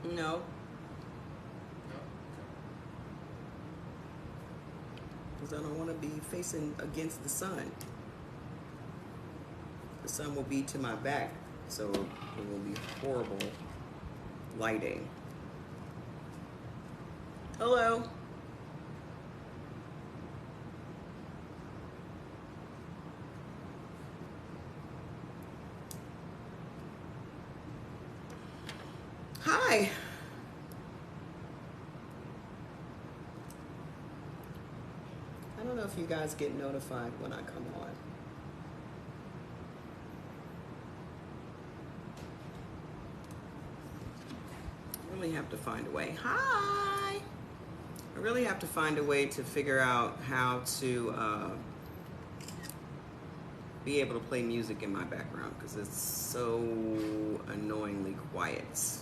No. Because I don't want to be facing against the sun. The sun will be to my back, so it will be horrible lighting. Hello. Hi. I don't know if you guys get notified when I come on. I really have to find a way. Hi. I really have to find a way to figure out how to be able to play music in my background because it's so annoyingly quiet.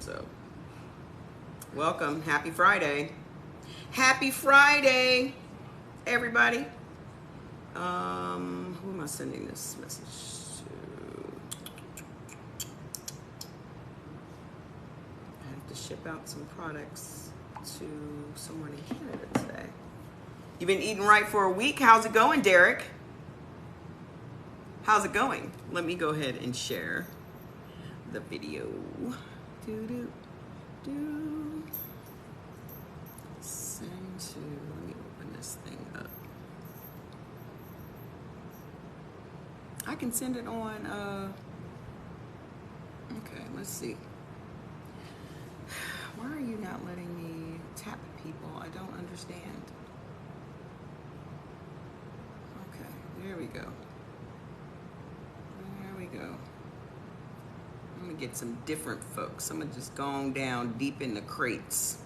So, welcome. Happy Friday. Happy Friday, everybody. Who am I sending this message to? I have to ship out some products to someone in Canada today. You've been eating right for a week. How's it going, Derek? How's it going? Let me go ahead and share the video. Send to, let me open this thing up. I can send it on, okay, let's see. Why are you not letting me tap people? I don't understand. Okay, there we go. There we go. I'm gonna get some different folks. I'm gonna just go on down deep in the crates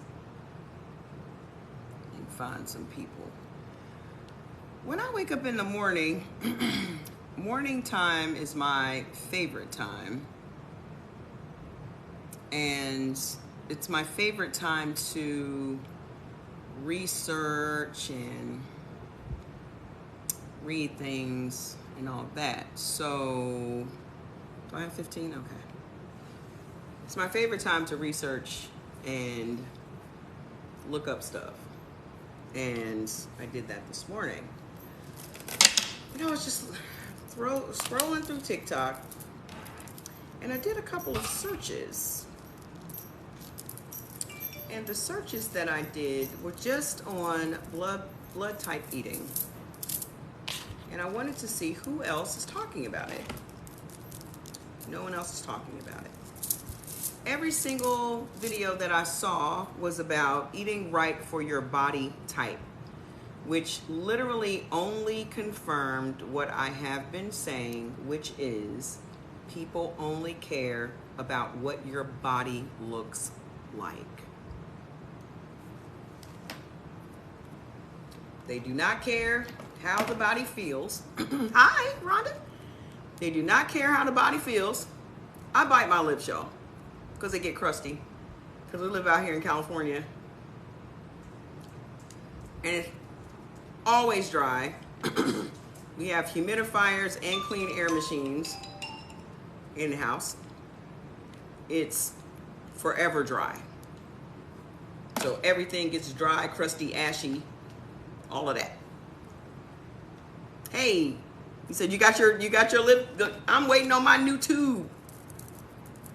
and find some people. When I wake up in the morning, morning time is my favorite time. And it's my favorite time to research and read things and all that. So, do I have 15? Okay. It's my favorite time to research and look up stuff. And I did that this morning. You know, I was just scrolling through TikTok, and I did a couple of searches. And the searches that I did were just on blood type eating. And I wanted to see who else is talking about it. No one else is talking about it. Every single video that I saw was about eating right for your body type, which literally only confirmed what I have been saying, which is people only care about what your body looks like. They do not care how the body feels. Hi, Rhonda. They do not care how the body feels. I bite my lips, y'all, because they get crusty. Because we live out here in California. And it's always dry. We have humidifiers and clean air machines in the house. It's forever dry. So everything gets dry, crusty, ashy, all of that. Hey, you said you got your lip. I'm waiting on my new tube.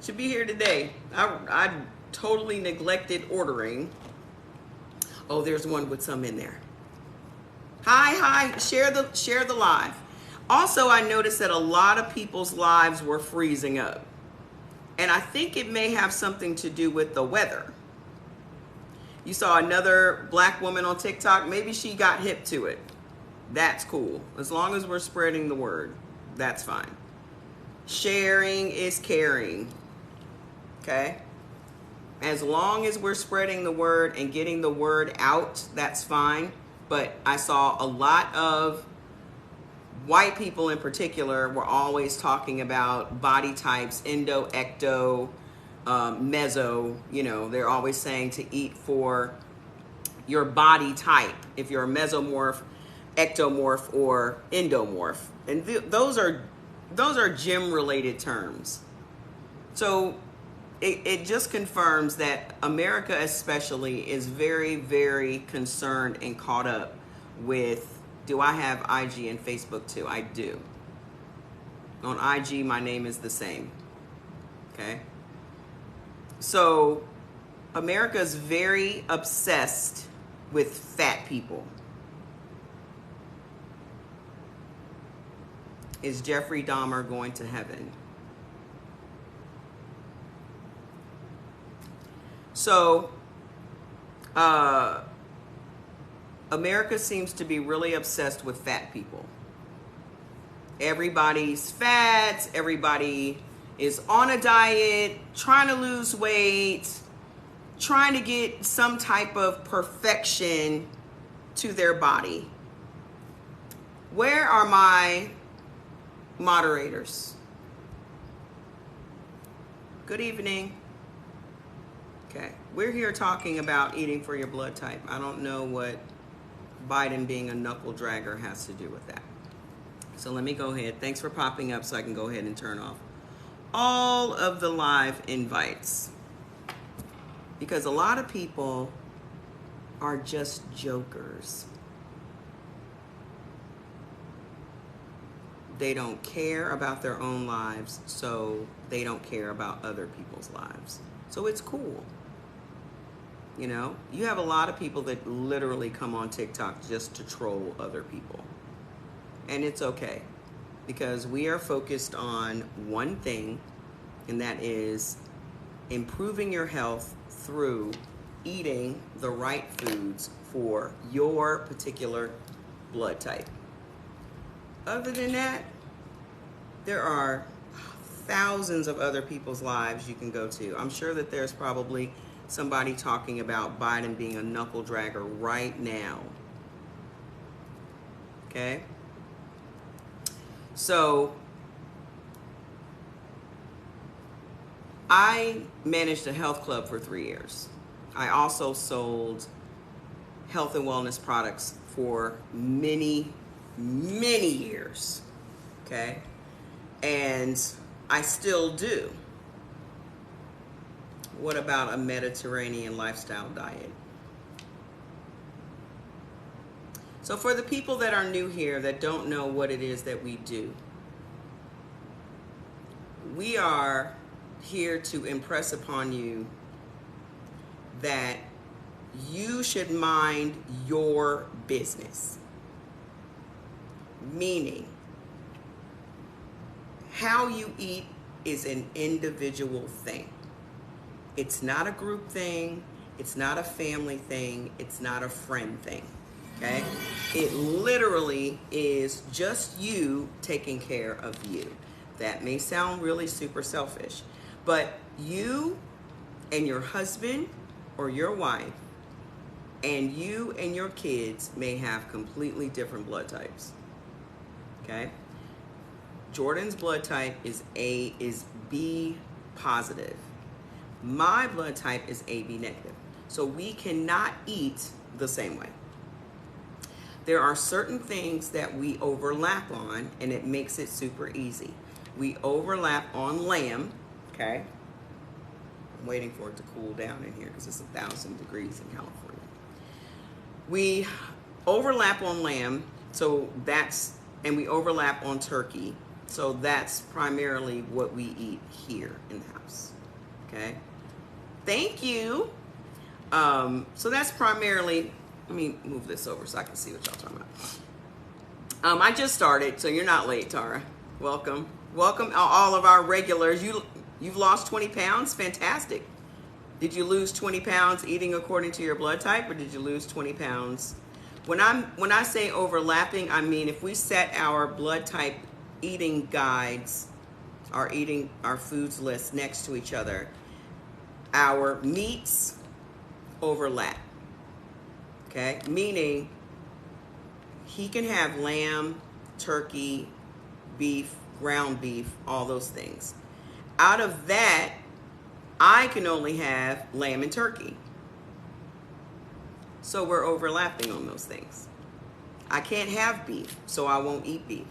Should be here today. I totally neglected ordering. Oh, there's one with some in there. Hi. Share the live. Also, I noticed that a lot of people's lives were freezing up. And I think it may have something to do with the weather. You saw another black woman on TikTok. Maybe she got hip to it. That's cool. As long as we're spreading the word, that's fine. Sharing is caring. Okay? As long as we're spreading the word and getting the word out, that's fine. But I saw a lot of white people in particular were always talking about body types, endo, ecto, meso. You know, they're always saying to eat for your body type. If you're a mesomorph, ectomorph, or endomorph. And those are gym related terms. So it just confirms that America especially is very, very concerned and caught up with, do I have IG and Facebook too? I do. On IG, my name is the same. Okay? So America is very obsessed with fat people. Is Jeffrey Dahmer going to heaven? So, America seems to be really obsessed with fat people. Everybody's fat, everybody is on a diet, trying to lose weight, trying to get some type of perfection to their body. Where are my moderators? Good evening. Okay, we're here talking about eating for your blood type. I don't know what Biden being a knuckle dragger has to do with that. So let me go ahead. Thanks for popping up so I can go ahead and turn off all of the live invites. Because a lot of people are just jokers. They don't care about their own lives, so they don't care about other people's lives. So it's cool. You know, you have a lot of people that literally come on TikTok just to troll other people. And it's okay, because we are focused on one thing, and that is improving your health through eating the right foods for your particular blood type. Other than that, there are thousands of other people's lives you can go to. I'm sure that there's probably somebody talking about Biden being a knuckle dragger right now. Okay? So, I managed a health club for 3 years. I also sold health and wellness products for many, many years. Okay? And I still do. What about a Mediterranean lifestyle diet? So for the people that are new here that don't know what it is that we do, we are here to impress upon you that you should mind your business. Meaning, how you eat is an individual thing. It's not a group thing. It's not a family thing. It's not a friend thing. Okay? It literally is just you taking care of you. That may sound really super selfish, but you and your husband or your wife and you and your kids may have completely different blood types. Okay? Jordan's blood type is B positive. My blood type is AB negative. So we cannot eat the same way. There are certain things that we overlap on, and it makes it super easy. We overlap on lamb, okay? I'm waiting for it to cool down in here because it's 1,000 degrees in California. We overlap on lamb, and we overlap on turkey. So that's primarily what we eat here in the house, okay? Thank you. So that's primarily, let me move this over so I can see what y'all talking about. I just started, so you're not late, Tara. Welcome. Welcome all of our regulars. You've lost 20 pounds? Fantastic. Did you lose 20 pounds eating according to your blood type, or did you lose 20 pounds? When I say overlapping, I mean if we set our blood type eating guides, our foods list next to each other, our meats overlap. Okay? Meaning he can have lamb, turkey, beef, ground beef, all those things. Out of that, I can only have lamb and turkey. So we're overlapping on those things. I can't have beef, so I won't eat beef.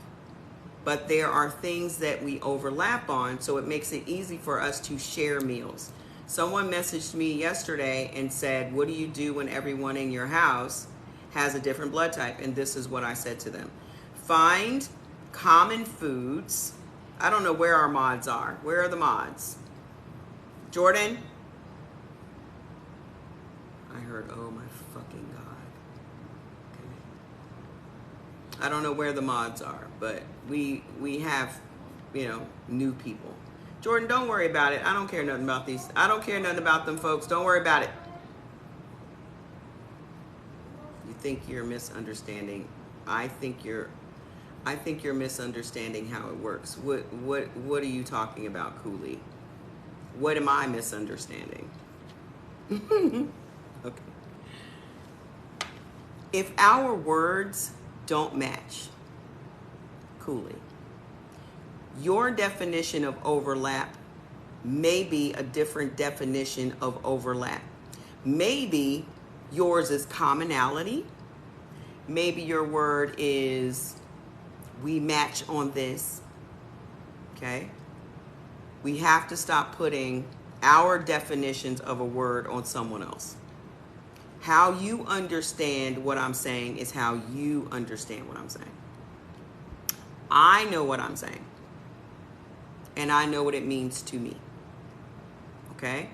But there are things that we overlap on, so it makes it easy for us to share meals. Someone messaged me yesterday and said, what do you do when everyone in your house has a different blood type? And this is what I said to them. Find common foods. I don't know where our mods are. Where are the mods? Jordan? I heard, oh my fucking God. Okay. I don't know where the mods are, but we have, new people. Jordan, don't worry about it. I don't care nothing about these. I don't care nothing about them folks. Don't worry about it. You think you're misunderstanding. I think you're misunderstanding how it works. What are you talking about, Cooley? What am I misunderstanding? Okay. If our words don't match, Cooley, your definition of overlap may be a different definition of overlap. Maybe yours is commonality. Maybe your word is we match on this. Okay? We have to stop putting our definitions of a word on someone else. How you understand what I'm saying is how you understand what I'm saying. I know what I'm saying. And I know what it means to me. Okay?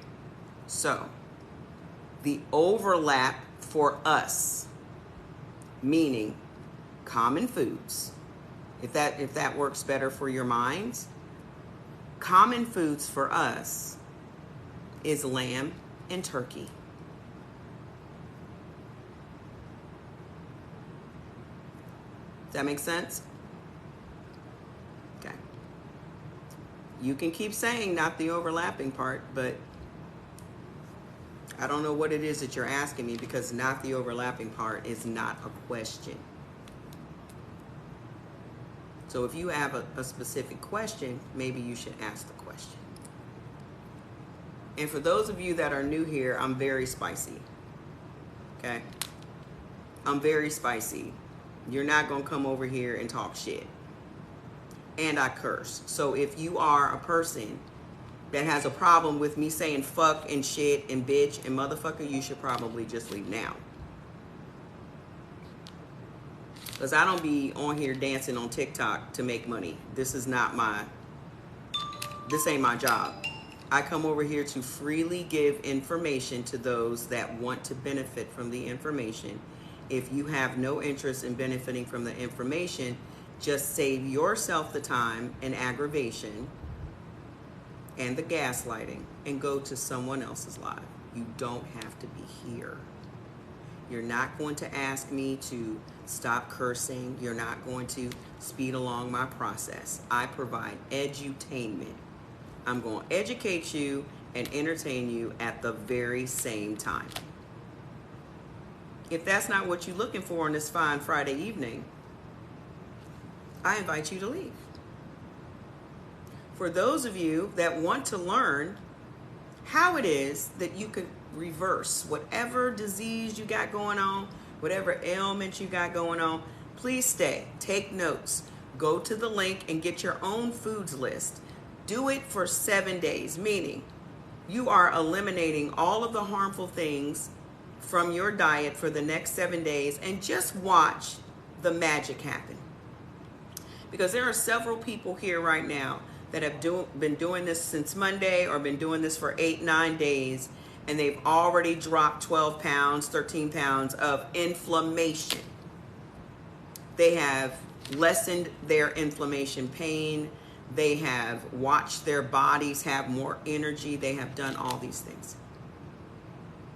So, the overlap for us, meaning common foods, if that works better for your minds, common foods for us is lamb and turkey. Does that make sense? Okay. You can keep saying not the overlapping part, but I don't know what it is that you're asking me, because not the overlapping part is not a question. So if you have a specific question, maybe you should ask the question. And for those of you that are new here, I'm very spicy. Okay? I'm very spicy. You're not going to come over here and talk shit. And I curse. So if you are a person that has a problem with me saying fuck and shit and bitch and motherfucker, you should probably just leave now. Because I don't be on here dancing on TikTok to make money. This ain't my job. I come over here to freely give information to those that want to benefit from the information. If you have no interest in benefiting from the information, just save yourself the time and aggravation and the gaslighting and go to someone else's live. You don't have to be here. You're not going to ask me to stop cursing. You're not going to speed along my process. I provide edutainment. I'm going to educate you and entertain you at the very same time. If that's not what you're looking for on this fine Friday evening, I invite you to leave. For those of you that want to learn how it is that you can reverse whatever disease you got going on, whatever ailment you got going on, please stay. Take notes. Go to the link and get your own foods list. Do it for 7 days, meaning you are eliminating all of the harmful things from your diet for the next 7 days, and just watch the magic happen. Because there are several people here right now that have been doing this since Monday, or been doing this for 8-9 days, and they've already dropped 12 pounds, 13 pounds of inflammation. They have lessened their inflammation pain. They have watched their bodies have more energy. They have done all these things.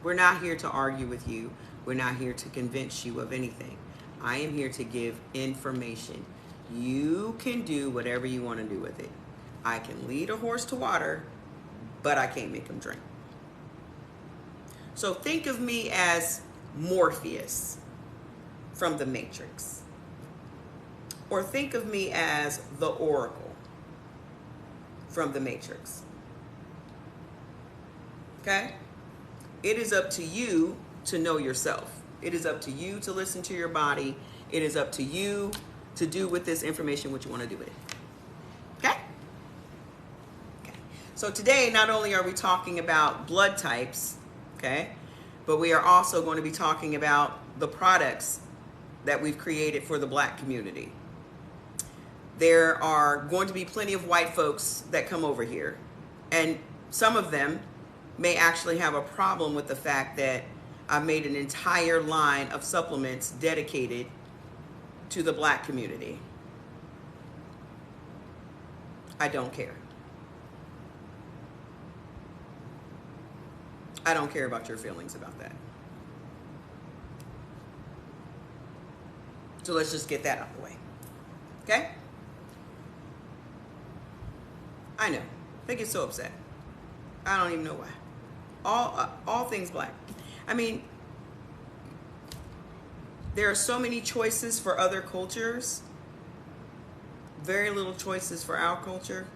We're not here to argue with you. We're not here to convince you of anything. I am here to give information. You can do whatever you want to do with it. I can lead a horse to water, but I can't make him drink. So think of me as Morpheus from The Matrix. Or think of me as the Oracle from The Matrix. Okay? It is up to you to know yourself. It is up to you to listen to your body. It is up to you to do with this information what you want to do with it. Okay? Okay. So So today, not only are we talking about blood types, okay, but we are also going to be talking about the products that we've created for the Black community. There are going to be plenty of white folks that come over here, and some of them may actually have a problem with the fact that I made an entire line of supplements dedicated to the Black community. I don't care. I don't care about your feelings about that. So let's just get that out of the way. Okay? I know. They get so upset. I don't even know why. All things Black. I mean, there are so many choices for other cultures. Very little choices for our culture.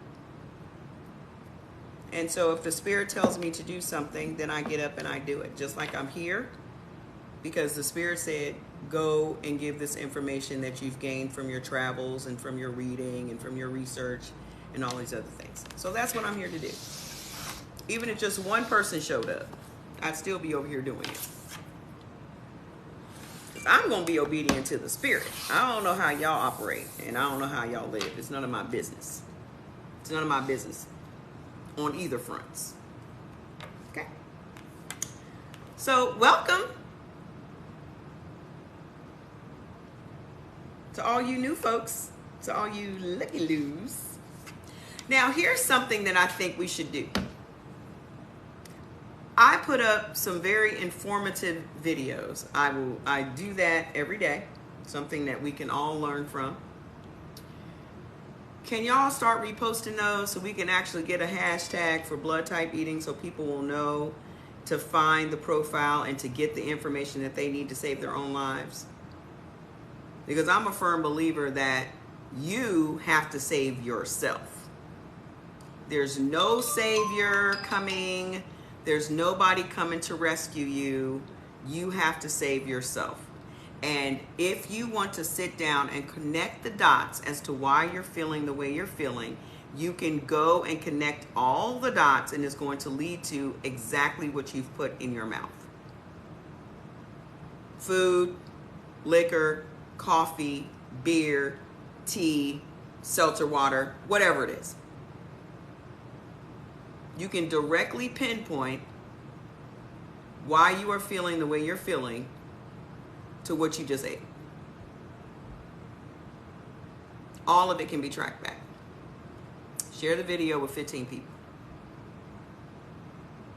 And so if the Spirit tells me to do something, then I get up and I do it. Just like I'm here because the Spirit said, go and give this information that you've gained from your travels and from your reading and from your research and all these other things. So that's what I'm here to do. Even if just one person showed up, I'd still be over here doing it. I'm going to be obedient to the Spirit. I don't know how y'all operate, and I don't know how y'all live. It's none of my business. It's none of my business on either fronts. Okay? So, welcome to all you new folks, to all you looky-loos. Now, here's something that I think we should do. I put up some very informative videos. I do that every day, something that we can all learn from. Can y'all start reposting those so we can actually get a hashtag for blood type eating so people will know to find the profile and to get the information that they need to save their own lives? Because I'm a firm believer that you have to save yourself. There's no savior coming. There's nobody coming to rescue you. You have to save yourself. And if you want to sit down and connect the dots as to why you're feeling the way you're feeling, you can go and connect all the dots, and it's going to lead to exactly what you've put in your mouth. Food, liquor, coffee, beer, tea, seltzer water, whatever it is. You can directly pinpoint why you are feeling the way you're feeling to what you just ate. All of it can be tracked back. Share the video with 15 people.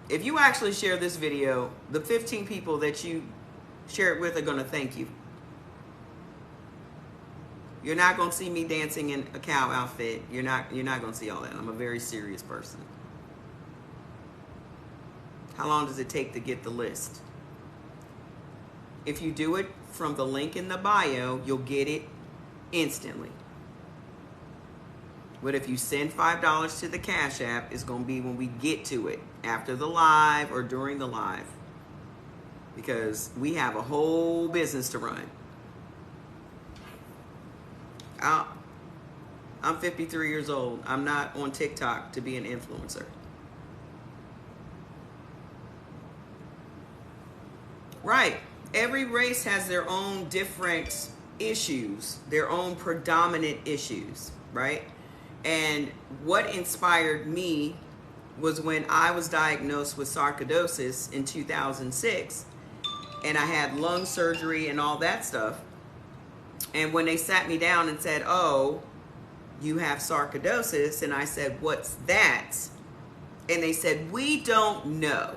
If you actually share this video, the 15 people that you share it with are going to thank you. You're not going to see me dancing in a cow outfit. You're not going to see all that. I'm a very serious person. How long does it take to get the list? If you do it from the link in the bio, you'll get it instantly. But if you send $5 to the Cash App, it's going to be when we get to it, after the live or during the live. Because we have a whole business to run. I'm 53 years old. I'm not on TikTok to be an influencer. Right. Every race has their own different issues, their own predominant issues, right? And what inspired me was when I was diagnosed with sarcoidosis in 2006, and I had lung surgery and all that stuff. And when they sat me down and said, oh, you have sarcoidosis, and I said, what's that? And they said, we don't know.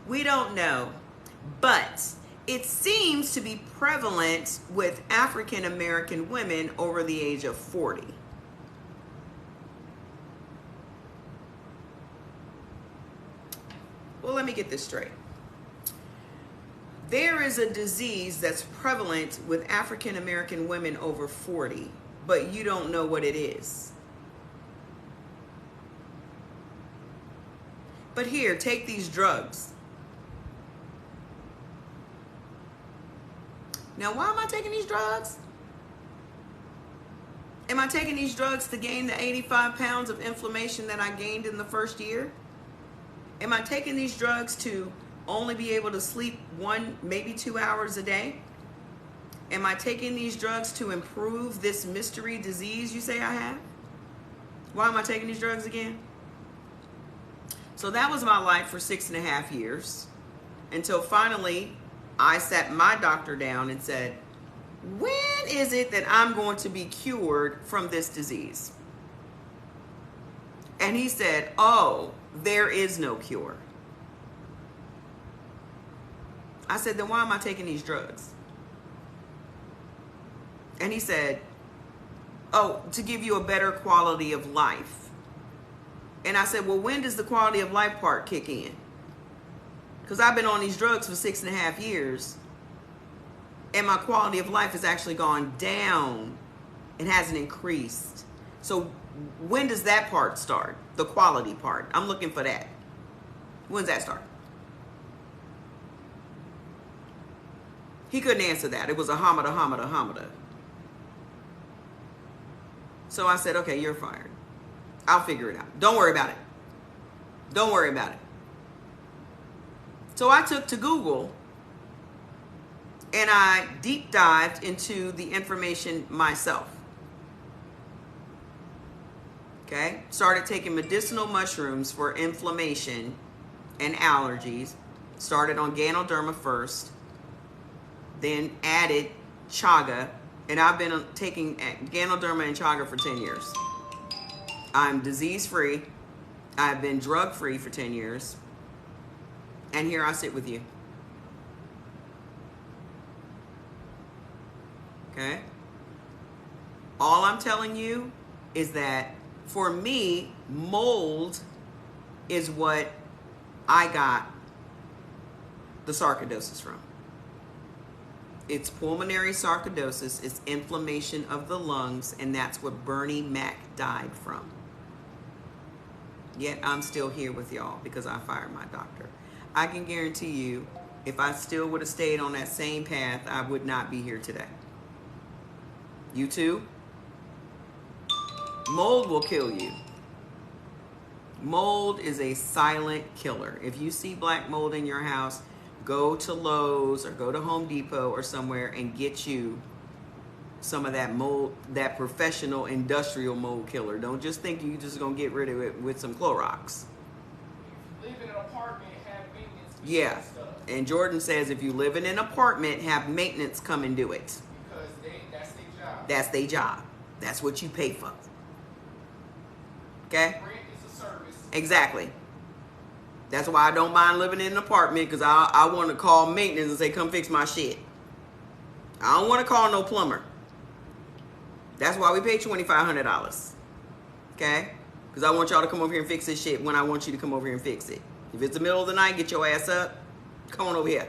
We don't know, but it seems to be prevalent with African American women over the age of 40. Well, let me get this straight. There is a disease that's prevalent with African American women over 40, but you don't know what it is. But here, take these drugs. Now, why am I taking these drugs? Am I taking these drugs to gain the 85 pounds of inflammation that I gained in the first year? Am I taking these drugs to only be able to sleep 1, maybe 2 hours a day? Am I taking these drugs to improve this mystery disease you say I have? Why am I taking these drugs again? So that was my life for 6.5 years, until finally I sat my doctor down and said, when is it that I'm going to be cured from this disease? And he said, oh, there is no cure. I said, then why am I taking these drugs? And he said, oh, to give you a better quality of life. And I said, well, when does the quality of life part kick in? Because I've been on these drugs for 6.5 years, and my quality of life has actually gone down. It hasn't increased. So when does that part start? The quality part. I'm looking for that. When does that start? He couldn't answer that. It was a hamada. So I said, okay, you're fired. I'll figure it out. Don't worry about it. Don't worry about it. So I took to Google and I deep dived into the information myself. Okay? Started taking medicinal mushrooms for inflammation and allergies. Started on Ganoderma first. Then added chaga. And I've been taking Ganoderma and chaga for 10 years. I'm disease-free. I've been drug-free for 10 years. And here I sit with you. Okay? All I'm telling you is that for me, mold is what I got the sarcoidosis from. It's pulmonary sarcoidosis. It's inflammation of the lungs, and that's what Bernie Mac died from. Yet I'm still here with y'all because I fired my doctor. I can guarantee you, if I still would have stayed on that same path, I would not be here today. You too? Mold will kill you. Mold is a silent killer. If you see black mold in your house, go to Lowe's or go to Home Depot or somewhere and get you some of that mold, that professional industrial mold killer. Don't just think you're just going to get rid of it with some Clorox. Live in an apartment, have maintenance. Yeah. Stuff. And Jordan says if you live in an apartment, have maintenance come and do it. Because that's their job. That's their job. That's what you pay for. Okay? Rent is a service. Exactly. That's why I don't mind living in an apartment, because I want to call maintenance and say, come fix my shit. I don't want to call no plumber. That's why we pay $2,500. Okay? Because I want y'all to come over here and fix this shit when I want you to come over here and fix it. If it's the middle of the night, get your ass up. Come on over here.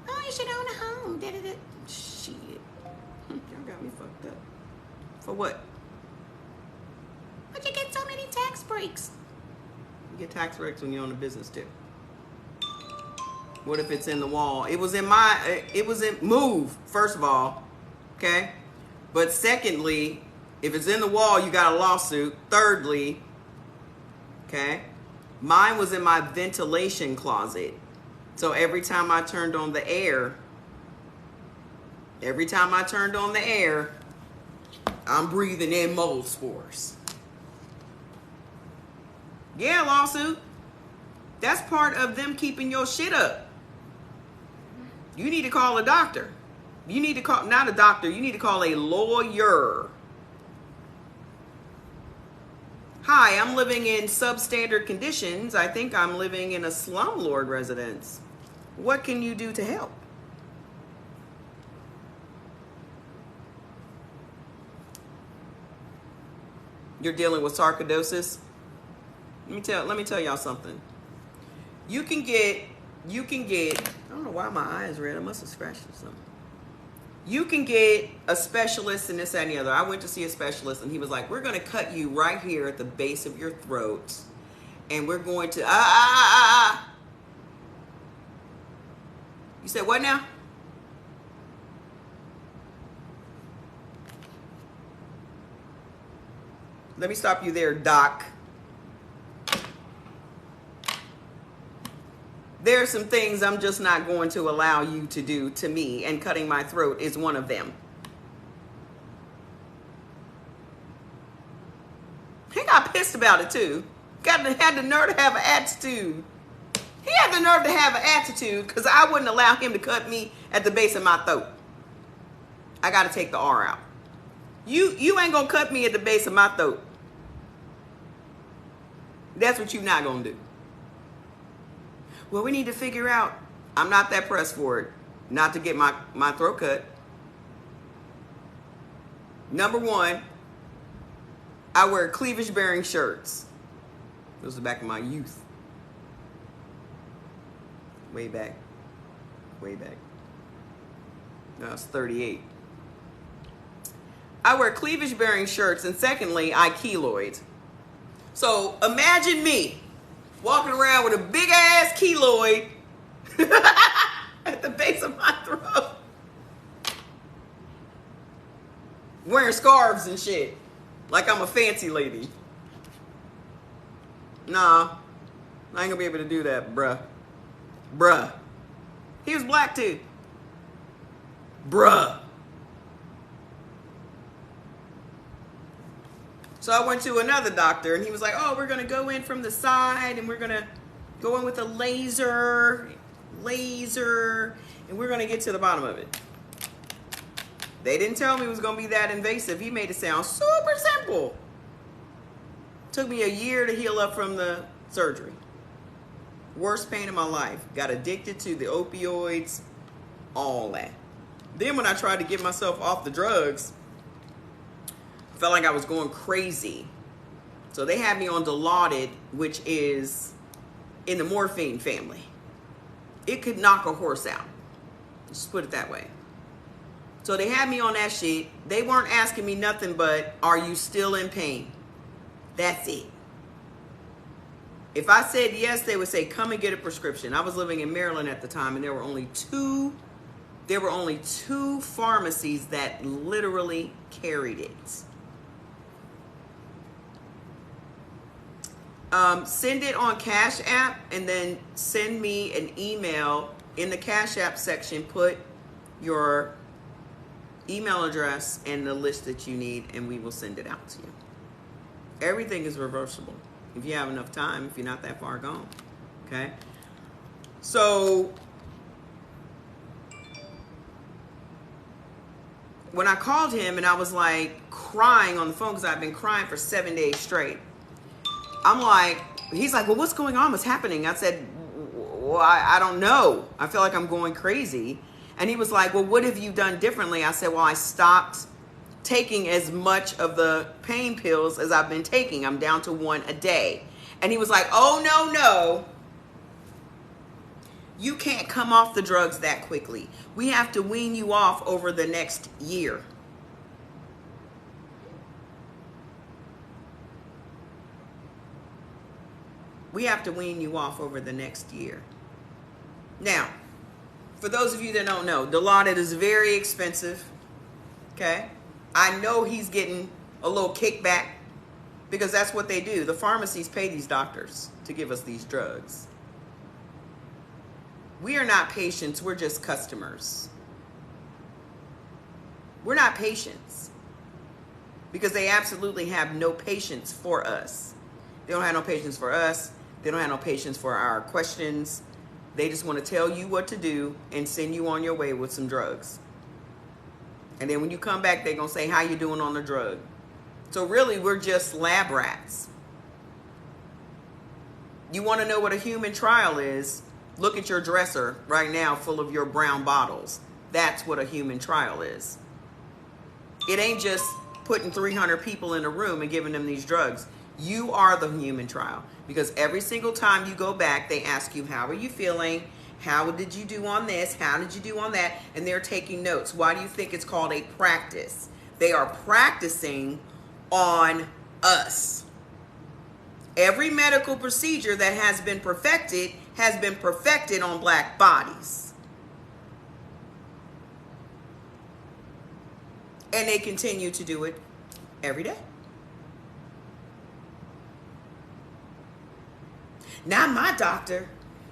Oh, you should own a home. Da-da-da. Shit. Y'all got me fucked up. For what? But you get so many tax breaks. You get tax breaks when you own a business too. What if it's in the wall? It was in move, first of all. Okay? But secondly, if it's in the wall, you got a lawsuit. Thirdly, okay? Mine was in my ventilation closet. So every time I turned on the air, I'm breathing in mold spores. Yeah, lawsuit. That's part of them keeping your shit up. You need to call a doctor. You need to call, not a doctor, you need to call a lawyer. Hi, I'm living in substandard conditions. I think I'm living in a slumlord residence. What can you do to help? You're dealing with sarcoidosis. Let me tell y'all something. You can get, I don't know why my eye is red. I must have scratched or something. You can get a specialist in this, that, and the other. I went to see a specialist and he was like, we're going to cut you right here at the base of your throat. And we're going to, You said what now? Let me stop you there, Doc. There are some things I'm just not going to allow you to do to me, and cutting my throat is one of them. He got pissed about it too. Had the nerve to have an attitude. He had the nerve to have an attitude because I wouldn't allow him to cut me at the base of my throat. I got to take the R out. You ain't gonna cut me at the base of my throat. That's what you're not gonna do. Well, we need to figure out. I'm not that pressed for it. Not to get my throat cut. Number one, I wear cleavage bearing shirts. Those are back in my youth. Way back. Way back. No, I was 38. I wear cleavage bearing shirts, and secondly, I keloid. So imagine me walking around with a big ass keloid at the base of my throat. Wearing scarves and shit. Like I'm a fancy lady. Nah. I ain't gonna be able to do that, bruh. Bruh. He was black too. Bruh. So I went to another doctor and he was like, oh, we're gonna go in from the side and we're gonna go in with a laser, and we're gonna get to the bottom of it. They didn't tell me it was gonna be that invasive. He made it sound super simple. Took me a year to heal up from the surgery. Worst pain of my life. Got addicted to the opioids, all that. Then when I tried to get myself off the drugs, felt like I was going crazy. So they had me on Dilaudid, which is in the morphine family. It could knock a horse out. Just put it that way. So they had me on that shit. They weren't asking me nothing but, are you still in pain? That's it. If I said yes, they would say, come and get a prescription. I was living in Maryland at the time, and there were only two pharmacies that literally carried it. Send it on Cash App, and then send me an email. In the Cash App section, put your email address and the list that you need, and we will send it out to you. Everything is reversible if you have enough time, if you're not that far gone. Okay? So when I called him and I was like crying on the phone because I've been crying for 7 days straight, I'm like, he's like, well, what's going on? What's happening? I said, well, I don't know. I feel like I'm going crazy. And he was like, well, what have you done differently? I said, well, I stopped taking as much of the pain pills as I've been taking. I'm down to one a day. And he was like, oh, no. You can't come off the drugs that quickly. We have to wean you off over the next year. We have to wean you off over the next year. Now, for those of you that don't know, Dilaudid is very expensive. Okay? I know he's getting a little kickback because that's what they do. The pharmacies pay these doctors to give us these drugs. We are not patients. We're just customers. We're not patients because they absolutely have no patience for us. They don't have no patience for us. They don't have no patience for our questions. They just want to tell you what to do and send you on your way with some drugs. And then when you come back, they're going to say, how you doing on the drug? So really, we're just lab rats. You want to know what a human trial is? Look at your dresser right now full of your brown bottles. That's what a human trial is. It ain't just putting 300 people in a room and giving them these drugs. You are the human trial. Because every single time you go back, they ask you, how are you feeling? How did you do on this? How did you do on that? And they're taking notes. Why do you think it's called a practice? They are practicing on us. Every medical procedure that has been perfected on black bodies. And they continue to do it every day. Not my doctor.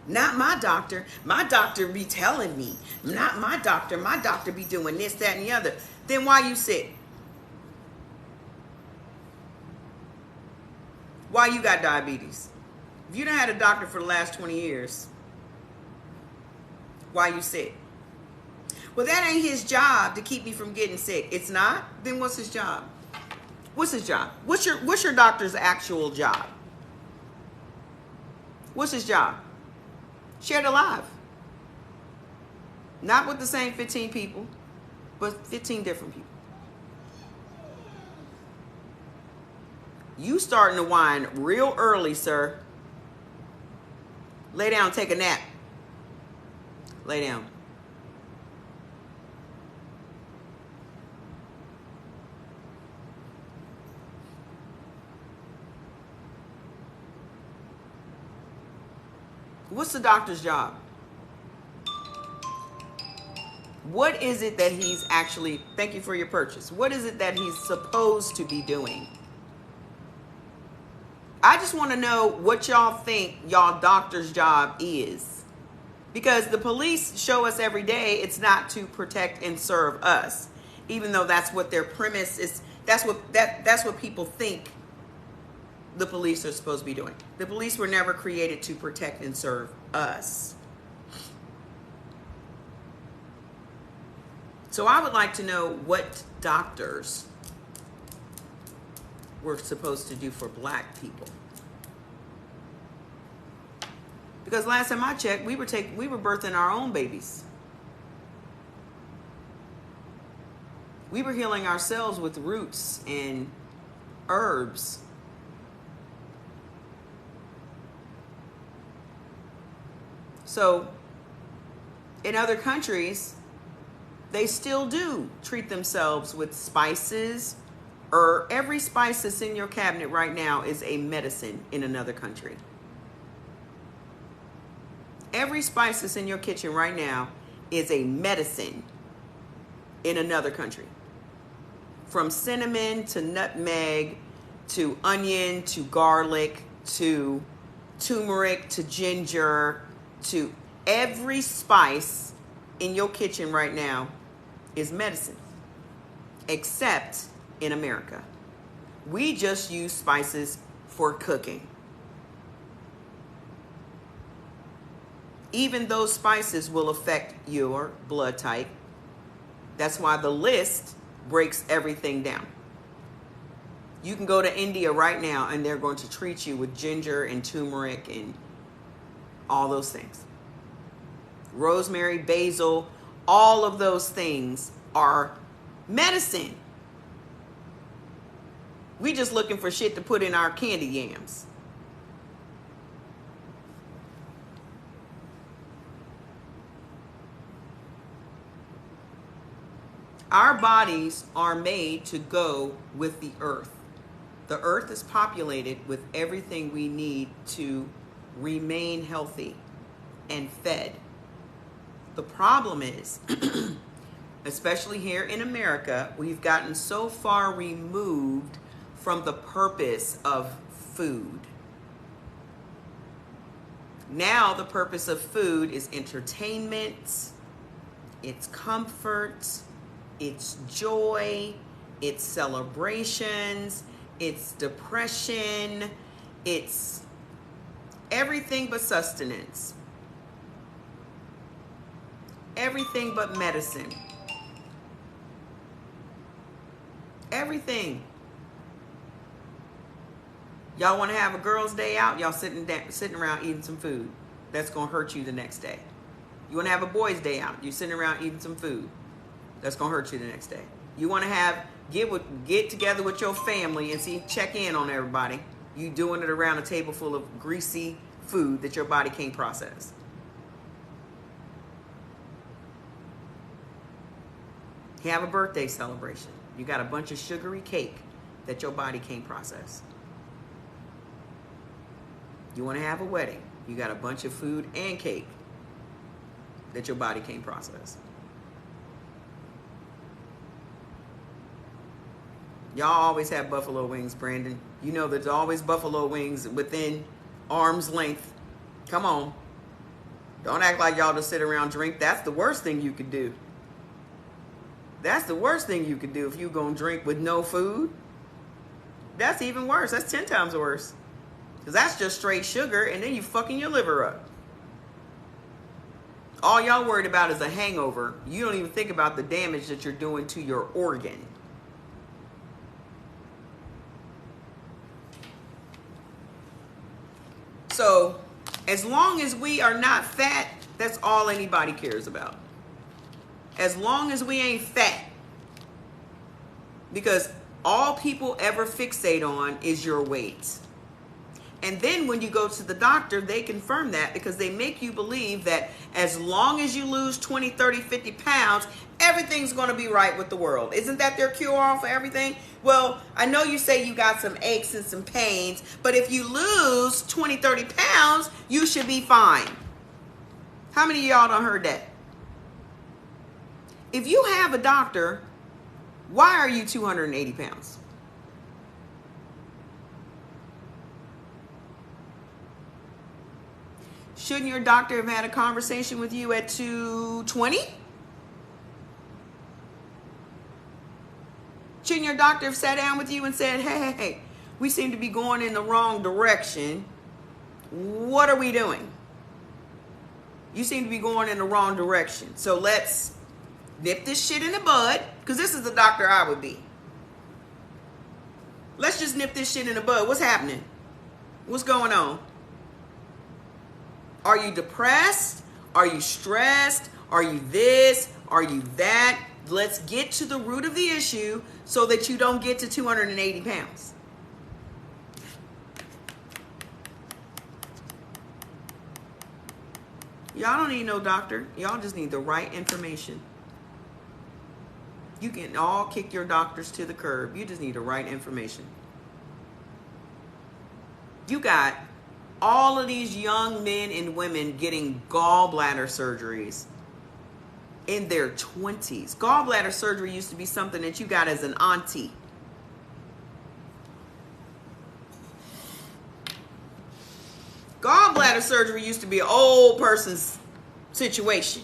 Not my doctor. My doctor be telling me. Not my doctor. My doctor be doing this, that, and the other. Then why you sick? Why you got diabetes? If you done had a doctor for the last 20 years, why you sick? Well, that ain't his job to keep me from getting sick. It's not? Then what's his job? What's his job? What's your doctor's actual job? What's his job? Share the life. Not with the same 15 people, but 15 different people. You starting to whine real early, sir. Lay down, take a nap. Lay down. What's the doctor's job? What is it that he's actually, thank you for your purchase. What is it that he's supposed to be doing? I just want to know what y'all think y'all doctor's job is. Because the police show us every day it's not to protect and serve us. Even though that's what their premise is, that's what people think the police are supposed to be doing. The police were never created to protect and serve us. So I would like to know what doctors were supposed to do for black people. Because last time I checked, we were birthing our own babies. We were healing ourselves with roots and herbs. So, in other countries, they still do treat themselves with spices, or every spice that's in your cabinet right now is a medicine in another country. Every spice that's in your kitchen right now is a medicine in another country. From cinnamon to nutmeg to onion to garlic to turmeric to ginger to every spice in your kitchen right now is medicine, except in America. We just use spices for cooking. Even those spices will affect your blood type. That's why the list breaks everything down. You can go to India right now and they're going to treat you with ginger and turmeric and all those things. Rosemary, basil, all of those things are medicine. We just looking for shit to put in our candy yams. Our bodies are made to go with the earth. The earth is populated with everything we need to remain healthy and fed. The problem is, especially here in America, we've gotten so far removed from the purpose of food. Now the purpose of food is entertainment, it's comfort, it's joy, it's celebrations, it's depression, it's everything but sustenance. Everything but medicine. Everything. Y'all want to have a girls' day out? Y'all sitting around eating some food. That's going to hurt you the next day. You want to have a boys' day out? You're sitting around eating some food. That's going to hurt you the next day. You want to get together with your family and check in on everybody. You doing it around a table full of greasy food that your body can't process. You have a birthday celebration. You got a bunch of sugary cake that your body can't process. You want to have a wedding. You got a bunch of food and cake that your body can't process. Y'all always have buffalo wings, Brandon. You know there's always buffalo wings within arm's length Come on. Don't act like y'all just sit around drink. That's the worst thing you could do. That's the worst thing you could do if you gonna drink with no food. That's even worse. That's 10 times worse. Because that's just straight sugar, and then you fucking your liver up. All y'all worried about is a hangover. You don't even think about the damage that you're doing to your organ. So, as long as we are not fat, that's all anybody cares about. As long as we ain't fat. Because all people ever fixate on is your weight. And then when you go to the doctor, they confirm that because they make you believe that as long as you lose 20, 30, 50 pounds, everything's going to be right with the world. Isn't that their cure-all for everything? Well, I know you say you got some aches and some pains, but if you lose 20, 30 pounds, you should be fine. How many of y'all done heard that? If you have a doctor, why are you 280 pounds? Shouldn't your doctor have had a conversation with you at 220? Shouldn't your doctor have sat down with you and said, hey, we seem to be going in the wrong direction. What are we doing? You seem to be going in the wrong direction. So let's nip this shit in the bud, because this is the doctor I would be. Let's just nip this shit in the bud. What's happening? What's going on? Are you depressed? Are you stressed? Are you this? Are you that? Let's get to the root of the issue so that you don't get to 280 pounds. Y'all don't need no doctor. Y'all just need the right information. You can all kick your doctors to the curb. You just need the right information. You got all of these young men and women getting gallbladder surgeries in their 20s. Gallbladder surgery used to be something that you got as an auntie. Gallbladder surgery used to be an old person's situation.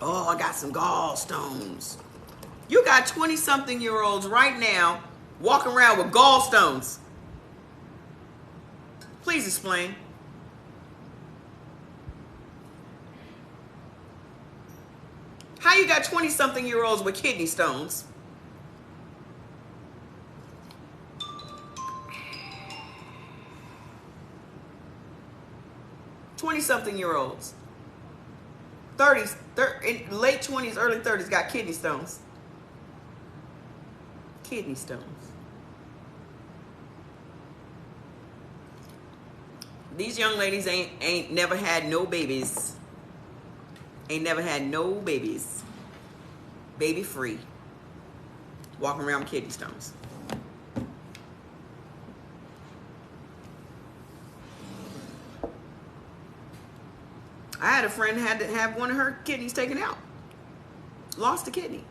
Oh, I got some gallstones. You got 20-something-year-olds right now walking around with gallstones. Please explain. How you got 20-something-year-olds with kidney stones? Twenty-something-year-olds, 30s, late 20s, early 30s got kidney stones. Kidney stones. These young ladies ain't never had no babies. Ain't never had no babies. Baby free. Walking around with kidney stones. I had a friend had to have one of her kidneys taken out. Lost a kidney.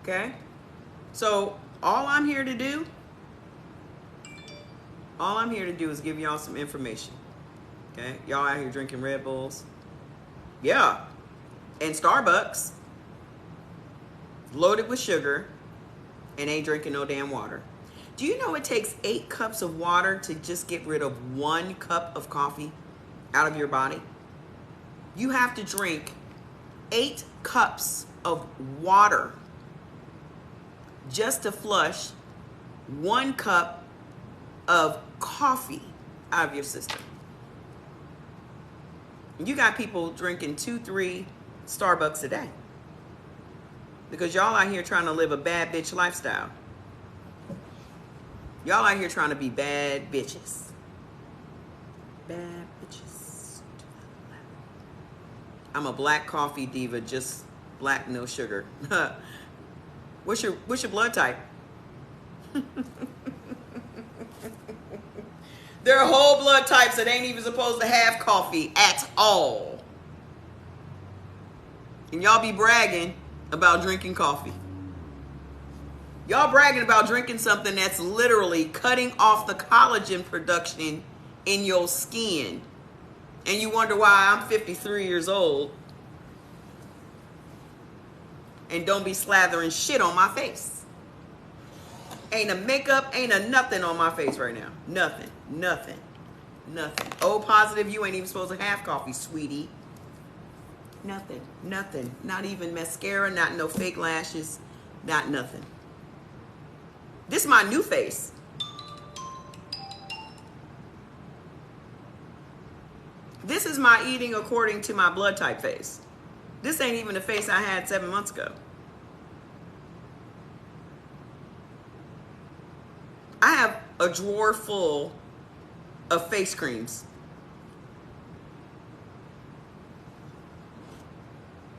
Okay? So, all I'm here to do is give y'all some information. Okay? Y'all out here drinking Red Bulls. Yeah. And Starbucks. Loaded with sugar. And ain't drinking no damn water. Do you know it takes 8 cups of water to just get rid of 1 cup of coffee out of your body? You have to drink 8 cups of water just to flush 1 cup of coffee out of your system. You got people drinking 2-3 Starbucks a day because y'all out here trying to live a bad bitch lifestyle. Y'all out here trying to be bad bitches. Bad bitches. I'm a black coffee diva, just black, no sugar. What's your blood type? There are whole blood types that ain't even supposed to have coffee at all. And y'all be bragging about drinking coffee. Y'all bragging about drinking something that's literally cutting off the collagen production in your skin. And you wonder why I'm 53 years old and don't be slathering shit on my face. Ain't a makeup, ain't a nothing on my face right now. Nothing, nothing, nothing. O positive, you ain't even supposed to have coffee, sweetie. Nothing, nothing. Not even mascara, not no fake lashes, not nothing. This is my new face. This is my eating according to my blood type face. This ain't even the face I had 7 months ago. I have a drawer full of face creams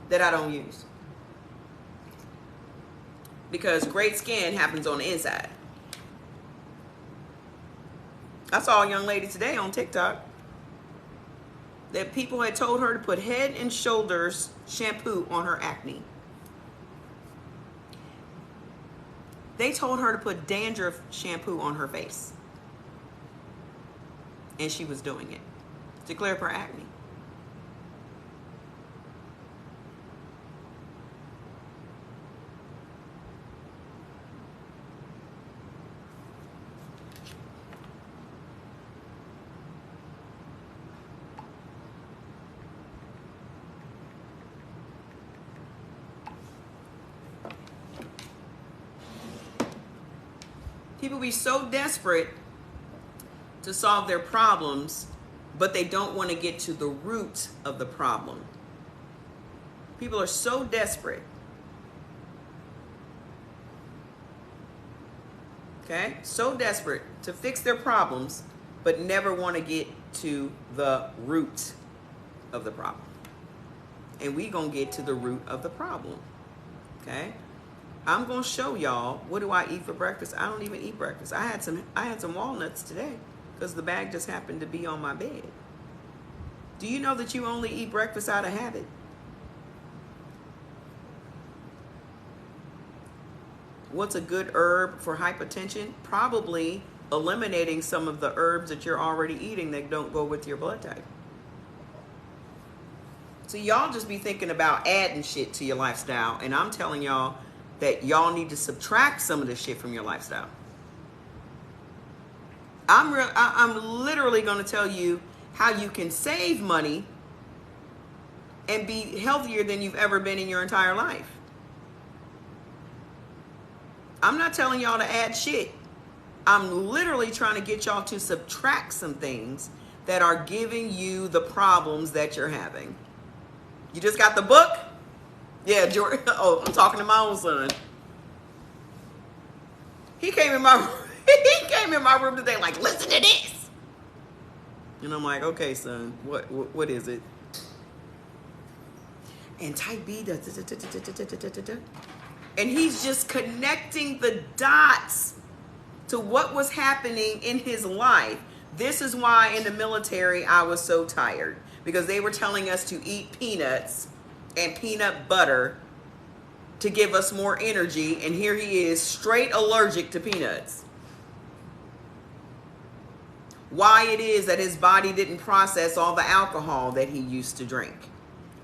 that I don't use. Because great skin happens on the inside. I saw a young lady today on TikTok that people had told her to put Head and Shoulders shampoo on her acne. They told her to put dandruff shampoo on her face. And she was doing it to clear up her acne. People be so desperate to solve their problems, but they don't want to get to the root of the problem. People are so desperate. Okay? So desperate to fix their problems, but never want to get to the root of the problem. And we gonna get to the root of the problem. Okay? I'm gonna show y'all what do I eat for breakfast. I don't even eat breakfast. I had some walnuts today because the bag just happened to be on my bed. Do you know that you only eat breakfast out of habit? What's a good herb for hypertension? Probably eliminating some of the herbs that you're already eating that don't go with your blood type. So y'all just be thinking about adding shit to your lifestyle, and I'm telling y'all that y'all need to subtract some of this shit from your lifestyle. I'm literally going to tell you how you can save money and be healthier than you've ever been in your entire life. I'm not telling y'all to add shit. I'm literally trying to get y'all to subtract some things that are giving you the problems that you're having. You just got the book? Yeah, George. Oh, I'm talking to my own son. He came in my room today like, listen to this. And I'm like, okay, son, what is it? And type B does. And he's just connecting the dots to what was happening in his life. This is why in the military I was so tired, because they were telling us to eat peanuts and peanut butter to give us more energy, and here he is straight allergic to peanuts. Why it is that his body didn't process all the alcohol that he used to drink.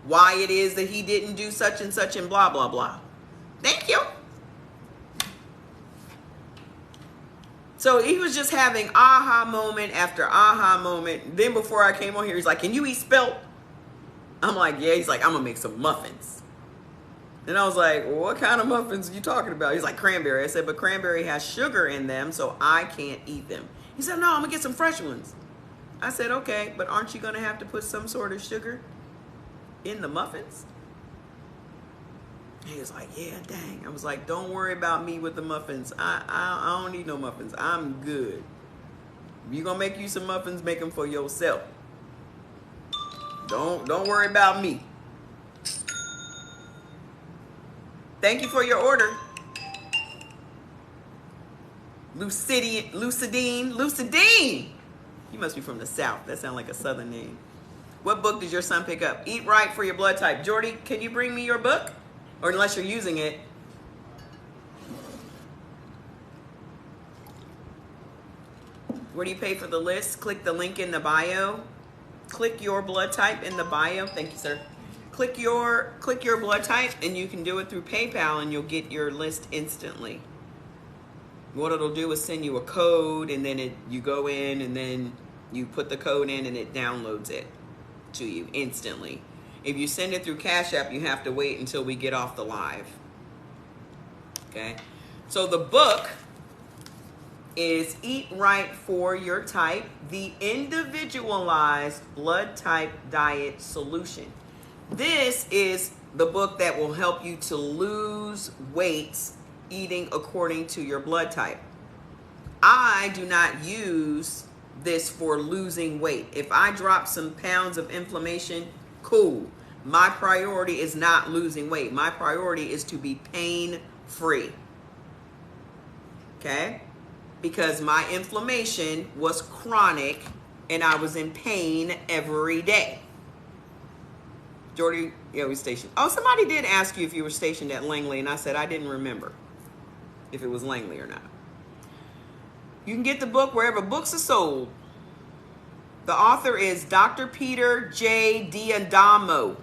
Why it is that he didn't do such and such and blah, blah, blah. Thank you. So he was just having aha moment after aha moment. Then before I came on here, he's like, can you eat spelt? I'm like, yeah. He's like, I'm gonna make some muffins. And I was like, well, what kind of muffins are you talking about? He's like, cranberry. I said, but cranberry has sugar in them, so I can't eat them. He said, no, I'm gonna get some fresh ones. I said, okay, but aren't you gonna have to put some sort of sugar in the muffins? He was like, yeah, dang. I was like, don't worry about me with the muffins. I don't need no muffins. I'm good. If you gonna make you some muffins, make them for yourself. Don't worry about me. Thank you for your order. Lucidine. You must be from the South. That sounds like a Southern name. What book did your son pick up? Eat Right for Your Blood Type. Jordy, can you bring me your book? Or unless you're using it. Where do you pay for the list? Click the link in the bio. Click your blood type in the bio. Thank you, sir. Click your blood type, and you can do it through PayPal, and you'll get your list instantly. What it'll do is send you a code, and then you go in, and then you put the code in, and it downloads it to you instantly. If you send it through Cash App, you have to wait until we get off the live. Okay? So the book is Eat Right for Your Type, the individualized blood type diet solution. This is the book that will help you to lose weight eating according to your blood type. I do not use this for losing weight. If I drop some pounds of inflammation, cool. My priority is not losing weight. My priority is to be pain-free. Okay? Because my inflammation was chronic and I was in pain every day. Jordy, yeah, we stationed. Oh, somebody did ask you if you were stationed at Langley, and I said I didn't remember if it was Langley or not. You can get the book wherever books are sold. The author is Dr. Peter J. D'Adamo.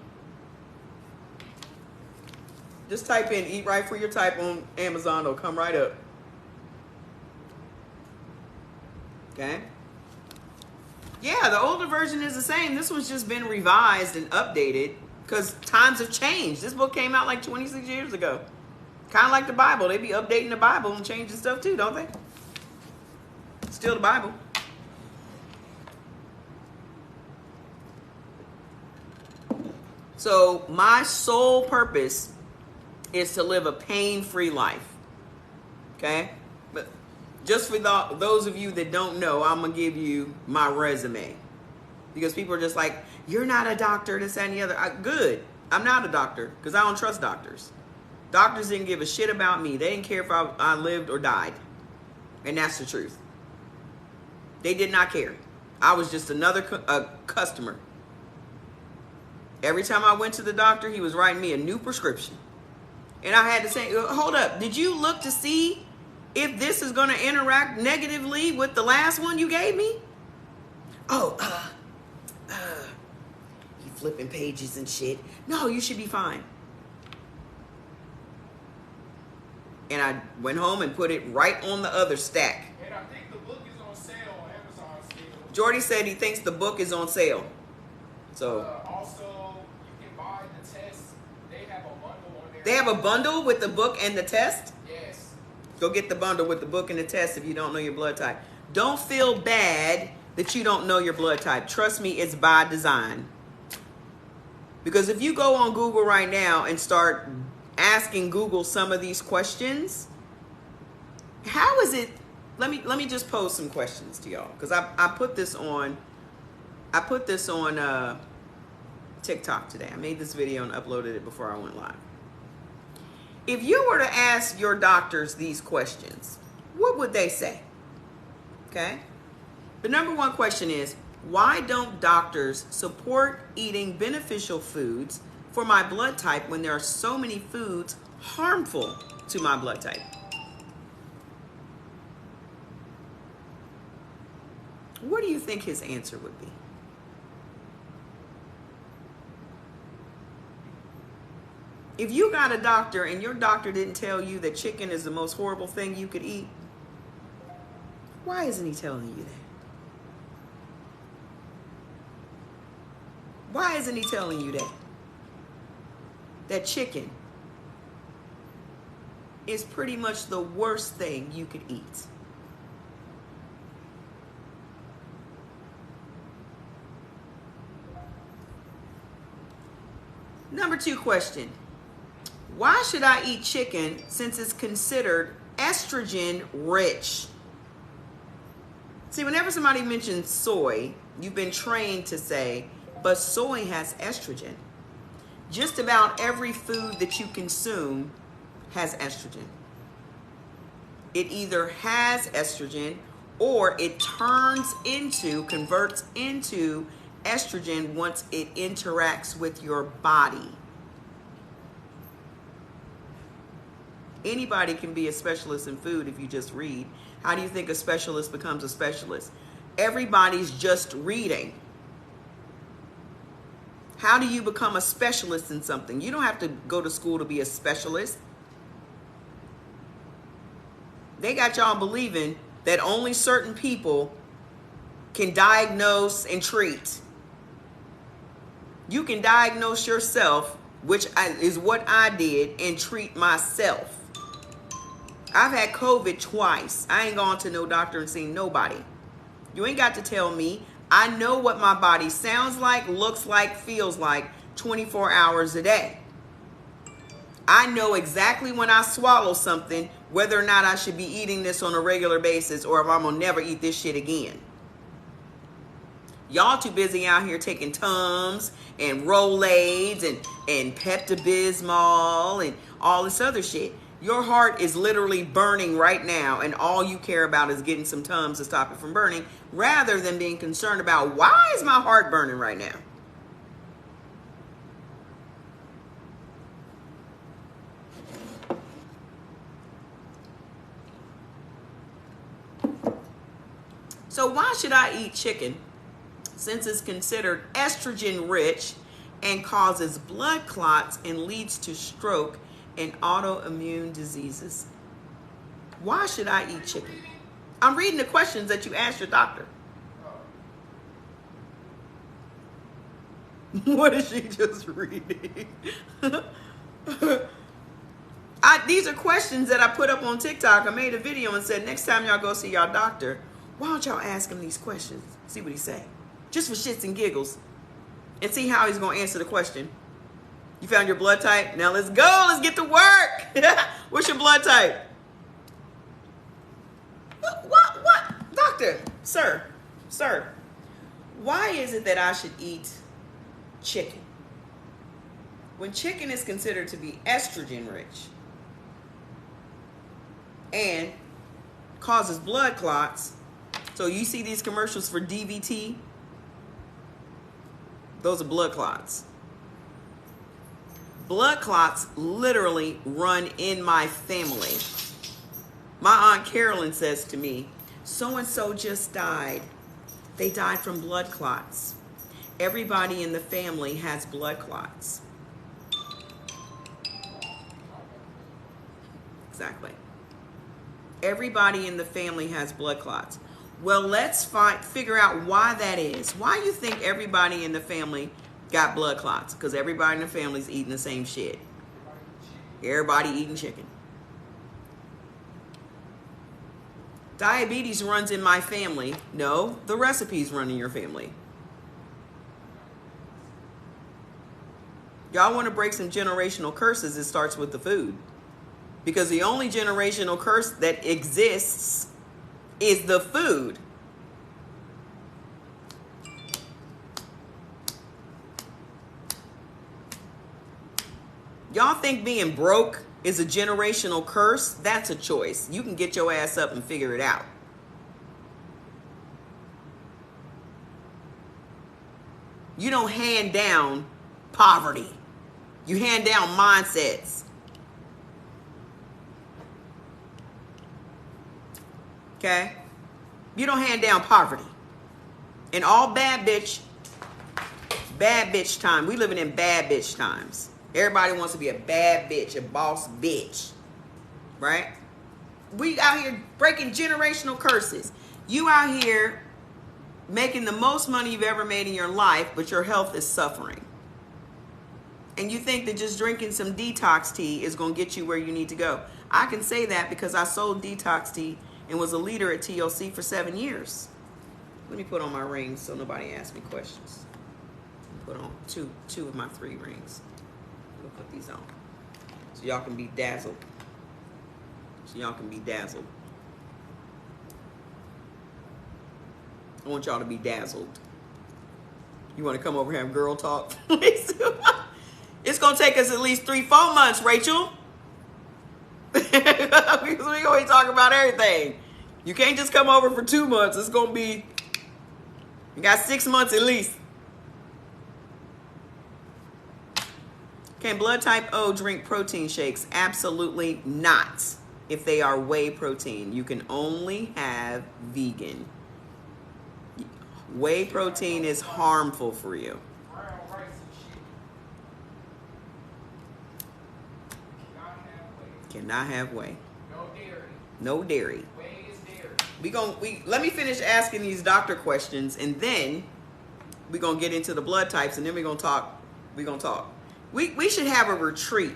Just type in Eat Right for Your Type on Amazon. It'll come right up. Okay. Yeah, the older version is the same. This one's just been revised and updated because times have changed. This book came out like 26 years ago. Kind of like the Bible. They be updating the Bible and changing stuff too, don't they? Still the Bible. So my sole purpose is to live a pain-free life. Okay? But just for those of you that don't know, I'm going to give you my resume. Because people are just like, you're not a doctor, this, that, and the other. Good. I'm not a doctor because I don't trust doctors. Doctors didn't give a shit about me. They didn't care if I lived or died. And that's the truth. They did not care. I was just another customer. Every time I went to the doctor, he was writing me a new prescription. And I had to say, hold up, did you look to see if this is going to interact negatively with the last one you gave me? Oh, you flipping pages and shit. No, you should be fine. And I went home and put it right on the other stack. And I think the book is on sale on Amazon still. Jordy said he thinks the book is on sale. So Also, you can buy the test. They have a bundle on there. they have a bundle with the book and the test? Yes. Go get the bundle with the book and the test if you don't know your blood type. Don't feel bad that you don't know your blood type. Trust me, it's by design. Because if you go on Google right now and start asking Google some of these questions, how is it? Let me just pose some questions to y'all, because I put this on TikTok today. I made this video and uploaded it before I went live. If you were to ask your doctors these questions, what would they say? Okay? The number one question is, why don't doctors support eating beneficial foods for my blood type when there are so many foods harmful to my blood type? What do you think his answer would be? If you got a doctor and your doctor didn't tell you that chicken is the most horrible thing you could eat, why isn't he telling you that? Why isn't he telling you that? That chicken is pretty much the worst thing you could eat. Number 2 question. Why should I eat chicken since it's considered estrogen rich? See, whenever somebody mentions soy, you've been trained to say, but soy has estrogen. Just about every food that you consume has estrogen. It either has estrogen or it converts into estrogen once it interacts with your body. Anybody can be a specialist in food if you just read. How do you think a specialist becomes a specialist? Everybody's just reading. How do you become a specialist in something? You don't have to go to school to be a specialist. They got y'all believing that only certain people can diagnose and treat. You can diagnose yourself, which is what I did, and treat myself. I've had COVID twice. I ain't gone to no doctor and seen nobody. You ain't got to tell me. I know what my body sounds like, looks like, feels like 24 hours a day. I know exactly when I swallow something, whether or not I should be eating this on a regular basis or if I'm gonna never eat this shit again. Y'all too busy out here taking Tums and Rolaids and Pepto-Bismol and all this other shit. Your heart is literally burning right now, and all you care about is getting some Tums to stop it from burning, rather than being concerned about, why is my heart burning right now? So why should I eat chicken, since it's considered estrogen rich and causes blood clots and leads to stroke and autoimmune diseases? Why should I eat chicken? I'm reading the questions that you asked your doctor. What is she just reading? These are questions that I put up on TikTok. I made a video and said, next time y'all go see y'all doctor, why don't y'all ask him these questions? See what he say. Just for shits and giggles. And see how he's going to answer the question. You found your blood type? Now let's go. Let's get to work. What's your blood type? What? Doctor, sir. Why is it that I should eat chicken? When chicken is considered to be estrogen rich and causes blood clots. So you see these commercials for DVT? Those are blood clots. Blood clots literally run in my family. My Aunt Carolyn says to me, so-and-so just died. They died from blood clots. Everybody in the family has blood clots. Exactly. Everybody in the family has blood clots. Well, let's figure out why that is. Why you think everybody in the family got blood clots? Because everybody in the family is eating the same shit. Everybody eating chicken. Diabetes runs in my family. No, the recipes run in your family. Y'all want to break some generational curses, it starts with the food. Because the only generational curse that exists is the food. Y'all think being broke is a generational curse? That's a choice. You can get your ass up and figure it out. You don't hand down poverty. You hand down mindsets. Okay? You don't hand down poverty. And all bad bitch time. We living in bad bitch times. Everybody wants to be a bad bitch, a boss bitch. Right? We out here breaking generational curses. You out here making the most money you've ever made in your life, but your health is suffering. And you think that just drinking some detox tea is going to get you where you need to go. I can say that because I sold detox tea and was a leader at TLC for 7 years. Let me put on my rings so nobody asks me questions. Put on two of my 3 rings. We'll put these on so y'all can be dazzled. I want y'all to be dazzled. You want to come over here and have girl talk? It's going to take us at least 3-4 months, Rachel. Because we're going to talk about everything. You can't just come over for 2 months. It's going to be, you got 6 months at least. Can blood type O drink protein shakes? Absolutely not. If they are whey protein, you can only have vegan. Whey protein is harmful for you. Brown rice and shit. Cannot have whey. Cannot have whey. No dairy. No dairy. Whey is dairy. Let me finish asking these doctor questions, and then we're gonna get into the blood types, and then we're gonna talk. We should have a retreat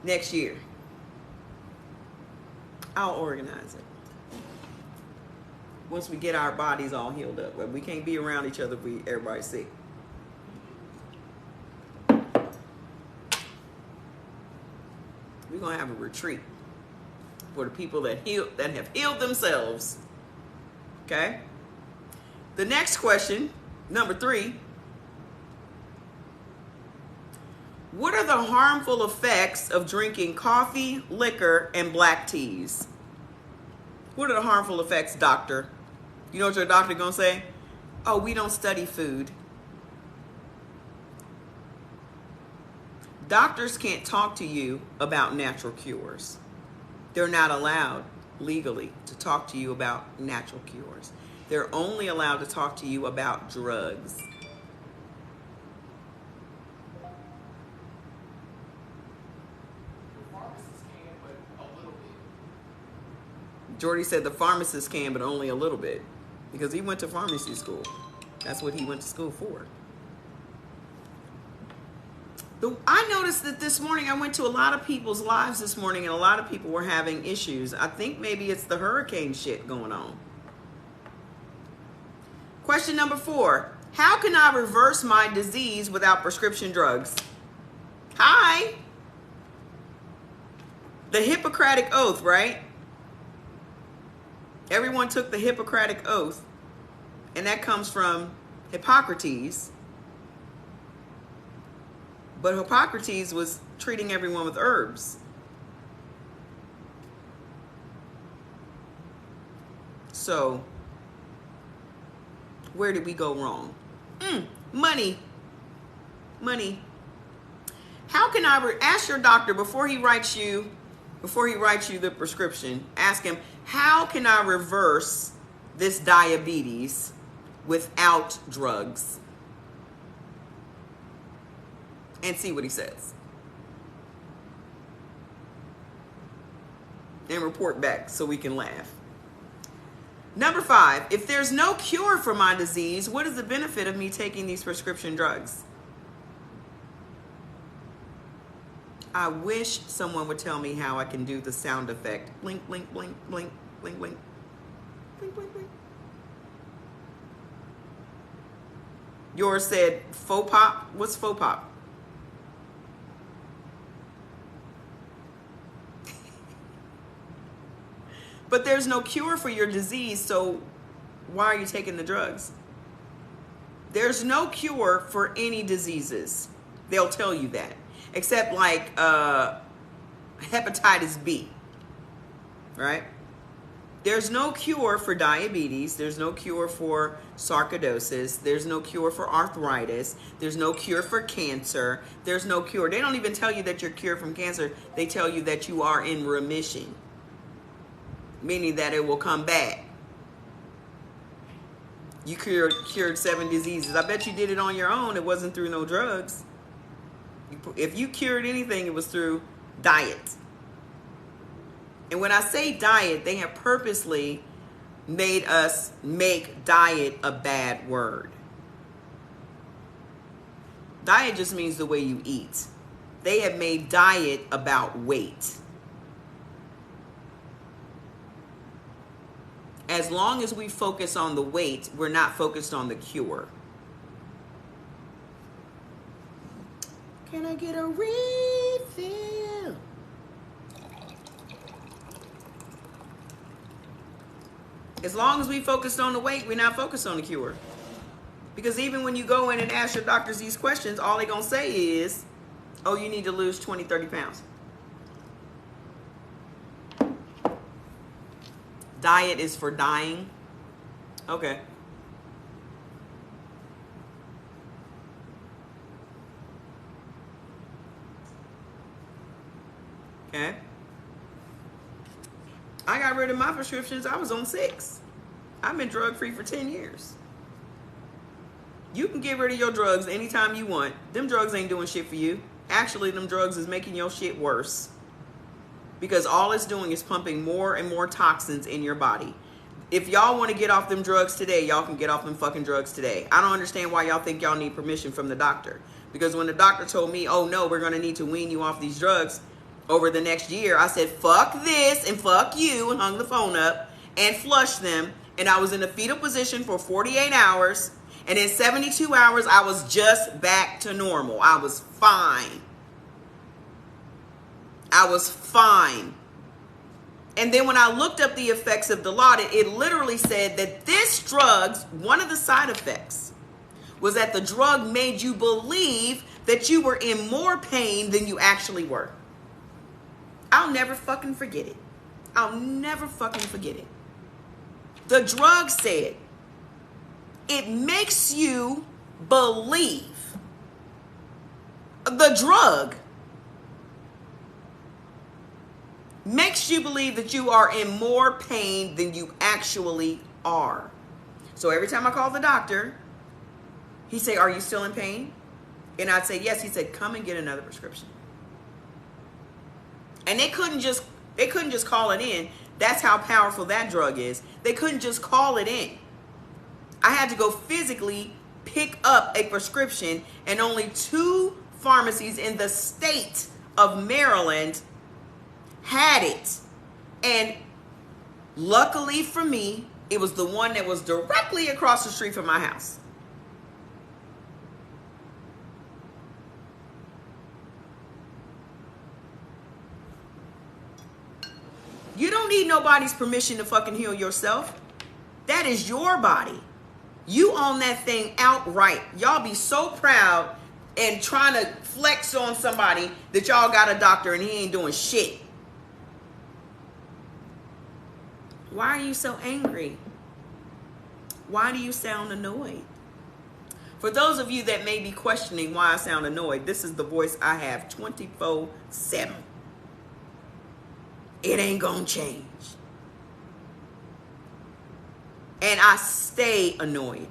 next year. I'll organize it. Once we get our bodies all healed up. But we can't be around each other if everybody's sick. We're gonna have a retreat for the people that have healed themselves. Okay? The next question, number 3. What are the harmful effects of drinking coffee, liquor, and black teas? What are the harmful effects, doctor? You know what your doctor gonna say? Oh, we don't study food. Doctors can't talk to you about natural cures. They're not allowed legally to talk to you about natural cures. They're only allowed to talk to you about drugs. Jordy said the pharmacist can, but only a little bit. Because he went to pharmacy school. That's what he went to school for. I noticed that this morning, I went to a lot of people's lives this morning, and a lot of people were having issues. I think maybe it's the hurricane shit going on. Question number 4. How can I reverse my disease without prescription drugs? Hi. The Hippocratic Oath, right? Everyone took the Hippocratic Oath, and that comes from Hippocrates. But Hippocrates was treating everyone with herbs. So, where did we go wrong? Money. How can I ask your doctor before he writes you the prescription? Ask him, how can I reverse this diabetes without drugs? And see what he says. And report back so we can laugh. Number 5, if there's no cure for my disease, what is the benefit of me taking these prescription drugs? I wish someone would tell me how I can do the sound effect. Blink, blink, blink, blink, blink, blink. Blink, blink, blink. Yours said faux pop. What's faux pop? But there's no cure for your disease, so why are you taking the drugs? There's no cure for any diseases. They'll tell you that. Except like hepatitis B, right? There's no cure for diabetes. There's no cure for sarcoidosis. There's no cure for arthritis. There's no cure for cancer. There's no cure. They don't even tell you that you're cured from cancer. They tell you that you are in remission, meaning that it will come back. You cured 7 diseases. I bet you did it on your own. It wasn't through no drugs. If you cured anything, it was through diet. And when I say diet, they have purposely made us make diet a bad word. Diet just means the way you eat. They have made diet about weight. As long as we focus on the weight, we're not focused on the cure. Can I get a refill? As long as we focused on the weight, we're not focused on the cure. Because even when you go in and ask your doctors these questions, all they're going to say is, oh, you need to lose 20, 30 pounds. Diet is for dying. Okay. Okay? I got rid of my prescriptions. I was on 6. I've been drug-free for 10 years. You can get rid of your drugs anytime you want. Them drugs ain't doing shit for you. Actually, them drugs is making your shit worse. Because all it's doing is pumping more and more toxins in your body. If y'all want to get off them drugs today, y'all can get off them fucking drugs today. I don't understand why y'all think y'all need permission from the doctor. Because when the doctor told me, oh no, we're going to need to wean you off these drugs over the next year, I said, fuck this and fuck you, and hung the phone up and flushed them. And I was in the fetal position for 48 hours. And in 72 hours, I was just back to normal. I was fine. I was fine. And then when I looked up the effects of Dilaudid, it literally said that this drug, one of the side effects, was that the drug made you believe that you were in more pain than you actually were. I'll never fucking forget it. I'll never fucking forget it. The drug said, it makes you believe. The drug makes you believe that you are in more pain than you actually are. So every time I call the doctor, he'd say, are you still in pain? And I'd say, yes. He said, come and get another prescription. And they couldn't just call it in. That's how powerful that drug is. They couldn't just call it in. I had to go physically pick up a prescription, and only 2 pharmacies in the state of Maryland had it. And luckily for me, it was the one that was directly across the street from my house. You don't need nobody's permission to fucking heal yourself. That is your body. You own that thing outright. Y'all be so proud and trying to flex on somebody that y'all got a doctor and he ain't doing shit. Why are you so angry? Why do you sound annoyed? For those of you that may be questioning why I sound annoyed, this is the voice I have 24/7. It ain't gonna change. And I stay annoyed.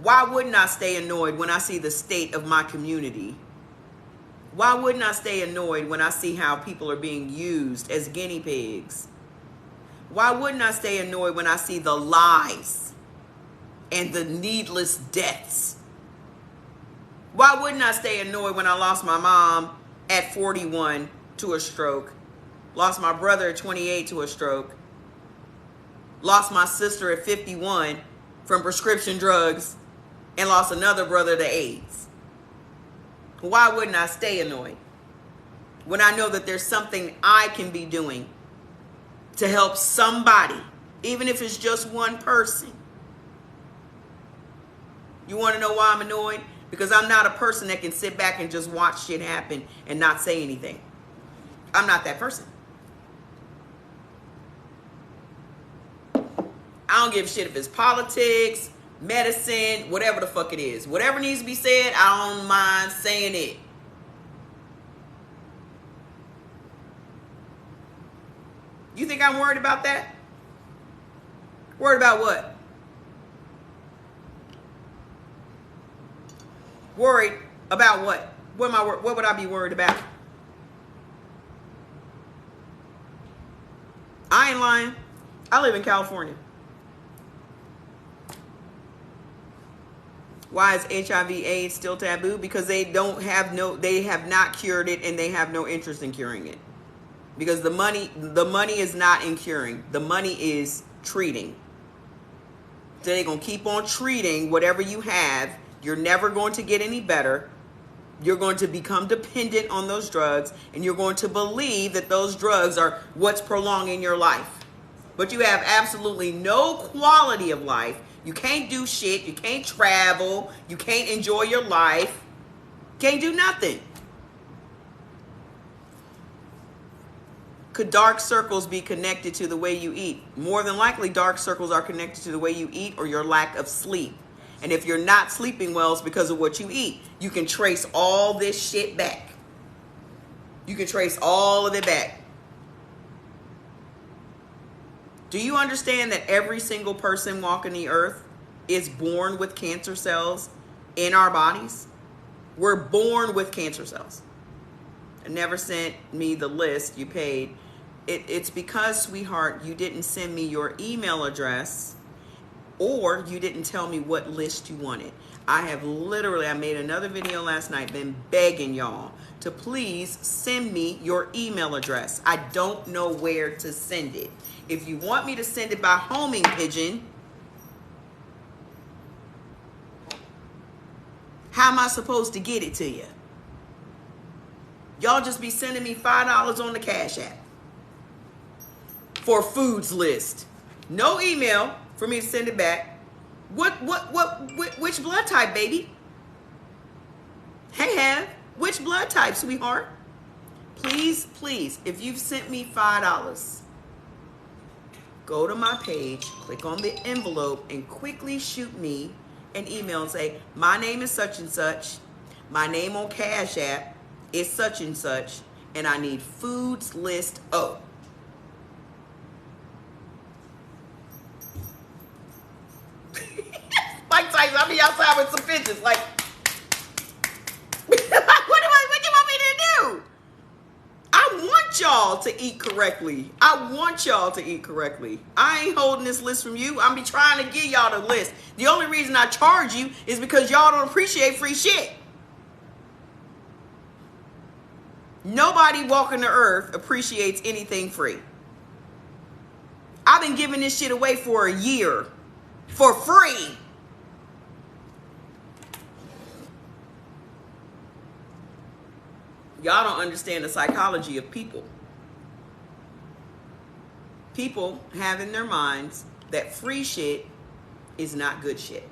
Why wouldn't I stay annoyed when I see the state of my community? Why wouldn't I stay annoyed when I see how people are being used as guinea pigs? Why wouldn't I stay annoyed when I see the lies and the needless deaths? Why wouldn't I stay annoyed when I lost my mom at 41 to a stroke? Lost my brother at 28 to a stroke. Lost my sister at 51 from prescription drugs. And lost another brother to AIDS. Why wouldn't I stay annoyed when I know that there's something I can be doing to help somebody, even if it's just one person? You want to know why I'm annoyed? Because I'm not a person that can sit back and just watch shit happen and not say anything. I'm not that person. I don't give a shit if it's politics, medicine, whatever the fuck it is. Whatever needs to be said, I don't mind saying it. You think I'm worried about that? Worried about what? Worried about what? What would I be worried about? I ain't lying. I live in California. Why is HIV/AIDS still taboo? Because they have not cured it, and they have no interest in curing it. Because the money is not in curing. The money is treating. So they're going to keep on treating whatever you have. You're never going to get any better. You're going to become dependent on those drugs, and you're going to believe that those drugs are what's prolonging your life. But you have absolutely no quality of life. You can't do shit. You can't travel. You can't enjoy your life. Can't do nothing. Could dark circles be connected to the way you eat? More than likely, dark circles are connected to the way you eat or your lack of sleep. And if you're not sleeping well, it's because of what you eat. You can trace all this shit back. You can trace all of it back. Do you understand that every single person walking the earth is born with cancer cells in our bodies? We're born with cancer cells. It never sent me the list you paid. It's because, sweetheart, you didn't send me your email address, or you didn't tell me what list you wanted. I made another video last night, been begging y'all to please send me your email address. I don't know where to send it. If you want me to send it by homing pigeon, how am I supposed to get it to you? Y'all just be sending me $5 on the Cash App for foods list. No email for me to send it back. Which blood type, baby? Hey, which blood type, sweetheart? Please, if you've sent me $5, go to my page, click on the envelope, and quickly shoot me an email and say, my name is such and such. My name on Cash App is such and such, and I need foods list O. Mike Tyson, I'll be outside with some bitches. Like, what you want me to do? I want y'all to eat correctly. I ain't holding this list from you. I'm be trying to give y'all the list. The only reason I charge you is because y'all don't appreciate free shit. Nobody walking the earth appreciates anything free. I've been giving this shit away for a year for free. Y'all don't understand the psychology of people. People have in their minds that free shit is not good shit.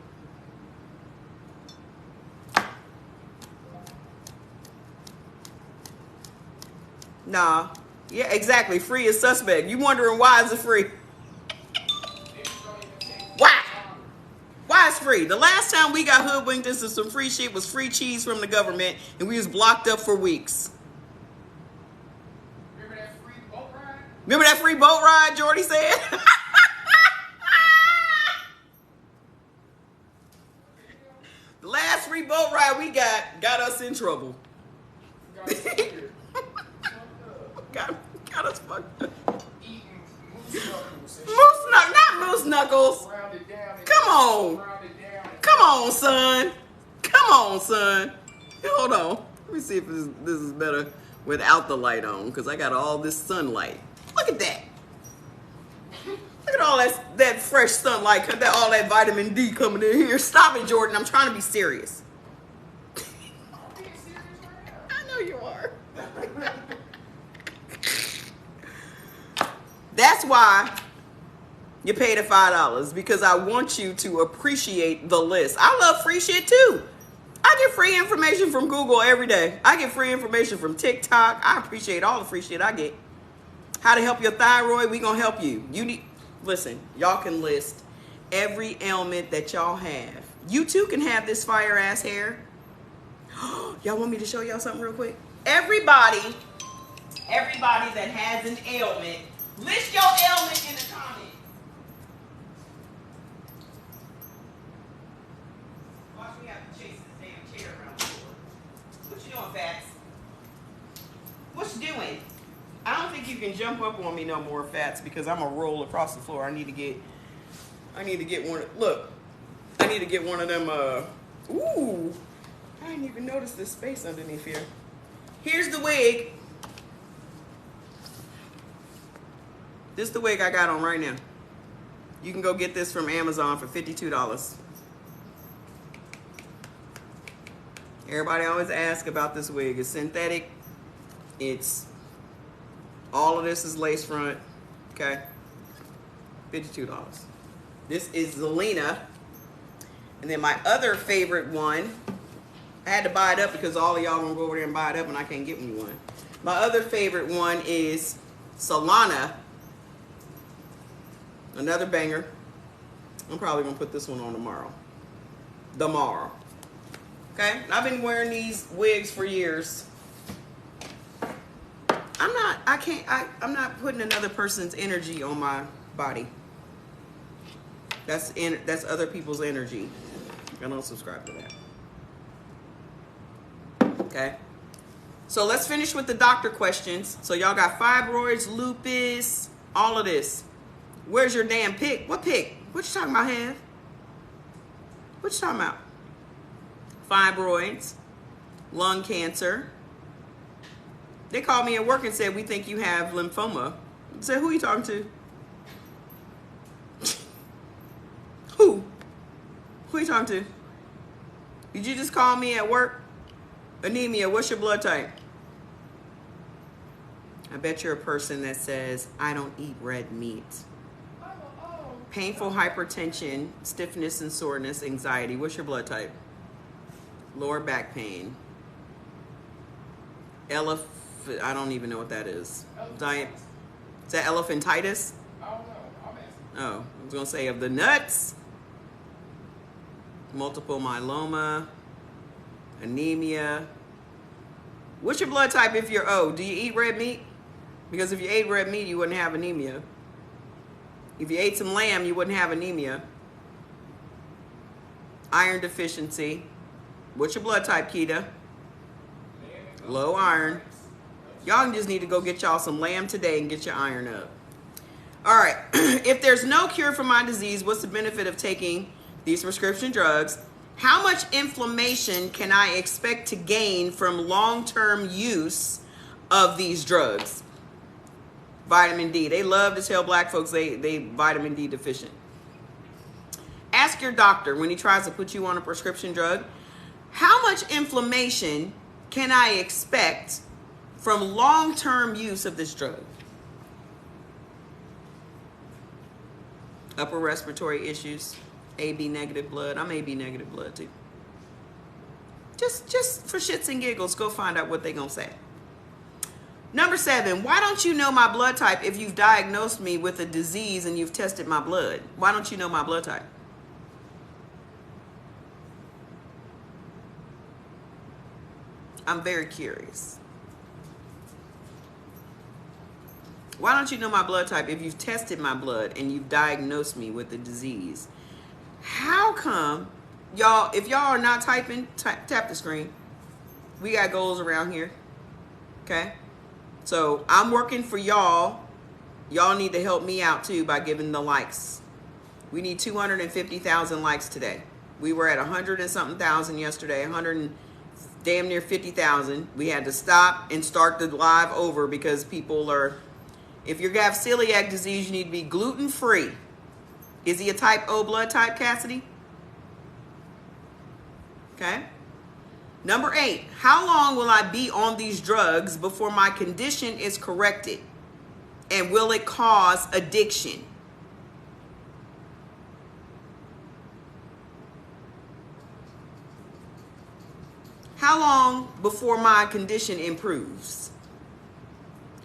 Nah. Yeah, exactly. Free is suspect. You wondering why is it free? Why? Why is free? The last time we got hoodwinked into some free shit was free cheese from the government, and we was blocked up for weeks. Remember that free boat ride? Remember that free boat ride, Jordy said? The last free boat ride we got us in trouble. Got us fucked up. Eating moose knuckles. Not moose knuckles. Come on, son. Hold on. Let me see if this is better without the light on, because I got all this sunlight. Look at that. Look at all that fresh sunlight, all that vitamin D coming in here. Stop it, Jordan. I'm trying to be serious. I know you are. That's why you pay the $5, because I want you to appreciate the list. I love free shit too. I get free information from Google every day. I get free information from TikTok. I appreciate all the free shit I get. How to help your thyroid, we gonna help you. Listen, y'all can list every ailment that y'all have. You too can have this fire ass hair. Y'all want me to show y'all something real quick? Everybody that has an ailment, list your ailment in the comments. Watch me have to chase this damn chair around the floor. What you doing, Fats? What you doing? I don't think you can jump up on me no more, Fats, because I'm gonna roll across the floor. I need to get one. Look, I need to get one of them. Ooh, I didn't even notice this space underneath here. Here's the wig. This is the wig I got on right now. You can go get this from Amazon for $52. Everybody always asks about this wig. It's synthetic. All of this is lace front. Okay. $52. This is Zelina. And then my other favorite one, I had to buy it up because all of y'all gonna go over there and buy it up and I can't get me one. My other favorite one is Solana. Another banger. I'm probably gonna put this one on tomorrow. tomorrow. Okay? I've been wearing these wigs for years. I'm not putting another person's energy on my body. That's other people's energy. I don't subscribe to that. Okay? So let's finish with the doctor questions. So y'all got fibroids, lupus, all of this. Where's your damn pick? What pick? What you talking about, Hev? What you talking about? Fibroids, lung cancer. They called me at work and said, we think you have lymphoma. I said, who are you talking to? Who? Who are you talking to? Did you just call me at work? Anemia, what's your blood type? I bet you're a person that says, I don't eat red meat. Painful hypertension, stiffness and soreness, anxiety. What's your blood type? Lower back pain. I don't even know what that is. Diet. Is that elephantitis? I don't know. I'm asking. Oh, I was going to say of the nuts. Multiple myeloma. Anemia. What's your blood type if you're O? Do you eat red meat? Because if you ate red meat, you wouldn't have anemia. If you ate some lamb, you wouldn't have anemia. Iron deficiency. What's your blood type, Keita? Low iron. Y'all just need to go get y'all some lamb today and get your iron up. All right. If there's no cure for my disease, what's the benefit of taking these prescription drugs? How much inflammation can I expect to gain from long-term use of these drugs? Vitamin D. They love to tell black folks they vitamin D deficient. Ask your doctor when he tries to put you on a prescription drug, how much inflammation can I expect from long-term use of this drug? Upper respiratory issues, AB negative blood. I'm AB negative blood too. Just for shits and giggles, go find out what they're gonna say. Number 7, why don't you know my blood type if you've diagnosed me with a disease and you've tested my blood? Why don't you know my blood type? I'm very curious. Why don't you know my blood type if you've tested my blood and you've diagnosed me with a disease? How come, y'all, if y'all are not typing, tap the screen. We got goals around here, okay? So I'm working for y'all. Y'all need to help me out too by giving the likes. We need 250,000 likes today. We were at 100 and something thousand yesterday, 100 and damn near 50,000. We had to stop and start the live over because people are, if you have celiac disease, you need to be gluten-free. Is he a type O blood type, Cassidy? Okay. Number 8, how long will I be on these drugs before my condition is corrected? And will it cause addiction? How long before my condition improves?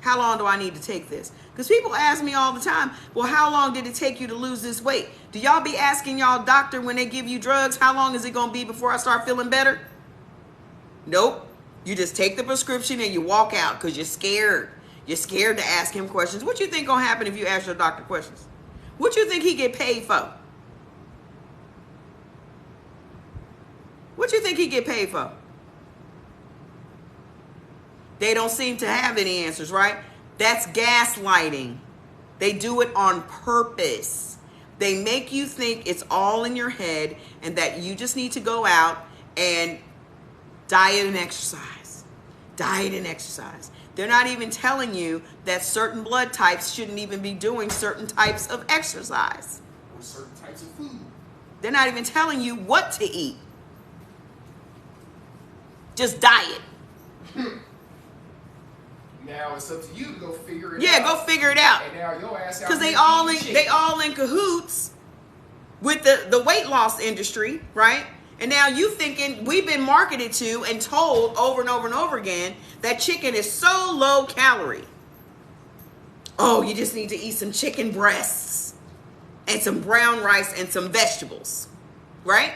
How long do I need to take this? Because people ask me all the time, well, how long did it take you to lose this weight? Do y'all be asking y'all doctor when they give you drugs, how long is it going to be before I start feeling better? Nope. You just take the prescription and you walk out because you're scared. You're scared to ask him questions. What you think going to happen if you ask your doctor questions? What you think he get paid for? What you think he get paid for? They don't seem to have any answers, right? That's gaslighting. They do it on purpose. They make you think it's all in your head and that you just need to go out and diet and exercise. Diet and exercise. They're not even telling you that certain blood types shouldn't even be doing certain types of exercise. Or certain types of food. They're not even telling you what to eat. Just diet. Now it's up to you to go figure it out. Yeah, go figure it out. And now your ass out Because here they eating all in cahoots with the weight loss industry, right? And now you thinking we've been marketed to and told over and over and over again that chicken is so low calorie. Oh, you just need to eat some chicken breasts and some brown rice and some vegetables, right?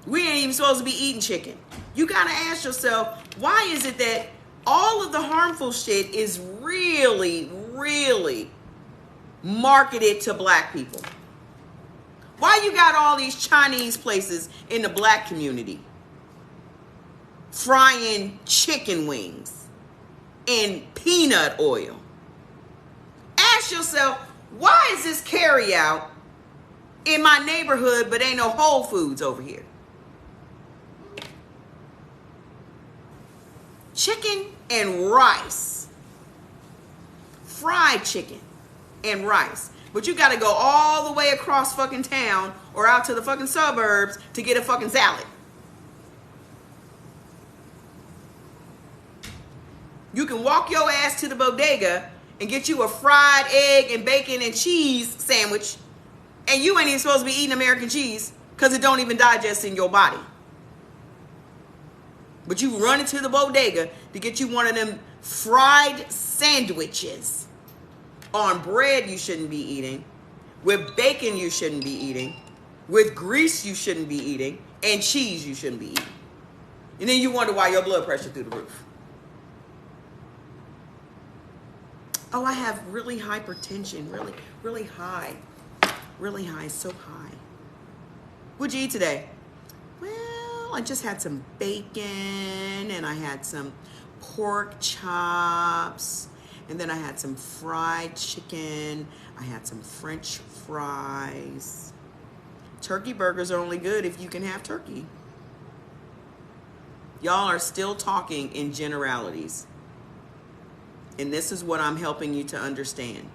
We ain't even supposed to be eating chicken. You gotta ask yourself, why is it that all of the harmful shit is really, really marketed to black people? Why you got all these Chinese places in the black community frying chicken wings in peanut oil? Ask yourself, why is this carry out in my neighborhood but ain't no Whole Foods over here? Chicken and rice. Fried chicken and rice. But you gotta go all the way across fucking town or out to the fucking suburbs to get a fucking salad. You can walk your ass to the bodega and get you a fried egg and bacon and cheese sandwich, and you ain't even supposed to be eating American cheese because it don't even digest in your body. But you run into the bodega to get you one of them fried sandwiches on bread you shouldn't be eating, with bacon you shouldn't be eating, with grease you shouldn't be eating, and cheese you shouldn't be eating. And then you wonder why your blood pressure through the roof. Oh, I have really hypertension, really high, so high. What'd you eat today? Well, I just had some bacon and I had some pork chops and then I had some fried chicken. I had some French fries. Turkey burgers are only good if you can have turkey. Y'all are still talking in generalities. And this is what I'm helping you to understand.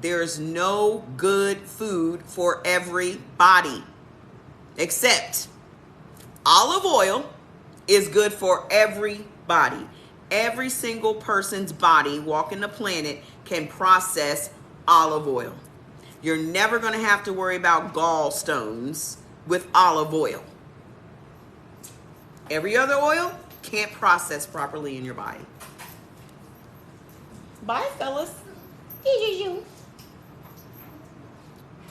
There's no good food for everybody, except olive oil is good for everybody. Every single person's body walking the planet can process olive oil. You're never going to have to worry about gallstones with olive oil. Every other oil can't process properly in your body. Bye, fellas.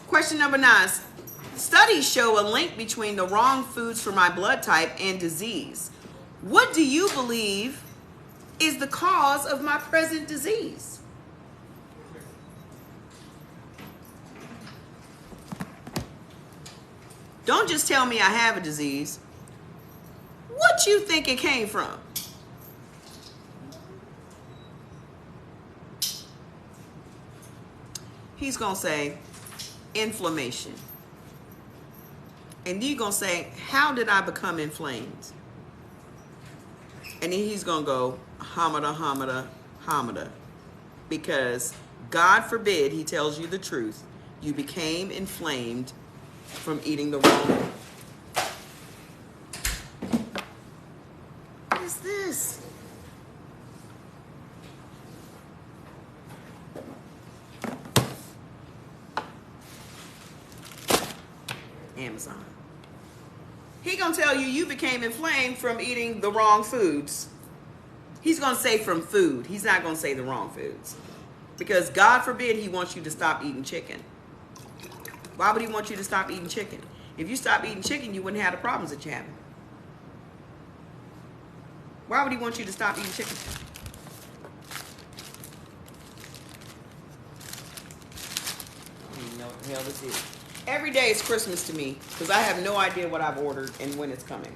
Question number 9. Studies show a link between the wrong foods for my blood type and disease. What do you believe is the cause of my present disease? Don't just tell me I have a disease. What you think it came from? He's going to say inflammation. And you're going to say, how did I become inflamed? And then he's going to go, hamada, hamada, hamada. Because God forbid he tells you the truth. You became inflamed from eating the wrong. What is this? Amazon. He gonna tell you you became inflamed from eating the wrong foods. He's gonna say from food. He's not gonna say the wrong foods. Because God forbid he wants you to stop eating chicken. Why would he want you to stop eating chicken? If you stop eating chicken, you wouldn't have the problems that you're having. Why would he want you to stop eating chicken? I don't even know what the hell this is. Every day is Christmas to me because I have no idea what I've ordered and when it's coming.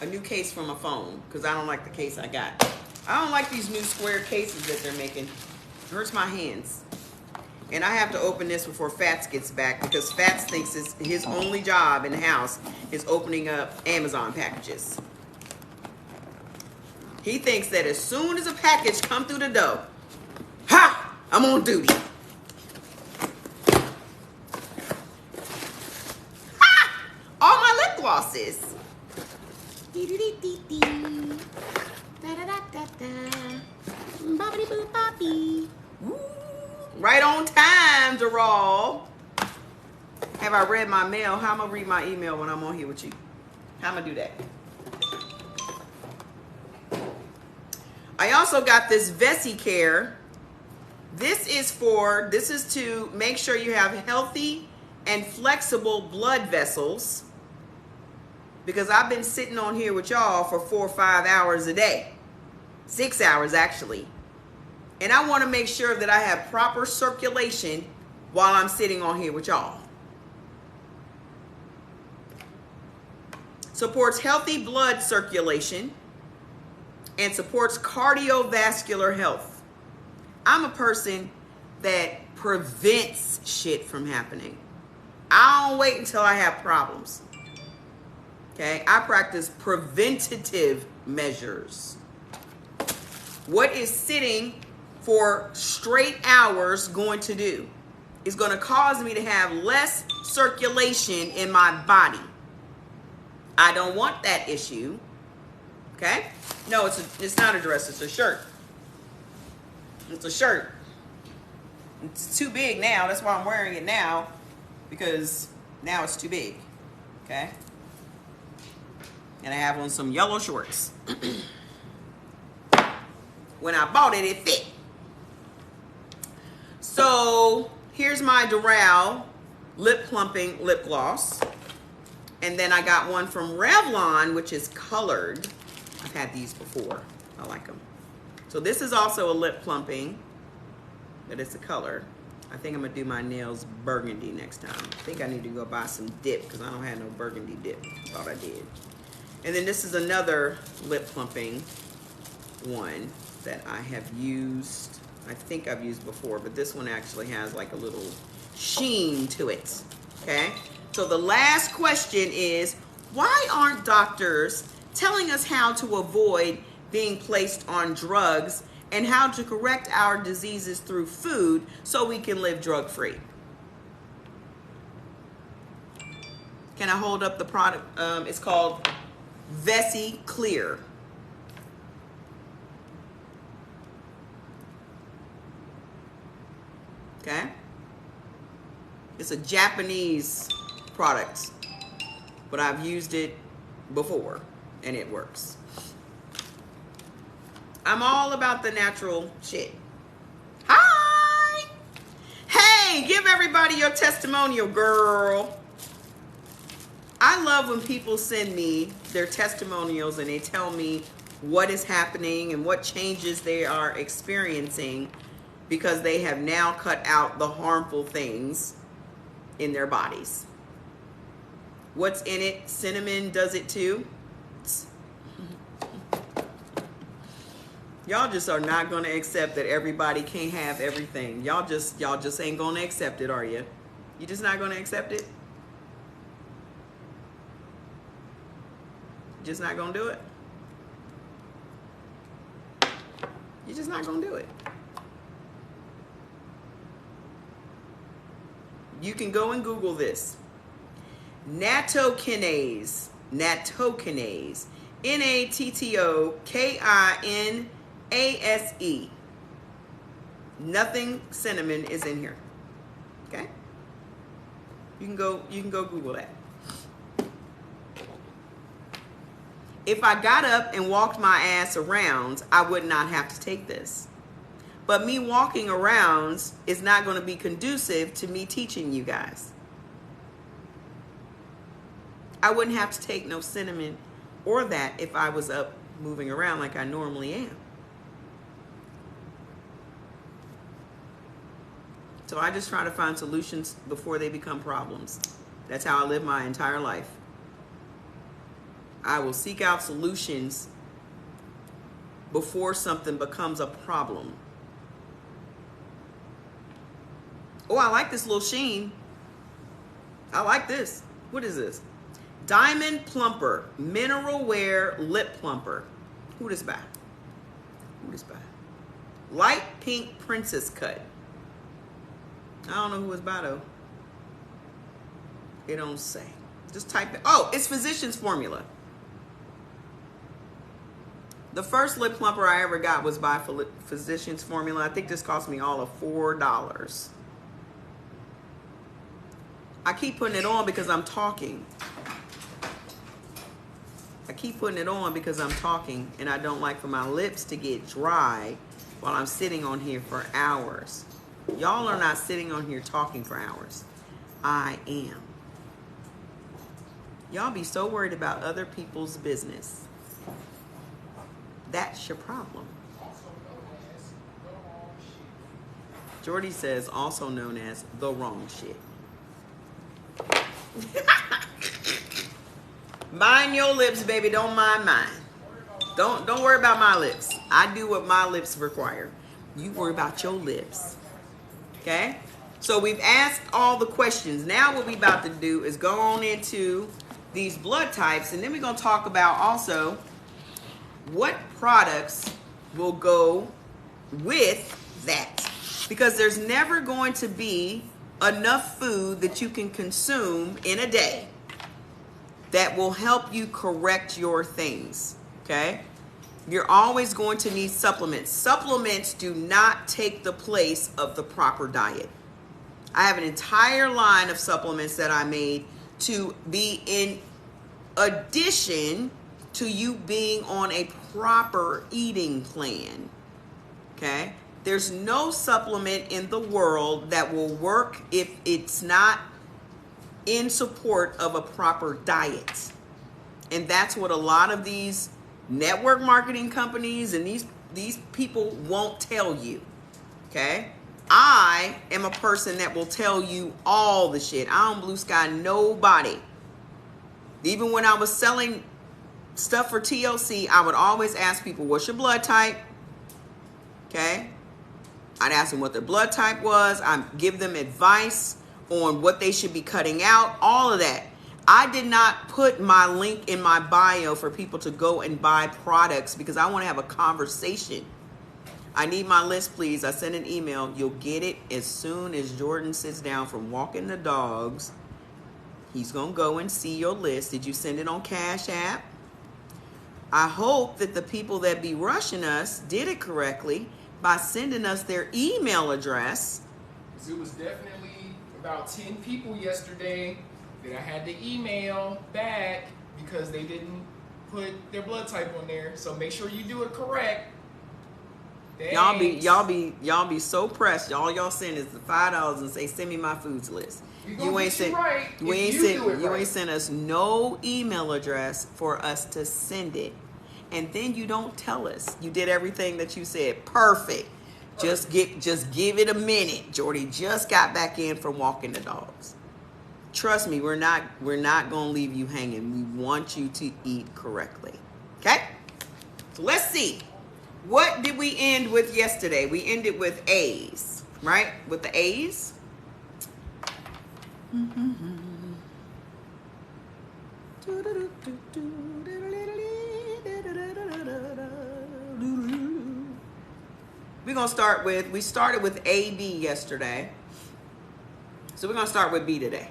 A new case for my phone because I don't like the case I got. I don't like these new square cases that they're making. It hurts my hands. And I have to open this before Fats gets back because Fats thinks his only job in the house is opening up Amazon packages. He thinks that as soon as a package comes through the door, ha! I'm on duty. Ha! All my lip glosses. Right on time, Gerald. Have I read my mail? How am I read my email when I'm on here with you? How am I do that? I also got this VesiCare This is to make sure you have healthy and flexible blood vessels, because I've been sitting on here with y'all for 4 or 5 hours a day, 6 hours actually. And I want to make sure that I have proper circulation while I'm sitting on here with y'all. Supports healthy blood circulation and supports cardiovascular health. I'm a person that prevents shit from happening. I don't wait until I have problems. Okay, I practice preventative measures. What is sitting for straight hours going to do? Is going to cause me to have less circulation in my body. I don't want that issue. Okay? No, it's not a dress, it's a shirt. It's a shirt. It's too big now. That's why I'm wearing it now, because now it's too big. Okay? And I have on some yellow shorts. When I bought it, it fit. So here's my Doral lip plumping lip gloss. And then I got one from Revlon, which is colored. I've had these before. I like them. So this is also a lip plumping, but it's a color. I think I'm gonna do my nails burgundy next time. I think I need to go buy some dip, because I don't have no burgundy dip. Thought I did. And then this is another lip plumping one that I have used. I think I've used before, but this one actually has like a little sheen to it. Okay? So the last question is, why aren't doctors telling us how to avoid being placed on drugs and how to correct our diseases through food so we can live drug-free? Can I hold up the product? It's called Vessi Clear. Okay? It's a Japanese product, but I've used it before and it works. I'm all about the natural shit. Hi! Hey, give everybody your testimonial, girl. I love when people send me their testimonials and they tell me what is happening and what changes they are experiencing because they have now cut out the harmful things in their bodies. What's in it? Cinnamon does it too. Y'all just are not going to accept that everybody can't have everything. Y'all just ain't going to accept it, are you? You just not going to accept it? Just not going to do it? You're just not going to do it. You can go and Google this. Nattokinase. Nattokinase. Nattokinase. Nothing cinnamon is in here. Okay? You can go Google that. If I got up and walked my ass around, I would not have to take this. But me walking around is not going to be conducive to me teaching you guys. I wouldn't have to take no cinnamon or that if I was up moving around like I normally am. So I just try to find solutions before they become problems. That's how I live my entire life. I will seek out solutions before something becomes a problem. Oh, I like this little sheen. I like this. What is this? Diamond Plumper Mineral Wear Lip Plumper. Who this by? Who this by? Light pink princess cut. I don't know who it's by though. It don't say. Just type it. Oh, it's Physicians Formula. The first lip plumper I ever got was by Physicians Formula. I think this cost me all of $4. I keep putting it on because I'm talking. I keep putting it on because I'm talking and I don't like for my lips to get dry while I'm sitting on here for hours. Y'all are not sitting on here talking for hours. I am. Y'all be so worried about other people's business. That's your problem. Also known as the wrong shit. Jordy says, also known as the wrong shit. Mind your lips, baby. Don't mind mine. Don't worry about my lips. I do what my lips require. You worry about your lips. Okay? So we've asked all the questions. Now what we about to do is go on into these blood types, and then we're going to talk about also what products will go with that. Because there's never going to be enough food that you can consume in a day that will help you correct your things. Okay? You're always going to need supplements. Supplements do not take the place of the proper diet. I have an entire line of supplements that I made to be in addition to you being on a proper eating plan. Okay? There's no supplement in the world that will work if it's not in support of a proper diet. And that's what a lot of these network marketing companies and these people won't tell you. Okay? I am a person that will tell you all the shit. I don't blue sky nobody. Even when I was selling stuff for TLC, I would always ask people, what's your blood type? Okay? I'd ask them what their blood type was. I'd give them advice on what they should be cutting out, all of that. I did not put my link in my bio for people to go and buy products because I want to have a conversation. I need my list, please. I sent an email. You'll get it as soon as Jordan sits down from walking the dogs. He's going to go and see your list. Did you send it on Cash App? I hope that the people that be rushing us did it correctly by sending us their email address. It was definitely about 10 people yesterday that I had to email back because they didn't put their blood type on there. So make sure you do it correct. Thanks. Y'all be so pressed. All y'all send is the $5 and say, send me my foods list. You ain't sent us no email address for us to send it. And then you don't tell us. You did everything that you said. Perfect. Just give it a minute. Jordy just got back in from walking the dogs. Trust me, we're not gonna leave you hanging. We want you to eat correctly. Okay? So let's see. What did we end with yesterday? We ended with A's, right? With the A's. We're gonna start with, we started with A, B yesterday. So we're gonna start with B today.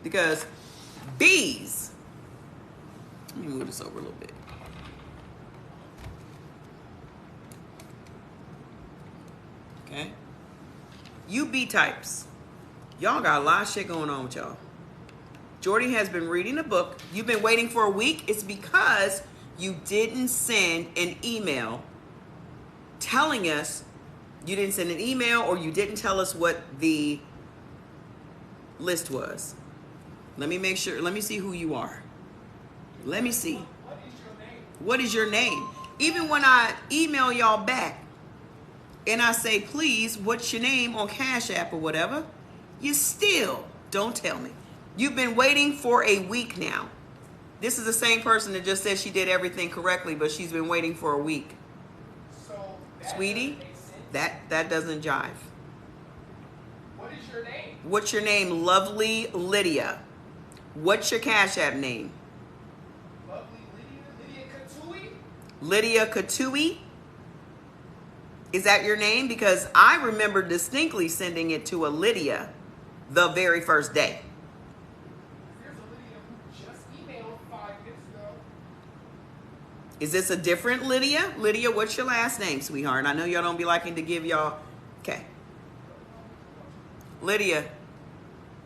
Because B's, let me move this over a little bit. Okay? You B types, y'all got a lot of shit going on with y'all. Jordy has been reading a book. You've been waiting for a week. It's because you didn't send an email telling us, you didn't send an email or you didn't tell us what the list was. Let me make sure. Let me see who you are. Let me see. What is your name? What is your name? Even when I email y'all back and I say, please, what's your name on Cash App or whatever, you still don't tell me. You've been waiting for a week now. This is the same person that just said she did everything correctly, but she's been waiting for a week. So Sweetie, that doesn't jive. What is your name? What's your name? Lovely Lydia. What's your Cash App name? Lovely Lydia Katui? Lydia Katui? Is that your name? Because I remember distinctly sending it to a Lydia the very first day. There's a Lydia who just emailed 5 minutes ago. Is this a different Lydia? Lydia, what's your last name, sweetheart? I know y'all don't be liking to give y'all. Okay. Lydia,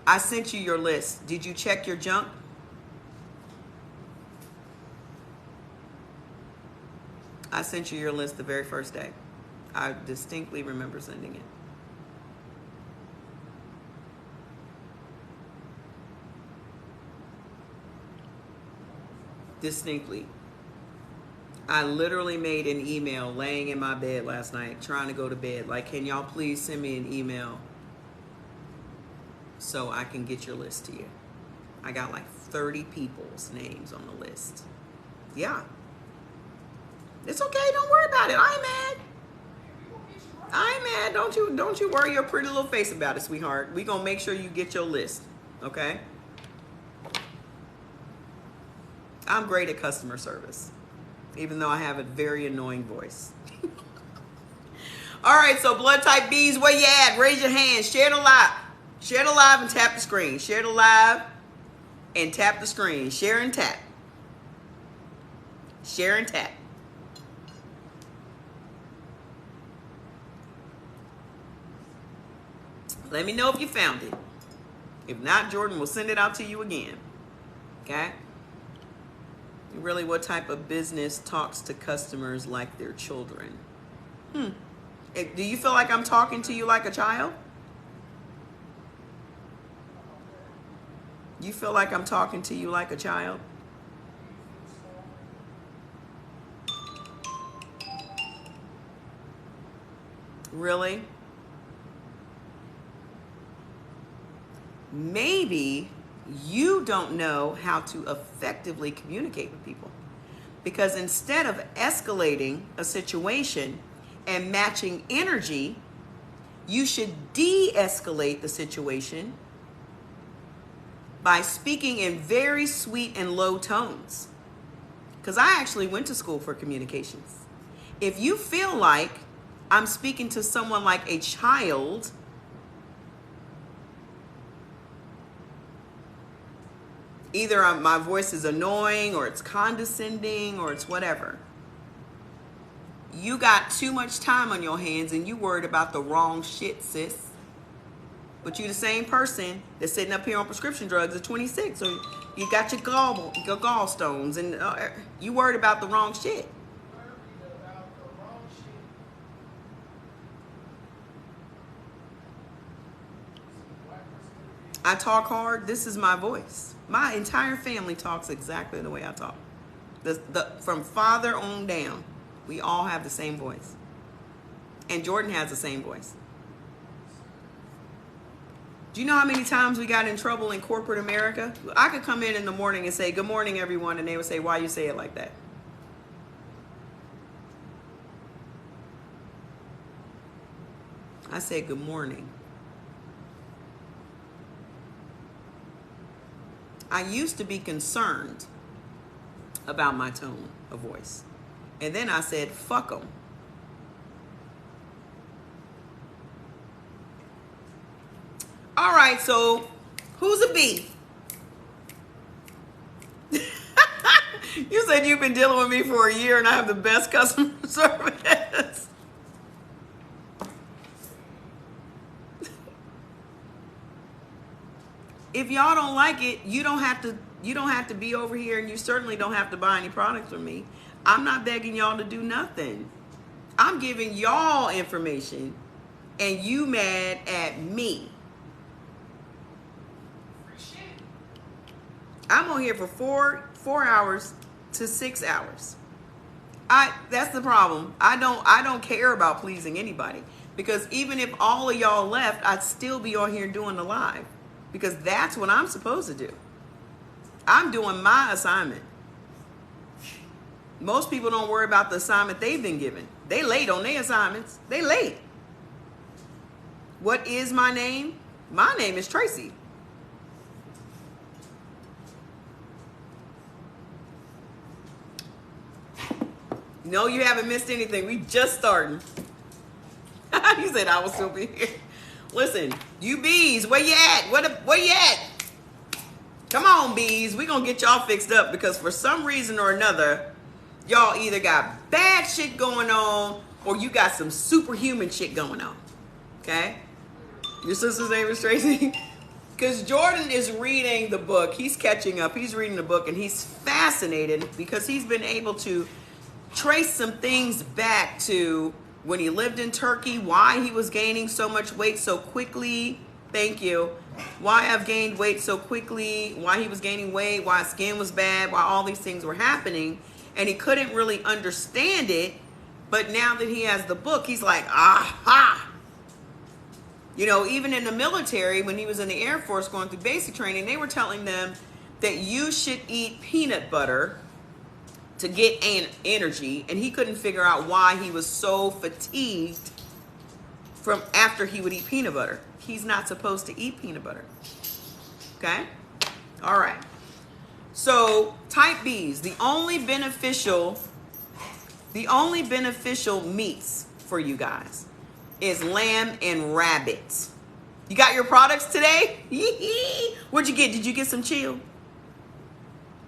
I sent you your list. Did you check your junk? I sent you your list the very first day. I distinctly remember sending it. Distinctly. I literally made an email laying in my bed last night, trying to go to bed. Like, can y'all please send me an email so I can get your list to you? I got like 30 people's names on the list. Yeah. It's okay. Don't worry about it. I ain't mad. I ain't mad. Don't you worry your pretty little face about it, sweetheart. We gonna make sure you get your list. Okay? I'm great at customer service, even though I have a very annoying voice. All right, so blood type Bs, where you at? Raise your hand. Share the live. Share the live and tap the screen. Share the live and tap the screen. Share and tap. Share and tap. Let me know if you found it. If not, Jordan will send it out to you again. Okay? Really, what type of business talks to customers like their children? Do you feel like I'm talking to you like a child? You feel like I'm talking to you like a child? Really? Maybe you don't know how to effectively communicate with people. Because instead of escalating a situation and matching energy, you should de-escalate the situation by speaking in very sweet and low tones. Because I actually went to school for communications. If you feel like I'm speaking to someone like a child, either my voice is annoying or it's condescending or it's whatever. You got too much time on your hands and you worried about the wrong shit, sis. But you the same person that's sitting up here on prescription drugs at 26. So you got your gallstones and you worried about the wrong shit. I talk hard. This is my voice. My entire family talks exactly the way I talk. From father on down, we all have the same voice. And Jordan has the same voice. Do you know how many times we got in trouble in corporate America? I could come in the morning and say, "Good morning, everyone," and they would say, "Why you say it like that?" I said, "Good morning." I used to be concerned about my tone of voice. And then I said, fuck them. All right, so who's a B? You said you've been dealing with me for a year and I have the best customer service. If y'all don't like it, you don't have to be over here, and you certainly don't have to buy any products from me. I'm not begging y'all to do nothing. I'm giving y'all information and you mad at me. I'm on here for 4 hours to 6 hours. That's the problem. I don't care about pleasing anybody, because even if all of y'all left, I'd still be on here doing the live. Because that's what I'm supposed to do. I'm doing my assignment. Most people don't worry about the assignment they've been given. They late on their assignments. They late. What is my name? My name is Tracy. No, you haven't missed anything. We just starting. You said I will still be here. Listen, you bees, where you at? Where you at? Come on, bees. We're going to get y'all fixed up, because for some reason or another, y'all either got bad shit going on or you got some superhuman shit going on. Okay? Your sister's name is Tracy? Because Jordan is reading the book. He's catching up. He's reading the book and he's fascinated because he's been able to trace some things back to when he lived in Turkey, why he was gaining so much weight so quickly. Thank you. Why I've gained weight so quickly, why he was gaining weight, why his skin was bad, why all these things were happening. And he couldn't really understand it. But now that he has the book, he's like, aha. You know, even in the military, when he was in the Air Force going through basic training, they were telling them that you should eat peanut butter to get energy. And he couldn't figure out why he was so fatigued from after he would eat peanut butter. He's not supposed to eat peanut butter. Okay? All right. So type B's, the only beneficial meats for you guys is lamb and rabbit. You got your products today? What'd you get? Did you get some chill?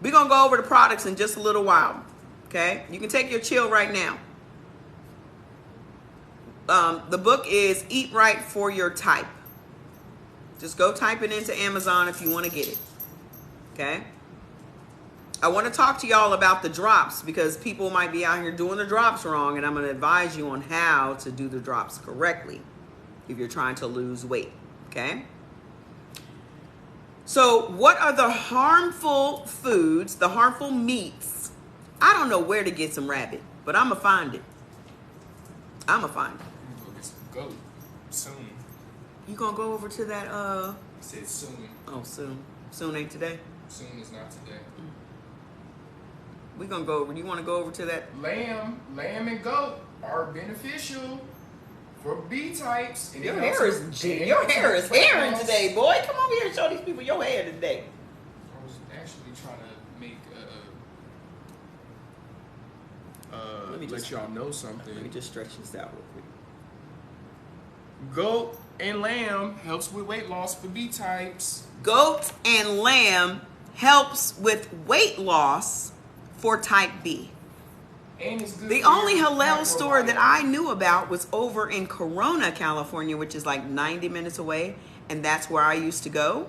We're going to go over the products in just a little while. Okay? You can take your chill right now. The book is Eat Right for Your Type. Just go type it into Amazon if you want to get it. Okay? I want to talk to y'all about the drops because people might be out here doing the drops wrong, and I'm going to advise you on how to do the drops correctly if you're trying to lose weight. Okay? So what are the harmful foods, the harmful meats? I don't know where to get some rabbit, but I'm going to find it. I'm going to find it. I'm gonna go get some goat soon. You going to go over to that, I said soon. Oh, soon. Soon ain't today? Soon is not today. We're going to go over. You want to go over to that? Lamb and goat are beneficial for B types. And Your hair is hairing today, boy. Come over here and show these people your hair today. I was actually trying to make let y'all know something. Let me just stretch this out real quick. Goat and lamb helps with weight loss for B types. Goat and lamb helps with weight loss for type B. And it's good. The only halal store that I knew about was over in Corona, California, which is like 90 minutes away, and that's where I used to go.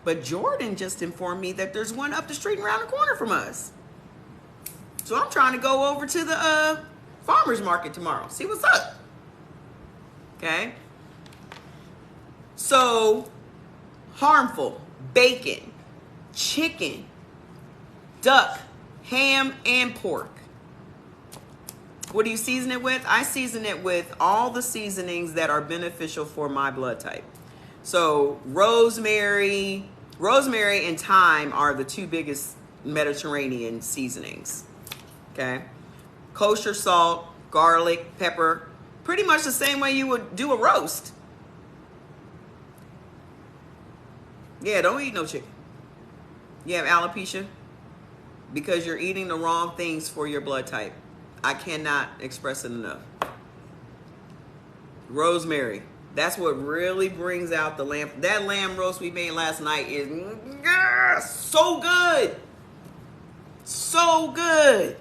But Jordan just informed me that there's one up the street and around the corner from us. So I'm trying to go over to the farmer's market tomorrow. See what's up. Okay? So, harmful: bacon, chicken, duck, ham, and pork. What do you season it with? I season it with all the seasonings that are beneficial for my blood type. So rosemary and thyme are the two biggest Mediterranean seasonings. Okay? Kosher salt, garlic, pepper, pretty much the same way you would do a roast. Yeah, don't eat no chicken. You have alopecia because you're eating the wrong things for your blood type. I cannot express it enough. Rosemary. That's what really brings out the lamb. That lamb roast we made last night is so good. So good.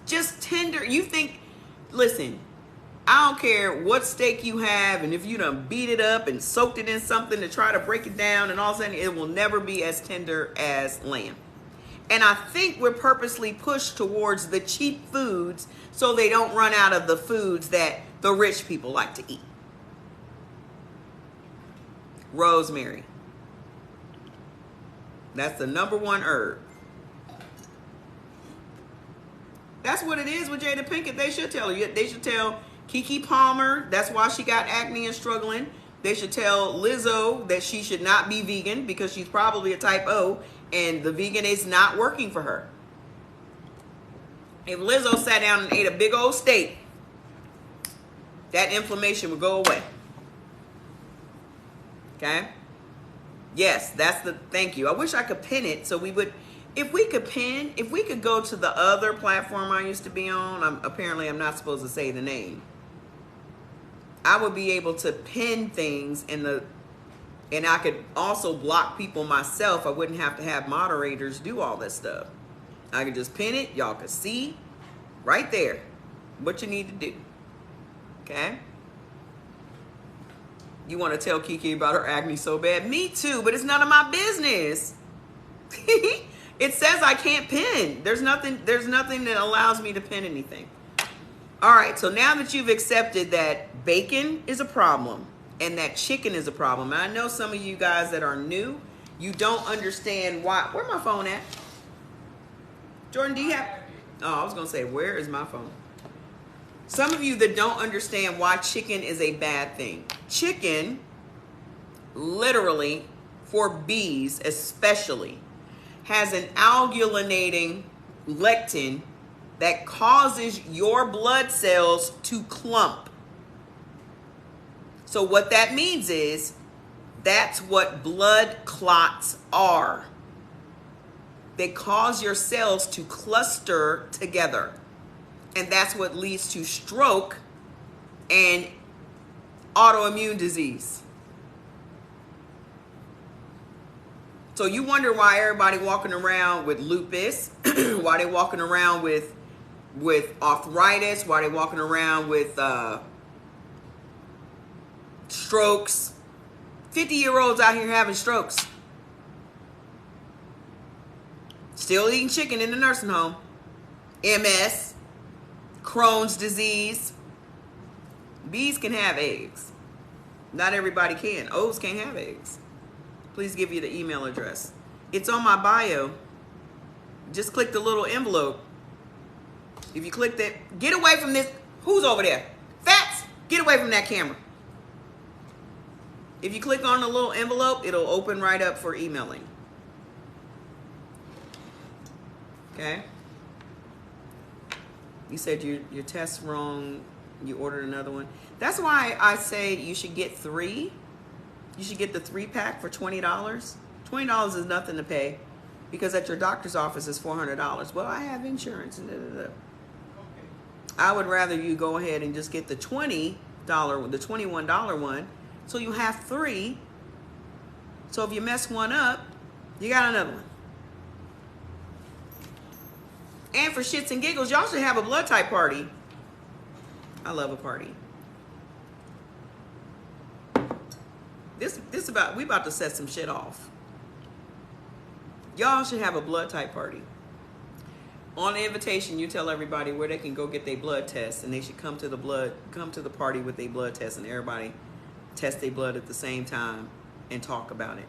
Just tender. You think, listen, I don't care what steak you have, and if you done beat it up and soaked it in something to try to break it down, and all of a sudden it will never be as tender as lamb. And I think we're purposely pushed towards the cheap foods so they don't run out of the foods that the rich people like to eat. Rosemary. That's the #1 herb. That's what it is with Jada Pinkett. They should tell her. They should tell Keke Palmer that's why she got acne and struggling. They should tell Lizzo that she should not be vegan because she's probably a type O and the vegan is not working for her. If Lizzo sat down and ate a big old steak, that inflammation would go away. Okay? Yes, that's the, thank you. I wish I could pin it so we would, if we could go to the other platform I used to be on, apparently I'm not supposed to say the name. I would be able to pin things and I could also block people myself. I wouldn't have to have moderators do all this stuff. I could just pin it. Y'all could see right there what you need to do. Okay? You want to tell Keke about her acne so bad? Me too, but it's none of my business. It says I can't pin. There's nothing that allows me to pin anything. All right, so now that you've accepted that bacon is a problem and that chicken is a problem, and I know some of you guys that are new, you don't understand why. Where my phone at? Jordan, do you have? Oh, I was gonna say, where is my phone? Some of you that don't understand why chicken is a bad thing. Chicken, literally, for bees especially, has an algylinating lectin that causes your blood cells to clump. So what that means is, that's what blood clots are. They cause your cells to cluster together. And that's what leads to stroke and autoimmune disease. So you wonder why everybody walking around with lupus, why they walking around with arthritis, why they walking around with strokes. 50-year-olds out here having strokes. Still eating chicken in the nursing home. MS, Crohn's disease. Bees can have eggs. Not everybody can. O's can't have eggs. Please give you the email address. It's on my bio. Just click the little envelope. If you click that, get away from this. Who's over there? Fats, get away from that camera. If you click on the little envelope, it'll open right up for emailing. Okay? You said your test's wrong. You ordered another one. That's why I say you should get 3. You should get the 3-pack for $20. $20 is nothing to pay because at your doctor's office is $400. Well, I have insurance. And I would rather you go ahead and just get the $21 one, so you have 3. So if you mess one up, you got another one. And for shits and giggles, y'all should have a blood type party. I love a party. We about to set some shit off. Y'all should have a blood type party. On the invitation, you tell everybody where they can go get their blood test, and they should come to the party with their blood test, and everybody test their blood at the same time and talk about it.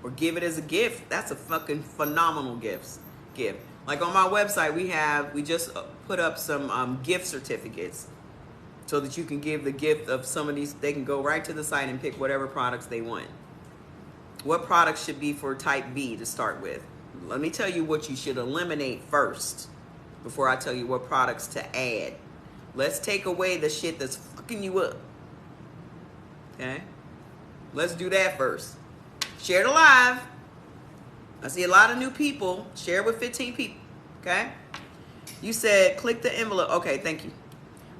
Or give it as a gift. That's a fucking phenomenal gift. Like on my website, we just put up some gift certificates so that you can give the gift of some of these. They can go right to the site and pick whatever products they want. What products should be for type B to start with? Let me tell you what you should eliminate first before I tell you what products to add. Let's take away the shit that's fucking you up. Okay? Let's do that first. Share it live. I see a lot of new people. Share with 15 people. Okay? You said click the envelope. Okay, thank you.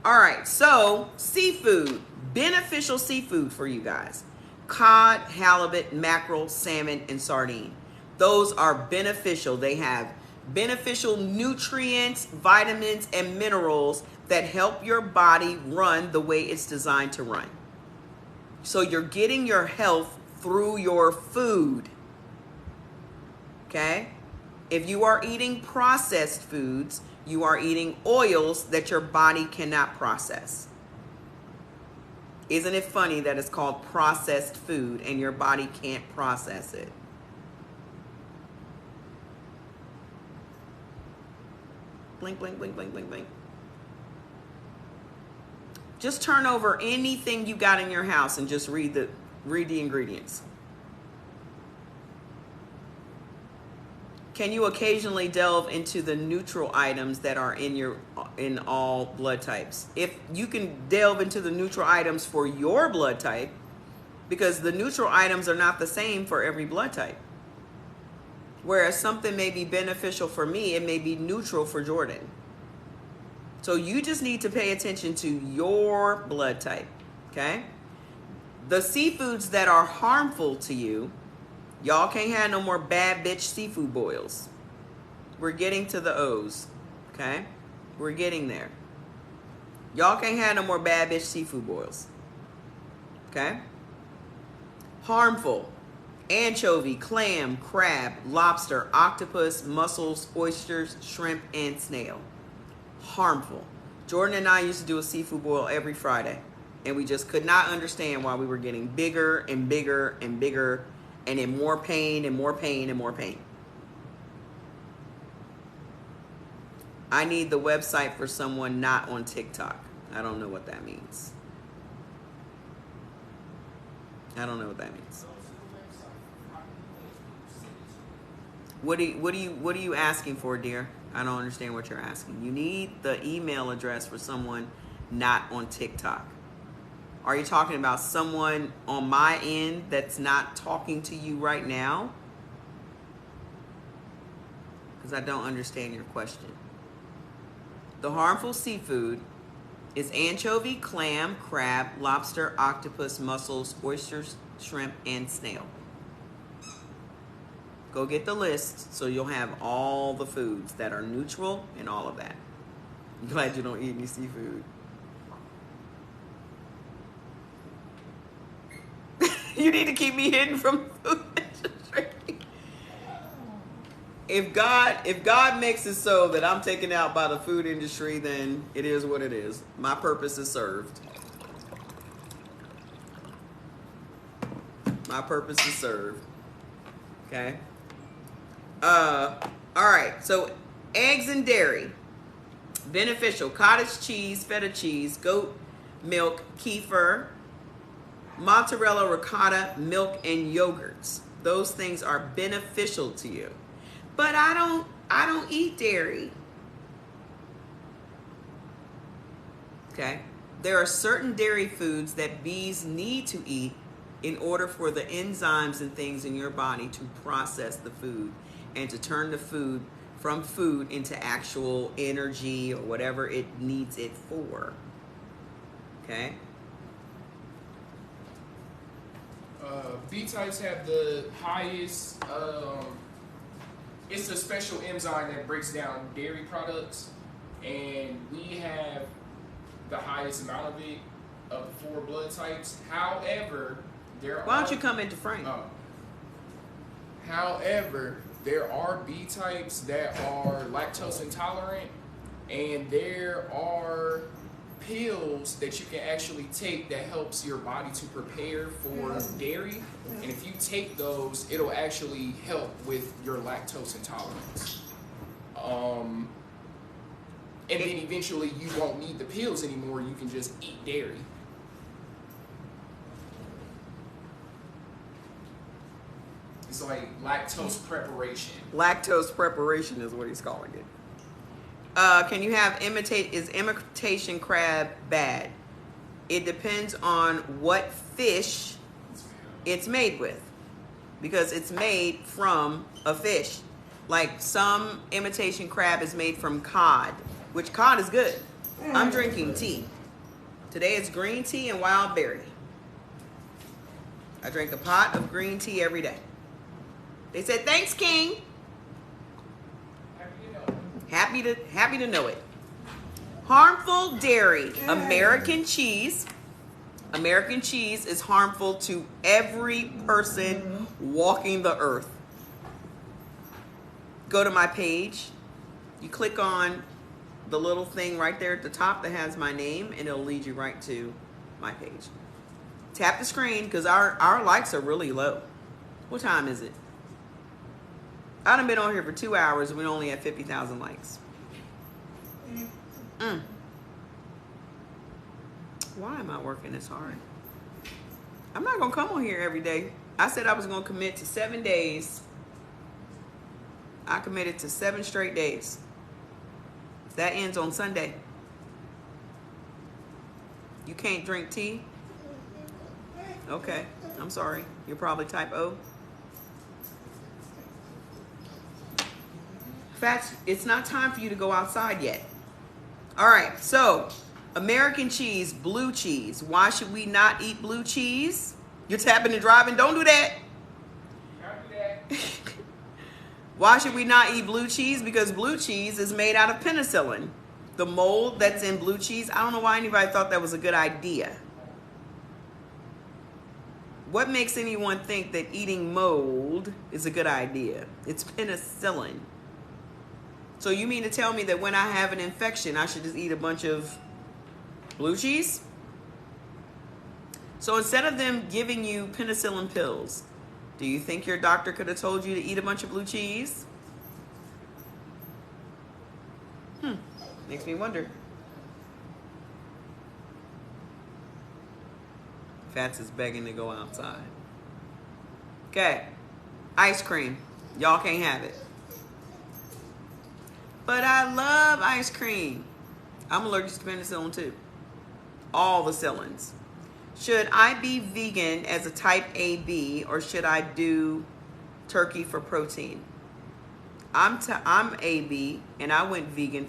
All right, so seafood. Beneficial seafood for you guys. Cod, halibut, mackerel, salmon, and sardine. Those are beneficial. They have beneficial nutrients, vitamins, and minerals that help your body run the way it's designed to run. So you're getting your health through your food. Okay? If you are eating processed foods, you are eating oils that your body cannot process. Isn't it funny that it's called processed food and your body can't process it? Blink, blink, blink, blink, blink, blink. Just turn over anything you got in your house and just read the ingredients. Can you occasionally delve into the neutral items that are in all blood types? If you can delve into the neutral items for your blood type, because the neutral items are not the same for every blood type. Whereas something may be beneficial for me, it may be neutral for Jordan. So you just need to pay attention to your blood type, okay? The seafoods that are harmful to you, y'all can't have no more bad bitch seafood boils. We're getting to the O's, okay? We're getting there. Y'all can't have no more bad bitch seafood boils, okay? Harmful. anchovy, clam, crab, lobster, octopus, mussels, oysters, shrimp, and snail. Harmful. Jordan and I used to do a seafood boil every Friday, and we just could not understand why we were getting bigger and bigger and bigger, and in more pain and more pain and more pain. I need the website for someone not on TikTok. I don't know what that means. I don't know what that means. What are you asking for, dear? I don't understand what you're asking. You need the email address for someone not on TikTok. Are you talking about someone on my end that's not talking to you right now? Because I don't understand your question. The harmful seafood is anchovy, clam, crab, lobster, octopus, mussels, oysters, shrimp, and snail. Go get the list so you'll have all the foods that are neutral and all of that. I'm glad you don't eat any seafood. You need to keep me hidden from the food industry. If God makes it so that I'm taken out by the food industry, then it is what it is. My purpose is served. My purpose is served. Okay. All right. So eggs and dairy, beneficial: cottage cheese, feta cheese, goat milk, kefir, mozzarella, ricotta, milk, and yogurts. Those things are beneficial to you. But I don't eat dairy. Okay? There are certain dairy foods that bees need to eat in order for the enzymes and things in your body to process the food and to turn the food from food into actual energy or whatever it needs it for. Okay? B types have the highest, it's a special enzyme that breaks down dairy products, and we have the highest amount of it of the 4 blood types. However, Why don't you come into frame? However, there are B types that are lactose intolerant, and there are pills that you can actually take that helps your body to prepare for dairy, and if you take those, it'll actually help with your lactose intolerance. And then eventually you won't need the pills anymore. You can just eat dairy. It's like lactose preparation. Lactose preparation is what he's calling it. Can you have is imitation crab bad? It depends on what fish it's made with, because it's made from a fish. Like some imitation crab is made from cod, which cod is good. I'm drinking tea. Today it's green tea and wild berry. I drink a pot of green tea every day. They said, "Thanks, King." Happy to know it. Harmful dairy. American cheese. American cheese is harmful to every person walking the earth. Go to my page. You click on the little thing right there at the top that has my name, and it'll lead you right to my page. Tap the screen because our likes are really low. What time is it? I done been on here for 2 hours and we only have 50,000 likes. Why am I working this hard? I'm not going to come on here every day. I said I was going to commit to 7 days. I committed to 7 straight days. That ends on Sunday. You can't drink tea? Okay, I'm sorry. You're probably type O. Fats, it's not time for you to go outside yet. All right, so American cheese, blue cheese. Why should we not eat blue cheese? You're tapping and driving. Don't do that. Don't do that. Why should we not eat blue cheese? Because blue cheese is made out of penicillin. The mold that's in blue cheese, I don't know why anybody thought that was a good idea. What makes anyone think that eating mold is a good idea? It's penicillin. So you mean to tell me that when I have an infection, I should just eat a bunch of blue cheese? So instead of them giving you penicillin pills, do you think your doctor could have told you to eat a bunch of blue cheese? Makes me wonder. Fats is begging to go outside. Okay. Ice cream. Y'all can't have it. But I love ice cream. I'm allergic to penicillin too. All the cillins. Should I be vegan as a type AB or should I do turkey for protein? I'm AB and I went vegan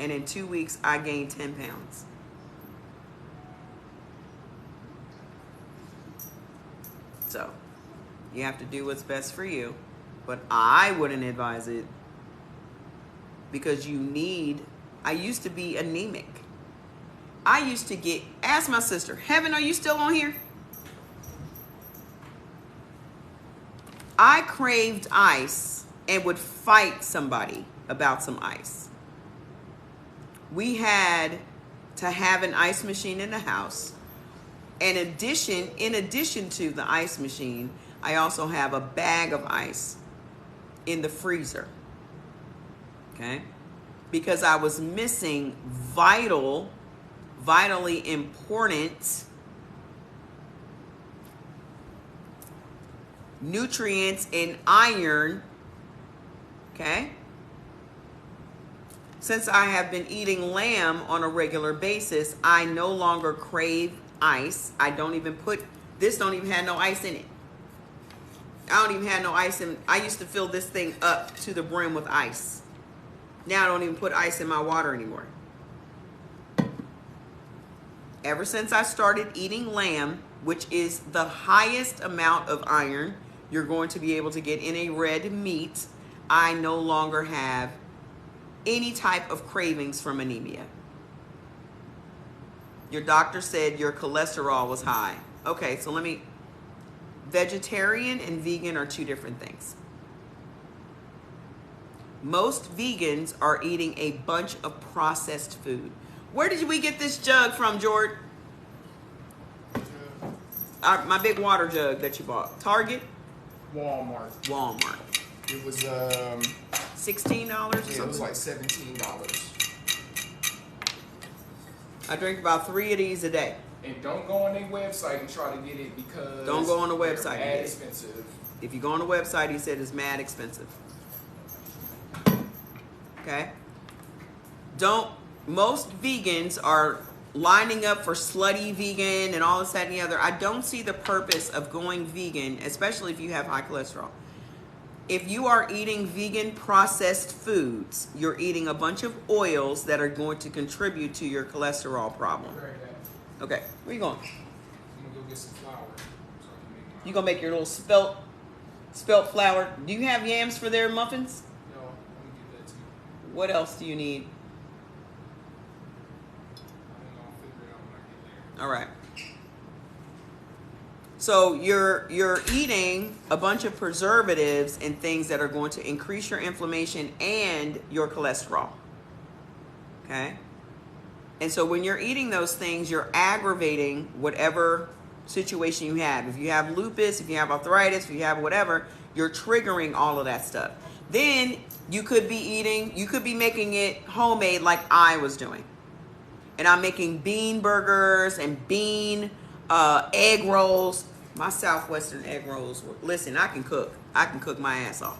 and in 2 weeks I gained 10 pounds. So you have to do what's best for you, but I wouldn't advise it because I used to be anemic. I used to ask my sister, Heaven, are you still on here? I craved ice and would fight somebody about some ice. We had to have an ice machine in the house. In addition to the ice machine, I also have a bag of ice in the freezer. Okay? Because I was missing vitally important nutrients and iron. Okay? Since I have been eating lamb on a regular basis, I no longer crave ice. This don't even have no ice in it. I don't even have no ice in. I used to fill this thing up to the brim with ice. Now I don't even put ice in my water anymore. Ever since I started eating lamb, which is the highest amount of iron you're going to be able to get in a red meat, I no longer have any type of cravings from anemia. Your doctor said your cholesterol was high. Okay, so vegetarian and vegan are two different things. Most vegans are eating a bunch of processed food. Where did we get this jug from, Jordan? My big water jug that you bought. Target? Walmart. It was $16 or something? it was like $17. I drink about 3 of these a day. And don't go on their website and try to get it because Don't go on the website. They're mad expensive. If you go on the website, he said it's mad expensive. Okay? Most vegans are lining up for slutty vegan and all this, that, and the other. I don't see the purpose of going vegan, especially if you have high cholesterol. If you are eating vegan processed foods, you're eating a bunch of oils that are going to contribute to your cholesterol problem. Okay, where you going? I'm gonna go get some flour. So I can make my... You gonna make your little spelt flour? Do you have yams for their muffins? No, I'm gonna get that too. What else do you need? I'll figure it out when I get there. All right. So you're eating a bunch of preservatives and things that are going to increase your inflammation and your cholesterol. Okay? And so when you're eating those things, you're aggravating whatever situation you have. If you have lupus, if you have arthritis, if you have whatever, you're triggering all of that stuff. Then you could be making it homemade like I was doing. And I'm making bean burgers and bean egg rolls. My Southwestern egg rolls listen, I can cook. I can cook my ass off.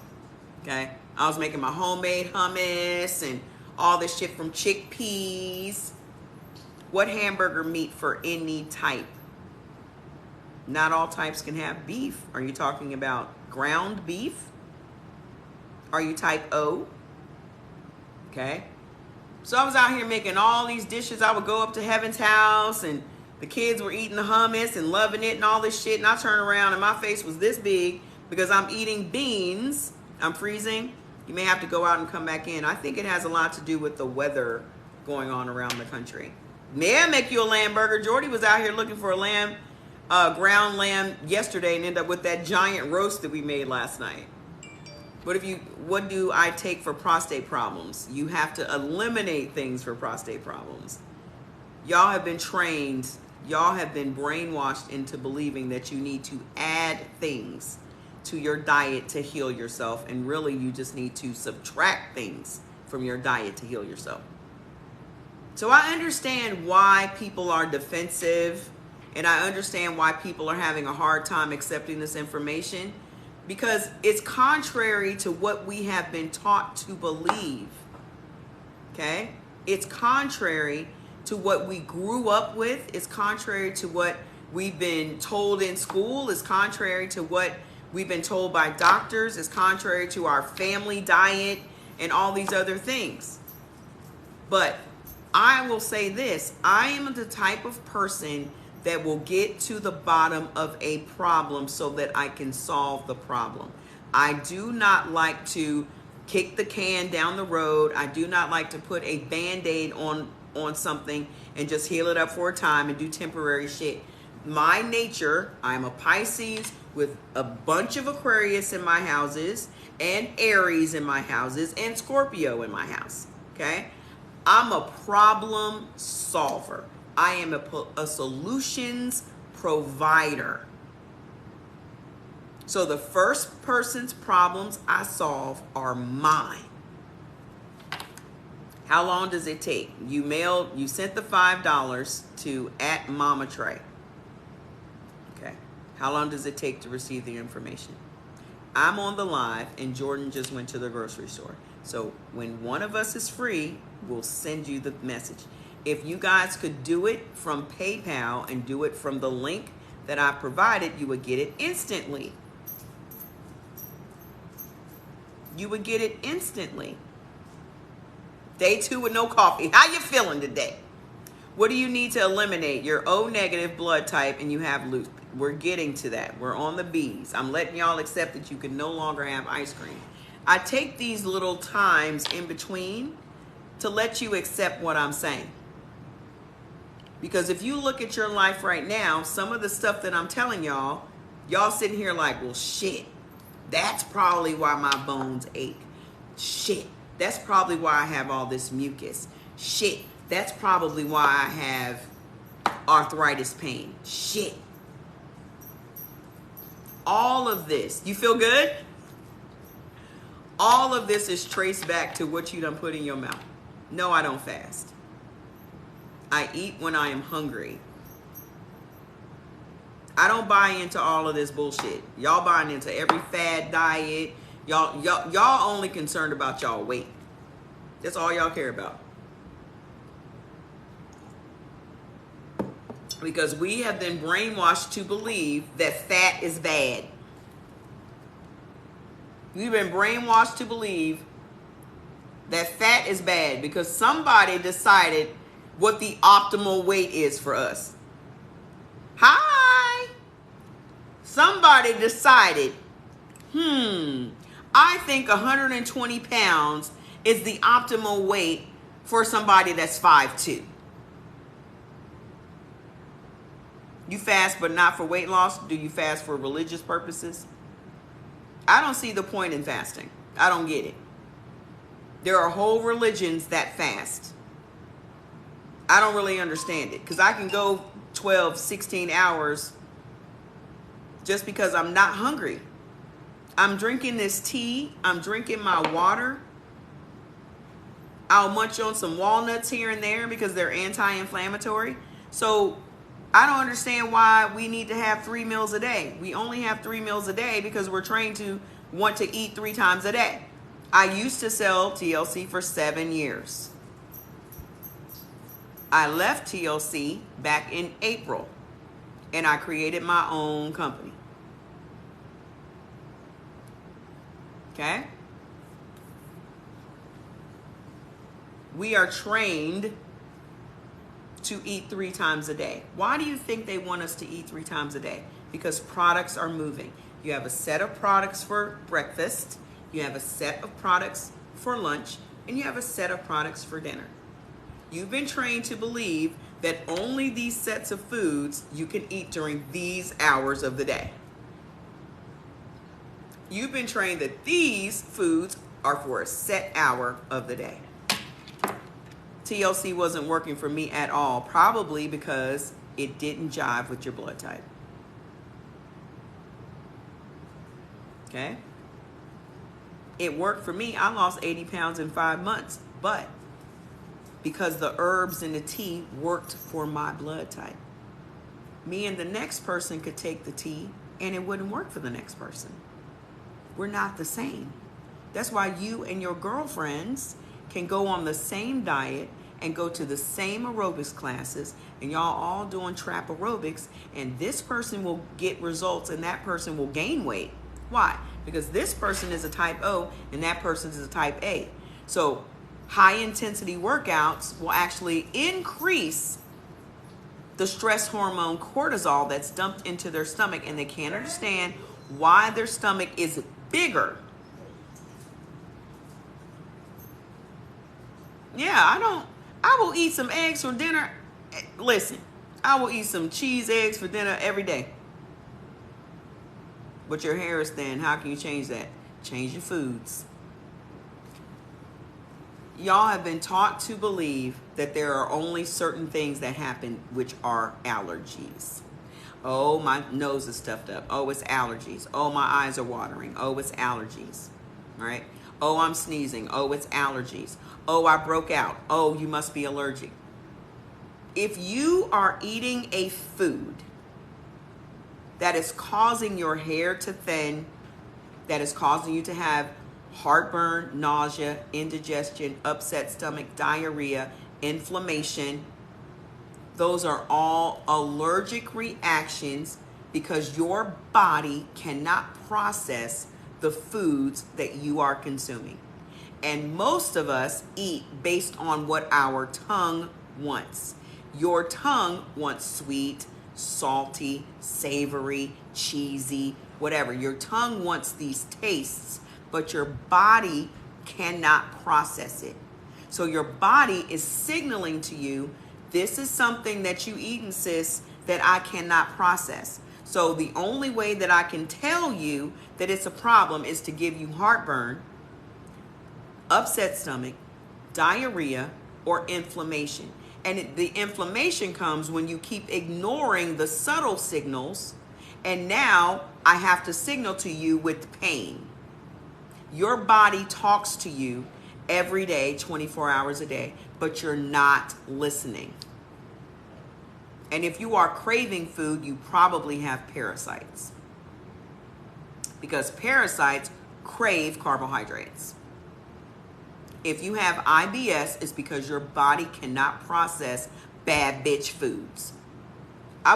Okay? I was making my homemade hummus and all this shit from chickpeas. What hamburger meat for any type? Not all types can have beef. Are you talking about ground beef? Are you type O? Okay? So I was out here making all these dishes. I would go up to Heaven's house and the kids were eating the hummus and loving it and all this shit. And I turned around and my face was this big because I'm eating beans. I'm freezing. You may have to go out and come back in. I think it has a lot to do with the weather going on around the country. May I make you a lamb burger? Jordy was out here looking for a lamb ground lamb yesterday and end up with that giant roast that we made last night? What do I take for prostate problems? You have to eliminate things for prostate problems. Y'all have been trained, y'all have been brainwashed into believing that you need to add things to your diet to heal yourself, and really you just need to subtract things from your diet to heal yourself. So I understand why people are defensive, and I understand why people are having a hard time accepting this information, because it's contrary to what we have been taught to believe. Okay? It's contrary to what we grew up with. It's contrary to what we've been told in school. It's contrary to what we've been told by doctors. It's contrary to our family diet and all these other things. But I will say this, I am the type of person that will get to the bottom of a problem so that I can solve the problem. I do not like to kick the can down the road. I do not like to put a Band-Aid on something and just heal it up for a time and do temporary shit. My nature, I'm a Pisces with a bunch of Aquarius in my houses and Aries in my houses and Scorpio in my house, okay? I'm a problem solver. I am a solutions provider. So the first person's problems I solve are mine. How long does it take? You sent the $5 to @MamaTrey. Okay. How long does it take to receive the information? I'm on the live and Jordan just went to the grocery store. So when one of us is free, we'll send you the message. If you guys could do it from PayPal and do it from the link that I provided, you would get it instantly. You would get it instantly. Day 2 with no coffee. How you feeling today? What do you need to eliminate? Your O negative blood type and you have lupus. We're getting to that. We're on the B's. I'm letting y'all accept that you can no longer have ice cream. I take these little times in between to let you accept what I'm saying. Because if you look at your life right now, some of the stuff that I'm telling y'all sitting here like, well, shit, that's probably why my bones ache. Shit, that's probably why I have all this mucus. Shit, that's probably why I have arthritis pain. Shit. All of this, you feel good? All of this is traced back to what you done put in your mouth. No, I don't fast. I eat when I am hungry. I don't buy into all of this bullshit. Y'all buying into every fad diet. Y'all only concerned about y'all weight. That's all y'all care about. Because we have been brainwashed to believe that fat is bad. We've been brainwashed to believe that fat is bad because somebody decided what the optimal weight is for us. Hi! Somebody decided, I think 120 pounds is the optimal weight for somebody that's 5'2". You fast but not for weight loss? Do you fast for religious purposes? I don't see the point in fasting. I don't get it. There are whole religions that fast. I don't really understand it because I can go 12, 16 hours just because I'm not hungry. I'm drinking this tea. I'm drinking my water. I'll munch on some walnuts here and there because they're anti-inflammatory. So I don't understand why we need to have 3 meals a day. We only have 3 meals a day because we're trained to want to eat 3 times a day. I used to sell TLC for 7 years. I left TLC back in April and I created my own company. Okay? We are trained to eat 3 times a day. Why do you think they want us to eat 3 times a day? Because products are moving. You have a set of products for breakfast, you have a set of products for lunch, and you have a set of products for dinner. You've been trained to believe that only these sets of foods you can eat during these hours of the day. You've been trained that these foods are for a set hour of the day. TLC wasn't working for me at all, probably because it didn't jive with your blood type. Okay? It worked for me. I lost 80 pounds in 5 months, but because the herbs and the tea worked for my blood type. Me and the next person could take the tea and it wouldn't work for the next person. We're not the same. That's why you and your girlfriends can go on the same diet and go to the same aerobics classes, and y'all all doing trap aerobics, and this person will get results and that person will gain weight. Why? Because this person is a type O and that person is a type A. So high intensity workouts will actually increase the stress hormone cortisol that's dumped into their stomach, and they can't understand why their stomach is bigger. Yeah, I will eat some eggs for dinner. Listen, I will eat some cheese eggs for dinner every day. But your hair is thin. How can you change that? Change your foods. Y'all have been taught to believe that there are only certain things that happen, which are allergies. Oh, my nose is stuffed up. Oh, it's allergies. Oh, my eyes are watering. Oh, it's allergies. All right. Oh, I'm sneezing. Oh, it's allergies. Oh, I broke out. Oh, you must be allergic. If you are eating a food that is causing your hair to thin, that is causing you to have heartburn, nausea, indigestion, upset stomach, diarrhea, inflammation, those are all allergic reactions because your body cannot process the foods that you are consuming. And most of us eat based on what our tongue wants. Your tongue wants sweet, salty, savory, cheesy, whatever. Your tongue wants these tastes, but your body cannot process it. So your body is signaling to you, this is something that you eating, sis, that I cannot process. So the only way that I can tell you that it's a problem is to give you heartburn, upset stomach, diarrhea, or inflammation. And the inflammation comes when you keep ignoring the subtle signals, and now I have to signal to you with pain. Your body talks to you every day, 24 hours a day, but you're not listening. And if you are craving food, you probably have parasites, because parasites crave carbohydrates. If you have IBS, it's because your body cannot process bad bitch foods.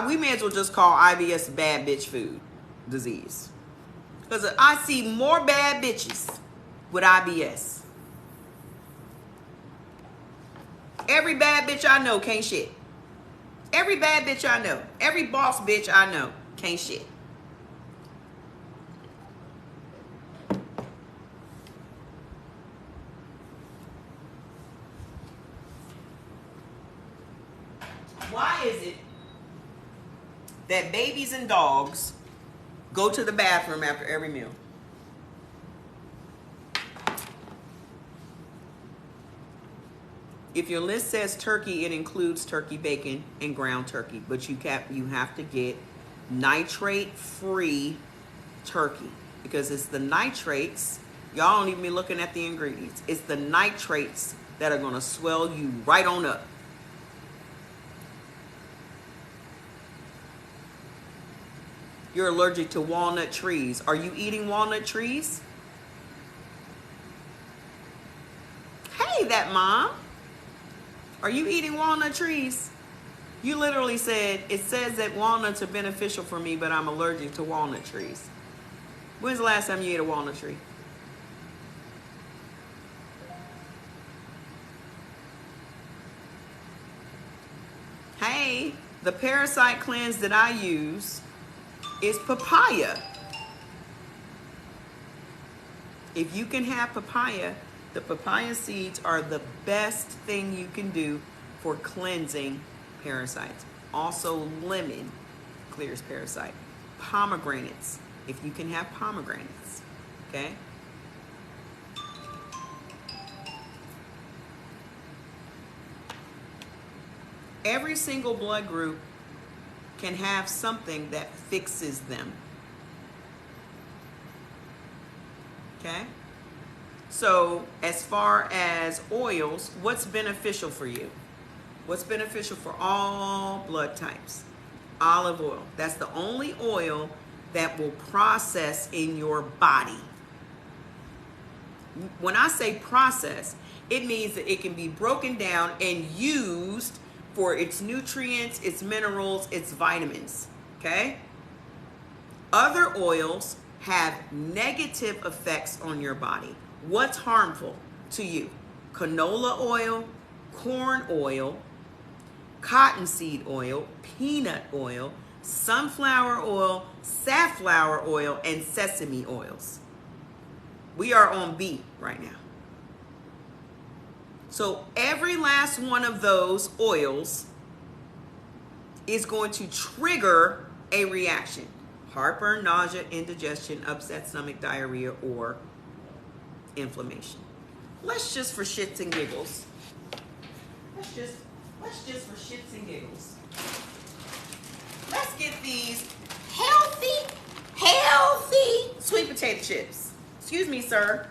We may as well just call IBS bad bitch food disease, because I see more bad bitches with IBS. Every bad bitch I know can't shit. Every bad bitch I know, every boss bitch I know can't shit. Why is it that babies and dogs go to the bathroom after every meal? If your list says turkey, it includes turkey bacon and ground turkey, but you have to get nitrate-free turkey, because it's the nitrates. Y'all don't even be looking at the ingredients. It's the nitrates that are going to swell you right on up. You're allergic to walnut trees. Are you eating walnut trees? Hey, that mom. Are you eating walnut trees? You literally said, it says that walnuts are beneficial for me, but I'm allergic to walnut trees. When's the last time you ate a walnut tree? Hey, the parasite cleanse that I use is papaya. If you can have papaya, the papaya seeds are the best thing you can do for cleansing parasites. Also, lemon clears parasite. Pomegranates, if you can have pomegranates, okay? Every single blood group can have something that fixes them. Okay? So, as far as oils, what's beneficial for you? What's beneficial for all blood types? Olive oil. That's the only oil that will process in your body. When I say process, it means that it can be broken down and used for its nutrients, its minerals, its vitamins, okay? Other oils have negative effects on your body. What's harmful to you? Canola oil, corn oil, cottonseed oil, peanut oil, sunflower oil, safflower oil, and sesame oils. We are on B right now. So every last one of those oils is going to trigger a reaction. Heartburn, nausea, indigestion, upset stomach, diarrhea, or inflammation. Let's just for shits and giggles. Let's just for shits and giggles. Let's get these healthy sweet potato chips. Excuse me, sir.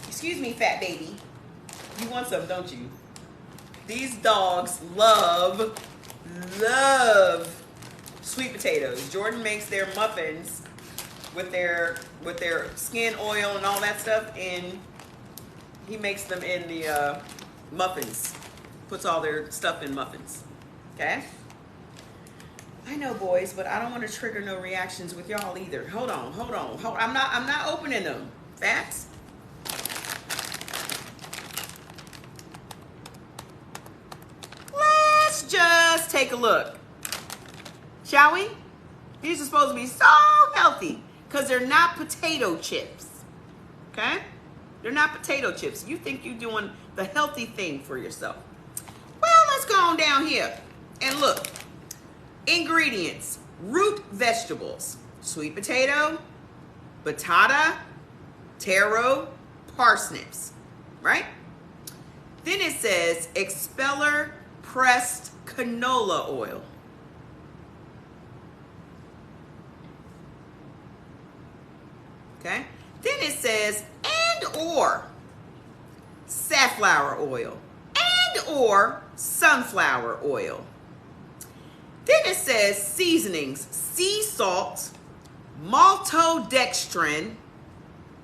Excuse me, fat baby. You want some, don't you? These dogs love sweet potatoes. Jordan makes their muffins with their skin oil and all that stuff, and he makes them in the muffins. Puts all their stuff in muffins. Okay? I know, boys, but I don't want to trigger no reactions with y'all either. Hold on. I'm not opening them. Fats. Let's just take a look. Shall we? These are supposed to be so healthy because they're not potato chips. Okay? They're not potato chips. You think you're doing the healthy thing for yourself. Well, let's go on down here and look. Ingredients: root vegetables, sweet potato, batata, taro, parsnips, right? Then it says expeller pressed canola oil. Okay? Then it says and or safflower oil and or sunflower oil. Then it says seasonings: sea salt, maltodextrin.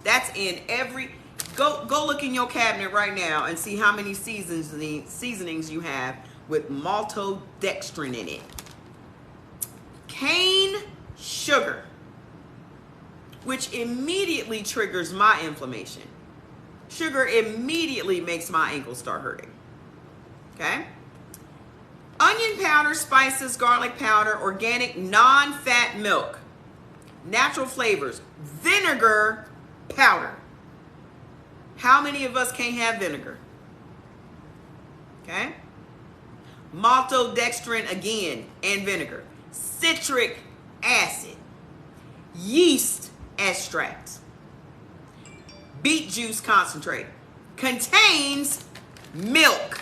That's in every. Go look in your cabinet right now and see how many seasonings you have with maltodextrin in it. Cane sugar, which immediately triggers my inflammation. Sugar immediately makes my ankles start hurting. Okay? Onion powder, spices, garlic powder, organic non-fat milk, natural flavors, vinegar powder. How many of us can't have vinegar? Okay? Maltodextrin again and vinegar. Citric acid. Yeast extract. Beet juice concentrate. Contains milk.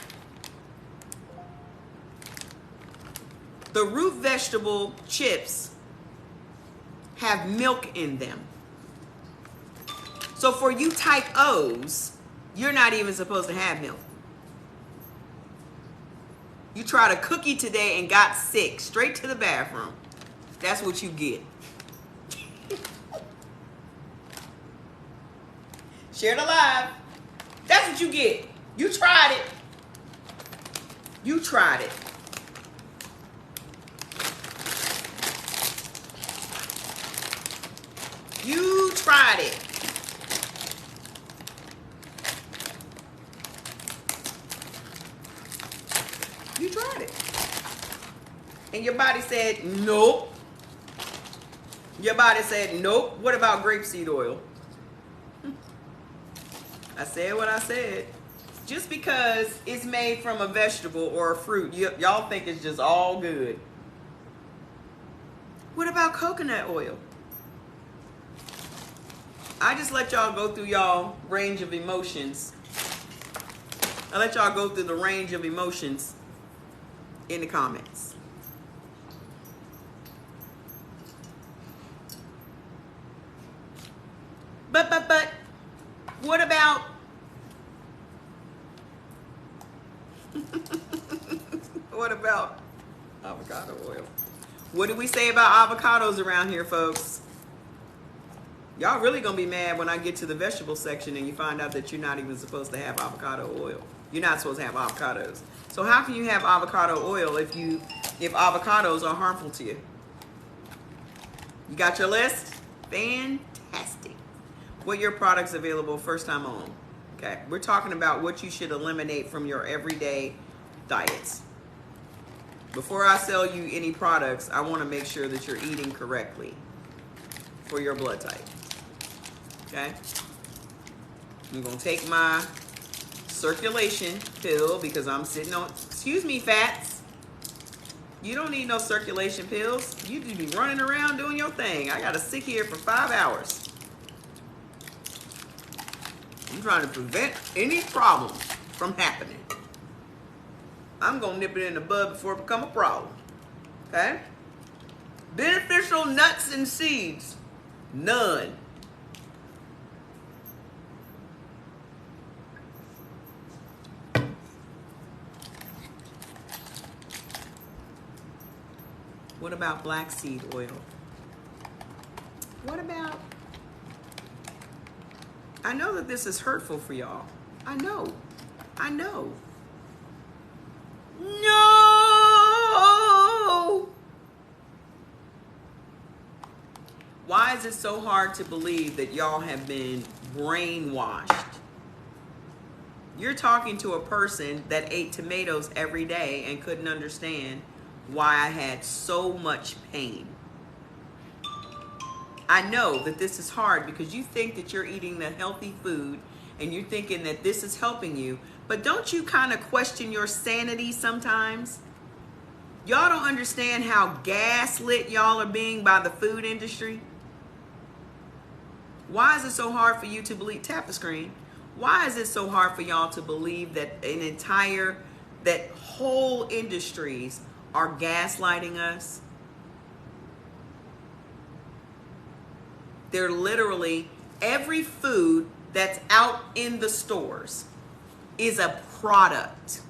The root vegetable chips have milk in them. So for you type O's, you're not even supposed to have milk. You tried a cookie today and got sick, straight to the bathroom. That's what you get. Share the live. That's what you get. You tried it. You tried it. You tried it. You tried it. And your body said, nope. Your body said, nope. What about grapeseed oil? I said what I said. just because it's made from a vegetable or a fruit, y'all think it's just all good. What about coconut oil? I just let y'all go through y'all range of emotions. I let y'all go through the range of emotions in the comments. But, what about what about avocado oil? What do we say about avocados around here, folks? Y'all really gonna be mad when I get to the vegetable section and you find out that you're not even supposed to have avocado oil. You're not supposed to have avocados. So how can you have avocado oil if avocados are harmful to you? You got your list? Fantastic. What your products available first time on? Okay, we're talking about what you should eliminate from your everyday diets. Before I sell you any products, I want to make sure that you're eating correctly for your blood type. Okay? I'm going to take my circulation pill because I'm sitting on, excuse me, fats. You don't need no circulation pills. You just be running around doing your thing. I got to sit here for 5 hours. I'm trying to prevent any problem from happening. I'm going to nip it in the bud before it becomes a problem. Okay? Beneficial nuts and seeds. None. What about black seed oil? What about... I know that this is hurtful for y'all. I know. No! Why is it so hard to believe that y'all have been brainwashed? You're talking to a person that ate tomatoes every day and couldn't understand why I had so much pain. I know that this is hard because you think that you're eating the healthy food and you're thinking that this is helping you, but don't you kind of question your sanity sometimes? Y'all don't understand how gaslit y'all are being by the food industry. Why is it so hard for you to believe, tap the screen, why is it so hard for y'all to believe that that whole industries are gaslighting us? They're literally, every food that's out in the stores is a product.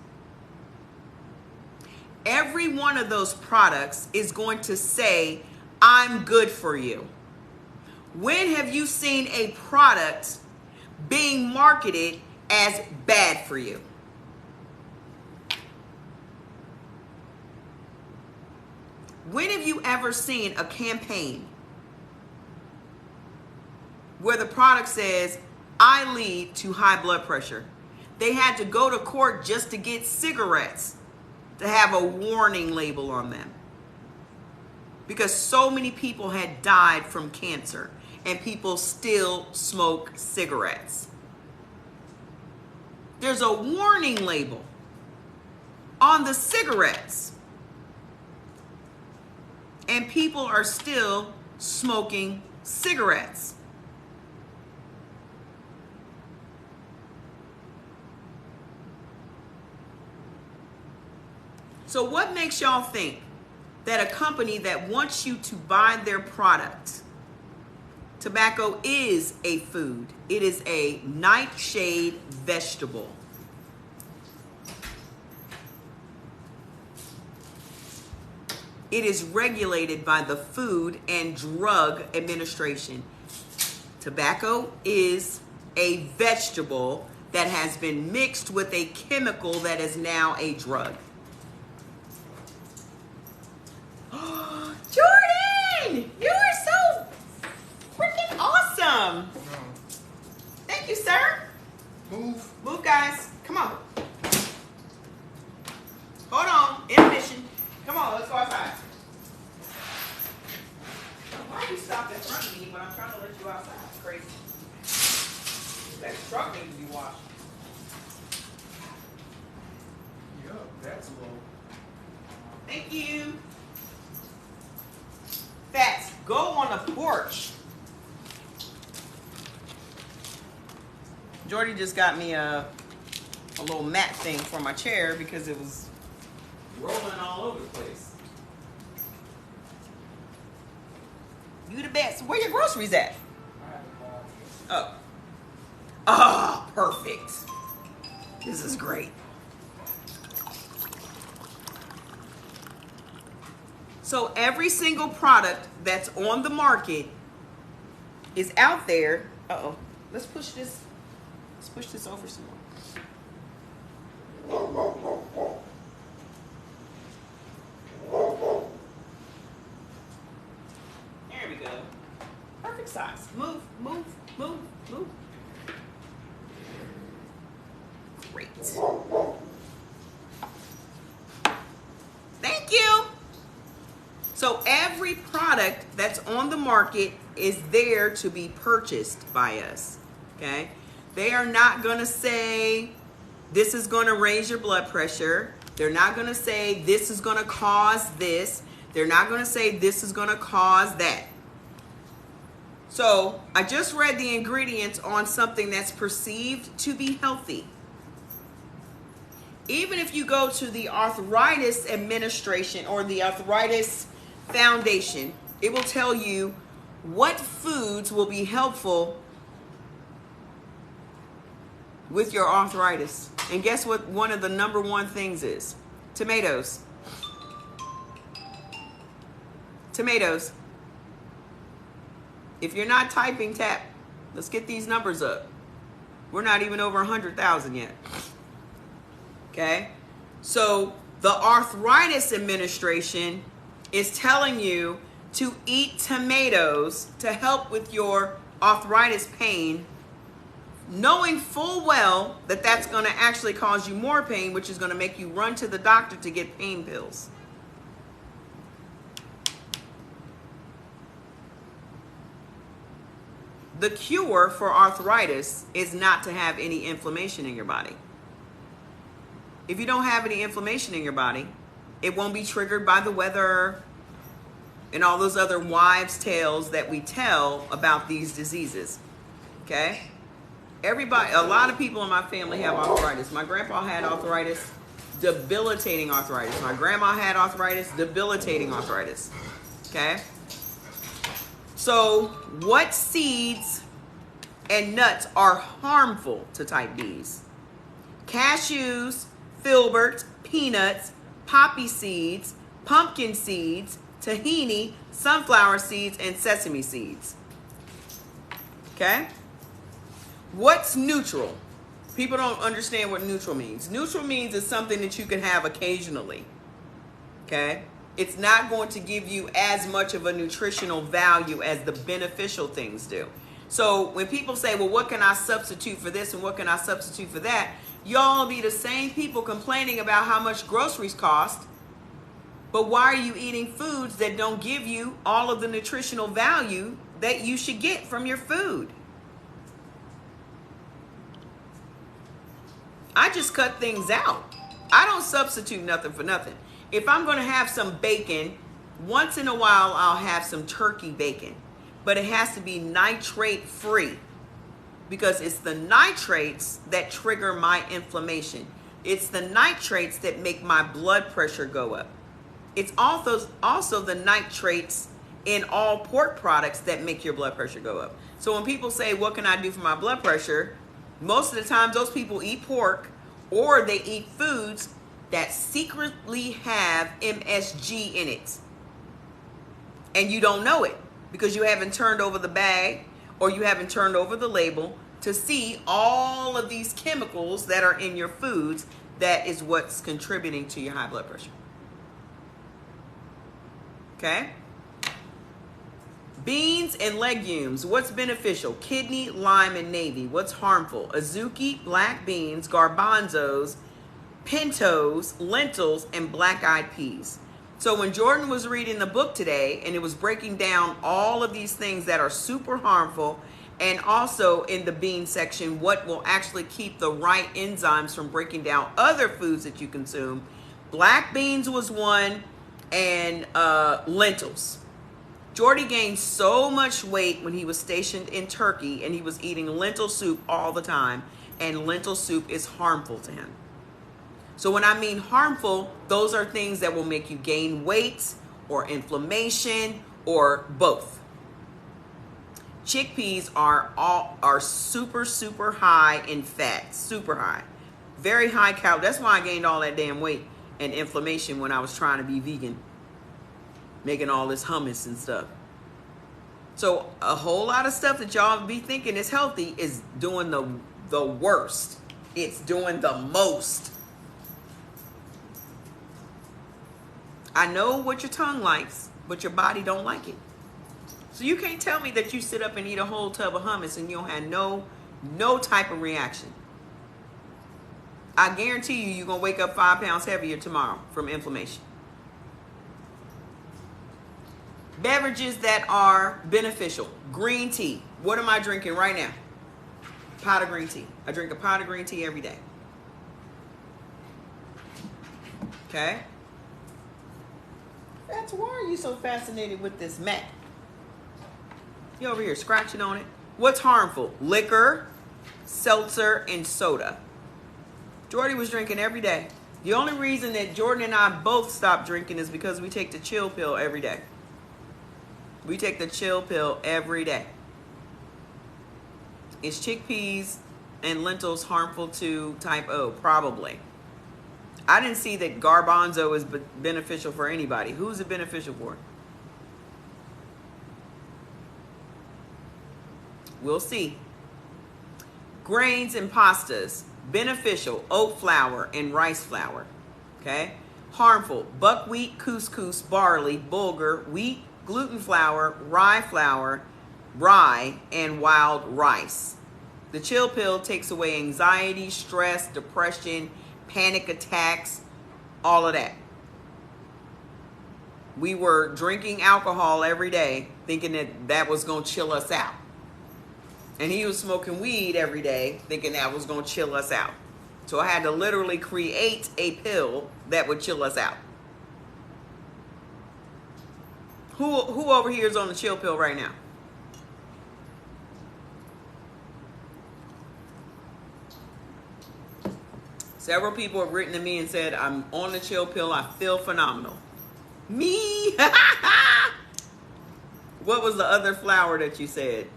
Every one of those products is going to say, I'm good for you. When have you seen a product being marketed as bad for you? When have you ever seen a campaign where the product says, I lead to high blood pressure? They had to go to court just to get cigarettes to have a warning label on them, because so many people had died from cancer and people still smoke cigarettes. There's a warning label on the cigarettes, and people are still smoking cigarettes. So what makes y'all think that a company that wants you to buy their product, tobacco is a food, it is a nightshade vegetable. It is regulated by the Food and Drug Administration. Tobacco is a vegetable that has been mixed with a chemical that is now a drug. Jordan, you are so freaking awesome. Thank you, sir. Move, guys. Come on. Hold on. Intermission. Come on, let's go outside. Why are you stopped in front of me when I'm trying to let you outside? It's crazy. That truck needs to be washed. That's low. Thank you. Fats, go on the porch. Jordy just got me a little mat thing for my chair because it was rolling all over the place. You the best. Where your groceries at? I have a ball. Oh. Ah, perfect. This is great. So every single product that's on the market is out there. Uh-oh. Let's push this over some more. There we go. Perfect size. Move, move, move, move. Great. Thank you. So every product that's on the market is there to be purchased by us, okay? They are not gonna say, this is gonna raise your blood pressure. They're not gonna say, this is gonna cause this. They're not gonna say, this is gonna cause that. So I just read the ingredients on something that's perceived to be healthy. Even if you go to the Arthritis Administration or the Arthritis Foundation, it will tell you what foods will be helpful with your arthritis. And guess what one of the number one things is? Tomatoes. Tomatoes. If you're not typing, tap. Let's get these numbers up. We're not even over 100,000 yet. Okay? So the Arthritis Administration is telling you to eat tomatoes to help with your arthritis pain, knowing full well that that's going to actually cause you more pain, which is going to make you run to the doctor to get pain pills. The cure for arthritis is not to have any inflammation in your body. If you don't have any inflammation in your body, it won't be triggered by the weather and all those other wives' tales that we tell about these diseases. Okay? Everybody, a lot of people in my family have arthritis. My grandpa had arthritis, debilitating arthritis. My grandma had arthritis, debilitating arthritis. Okay? So, what seeds and nuts are harmful to type Bs? Cashews, filberts, peanuts, poppy seeds, pumpkin seeds, tahini, sunflower seeds, and sesame seeds. Okay? What's neutral? People don't understand what neutral means. Neutral means it's something that you can have occasionally. Okay? It's not going to give you as much of a nutritional value as the beneficial things do. So when people say, well, what can I substitute for this and what can I substitute for that? Y'all be the same people complaining about how much groceries cost, but why are you eating foods that don't give you all of the nutritional value that you should get from your food? I just cut things out. I don't substitute nothing for nothing. If I'm going to have some bacon, once in a while I'll have some turkey bacon, but it has to be nitrate free, because it's the nitrates that trigger my inflammation. It's the nitrates that make my blood pressure go up. It's also the nitrates in all pork products that make your blood pressure go up. So when people say, what can I do for my blood pressure? Most of the time those people eat pork, or they eat foods that secretly have MSG in it. And you don't know it because you haven't turned over the bag or you haven't turned over the label to see all of these chemicals that are in your foods. That is what's contributing to your high blood pressure. Okay? Beans and legumes. What's beneficial? Kidney, lime, and navy. What's harmful? Azuki, black beans, garbanzos, pintos, lentils, and black-eyed peas. So when Jordan was reading the book today and it was breaking down all of these things that are super harmful, and also in the bean section, what will actually keep the right enzymes from breaking down other foods that you consume, Black beans was one, and lentils. Jordy gained so much weight when he was stationed in Turkey, and he was eating lentil soup all the time, and lentil soup is harmful to him. So when I mean harmful, those are things that will make you gain weight or inflammation or both. Chickpeas are super high in fat, super high, very high calorie. That's why I gained all that damn weight and inflammation when I was trying to be vegan, making all this hummus and stuff. So a whole lot of stuff that y'all be thinking is healthy is doing the worst. It's doing the most. I know what your tongue likes, but your body don't like it. So you can't tell me that you sit up and eat a whole tub of hummus and you don't have no type of reaction. I guarantee you're going to wake up 5 pounds heavier tomorrow from inflammation. Beverages that are beneficial. Green tea. What am I drinking right now? Pot of green tea. I drink a pot of green tea every day. Okay? That's why are you so fascinated with this mat? You over here scratching on it. What's harmful? Liquor, seltzer, and soda. Jordy was drinking every day. The only reason that Jordan and I both stopped drinking is because we take the chill pill every day. We take the chill pill every day. Is chickpeas and lentils harmful to type O? Probably. I didn't see that garbanzo is beneficial for anybody. Who's it beneficial for? We'll see. Grains and pastas. Beneficial. Oat flour and rice flour. Okay? Harmful. Buckwheat, couscous, barley, bulgur, wheat, gluten flour, rye, and wild rice. The chill pill takes away anxiety, stress, depression, panic attacks, all of that. We were drinking alcohol every day thinking that was going to chill us out. And he was smoking weed every day thinking that was going to chill us out. So I had to literally create a pill that would chill us out. Who over here is on the chill pill right now? Several people have written to me and said, I'm on the chill pill. I feel phenomenal. Me? What was the other flower that you said?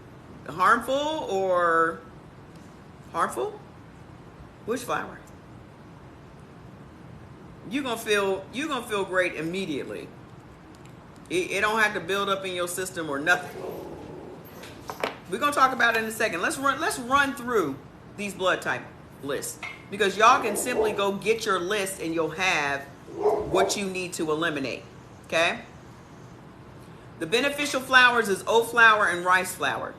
Harmful or harmful? Which flower? You're gonna feel great immediately. It don't have to build up in your system or nothing. We're gonna talk about it in a second. Let's run through these blood type lists, because y'all can simply go get your list and you'll have what you need to eliminate. Okay? The beneficial flours is oat flour and rice flour.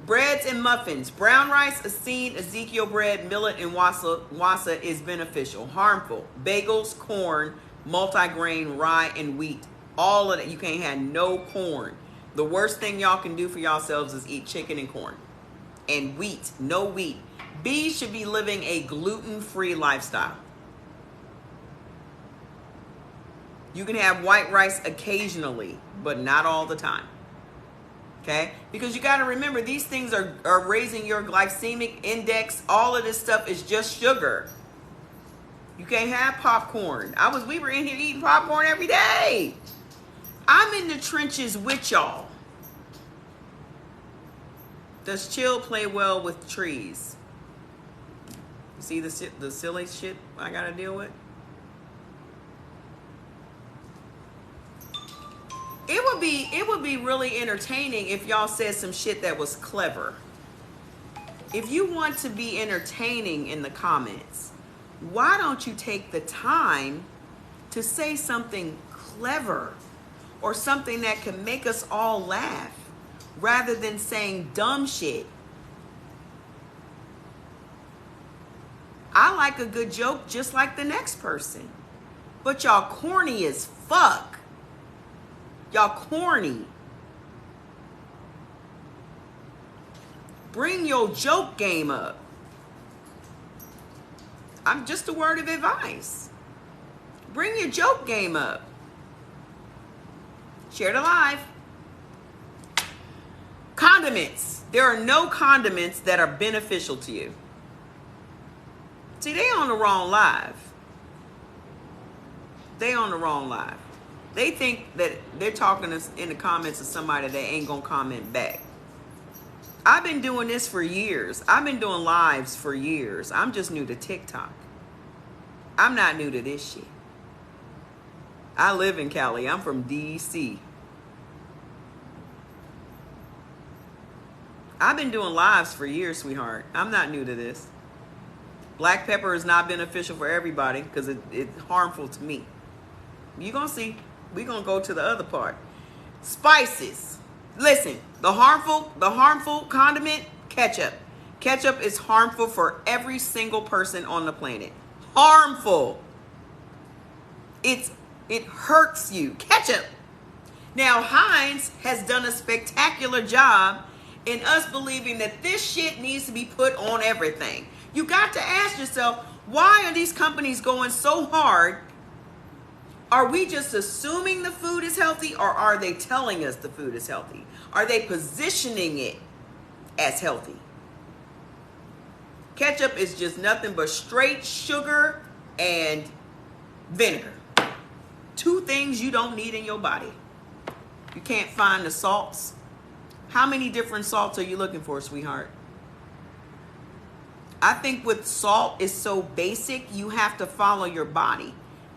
Breads and muffins. Brown rice, Essene, Ezekiel bread, millet, and wasa is beneficial. Harmful. Bagels, corn, multigrain, rye, and wheat. All of that. You can't have no corn. The worst thing y'all can do for yourselves is eat chicken and corn. And wheat. No wheat. Bees should be living a gluten-free lifestyle. You can have white rice occasionally, but not all the time. Okay? Because you got to remember, these things are raising your glycemic index. All of this stuff is just sugar. You can't have popcorn. We were in here eating popcorn every day. I'm in the trenches with y'all. Does chill play well with trees? You see the silly shit I got to deal with? It would be really entertaining if y'all said some shit that was clever. If you want to be entertaining in the comments, why don't you take the time to say something clever or something that can make us all laugh rather than saying dumb shit? I like a good joke just like the next person. But y'all corny as fuck. Y'all corny. Bring your joke game up. I'm just a word of advice. Bring your joke game up. Share the live. Condiments. There are no condiments that are beneficial to you. See, they on the wrong live. They on the wrong live. They think that they're talking in the comments to somebody that ain't gonna comment back. I've been doing this for years. I've been doing lives for years. I'm just new to TikTok. I'm not new to this shit. I live in Cali. I'm from DC. I've been doing lives for years, sweetheart. I'm not new to this. Black pepper is not beneficial for everybody because it's harmful to me. You're going to see. We're going to go to the other part. Spices. Listen, the harmful condiment, ketchup. Ketchup is harmful for every single person on the planet. Harmful. It hurts you. Ketchup. Now, Heinz has done a spectacular job in us believing that this shit needs to be put on everything. You got to ask yourself, why are these companies going so hard? Are we just assuming the food is healthy, or are they telling us the food is healthy? Are they positioning it as healthy? Ketchup is just nothing but straight sugar and vinegar. Two things you don't need in your body. You can't find the salts. How many different salts are you looking for, sweetheart? I think with salt, it's so basic, you have to follow your body.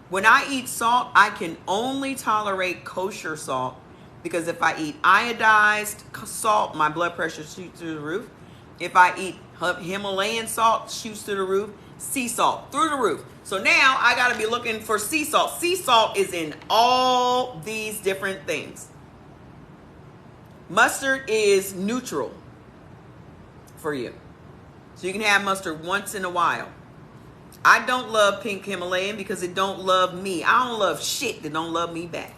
When I eat salt, I can only tolerate kosher salt, because if I eat iodized salt, my blood pressure shoots through the roof. If I eat Himalayan salt, shoots through the roof. Sea salt, through the roof. So now I got to be looking for sea salt. Sea salt is in all these different things. Mustard is neutral for you. So you can have mustard once in a while. I don't love pink Himalayan because it don't love me. I don't love shit that don't love me back.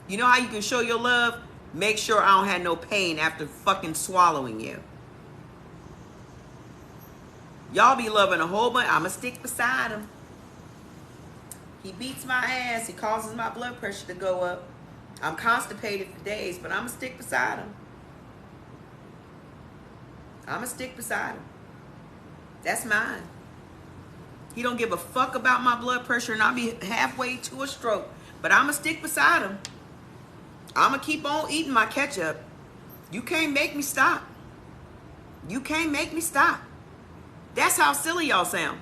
You know how you can show your love? Make sure I don't have no pain after fucking swallowing you. Y'all be loving a whole bunch. I'ma stick beside him. He beats my ass. He causes my blood pressure to go up. I'm constipated for days, but I'ma stick beside him. I'ma stick beside him. That's mine. He don't give a fuck about my blood pressure, and I'll be halfway to a stroke, but I'ma stick beside him. I'ma keep on eating my ketchup. You can't make me stop. You can't make me stop. That's how silly y'all sound.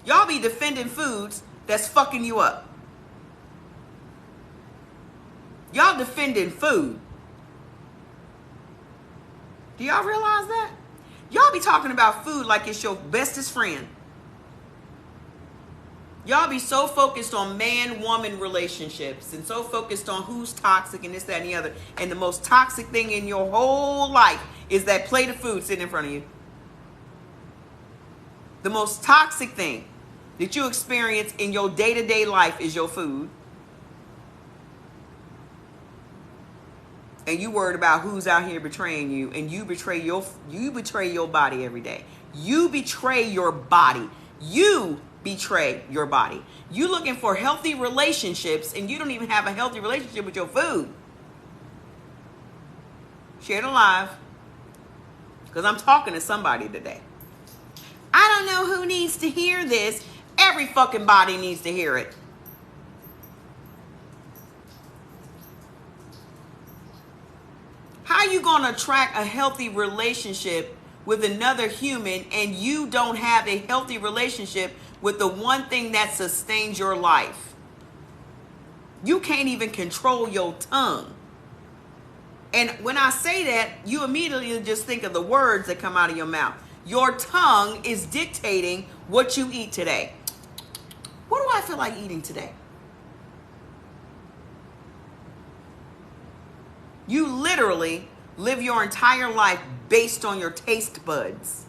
Y'all be defending foods that's fucking you up. Y'all defending food. Do y'all realize that? Y'all be talking about food like it's your bestest friend. Y'all be so focused on man-woman relationships and so focused on who's toxic and this, that, and the other. And the most toxic thing in your whole life is that plate of food sitting in front of you. The most toxic thing that you experience in your day-to-day life is your food. And you worried about who's out here betraying you, and you betray your body every day. You betray your body. You betray your body. You looking for healthy relationships, and you don't even have a healthy relationship with your food. Share the live, because I'm talking to somebody today. I don't know who needs to hear this. Every fucking body needs to hear it. How you gonna attract a healthy relationship with another human and you don't have a healthy relationship with the one thing that sustains your life? You can't even control your tongue. And when I say that, you immediately just think of the words that come out of your mouth. Your tongue is dictating what you eat today. What do I feel like eating today? You literally live your entire life based on your taste buds.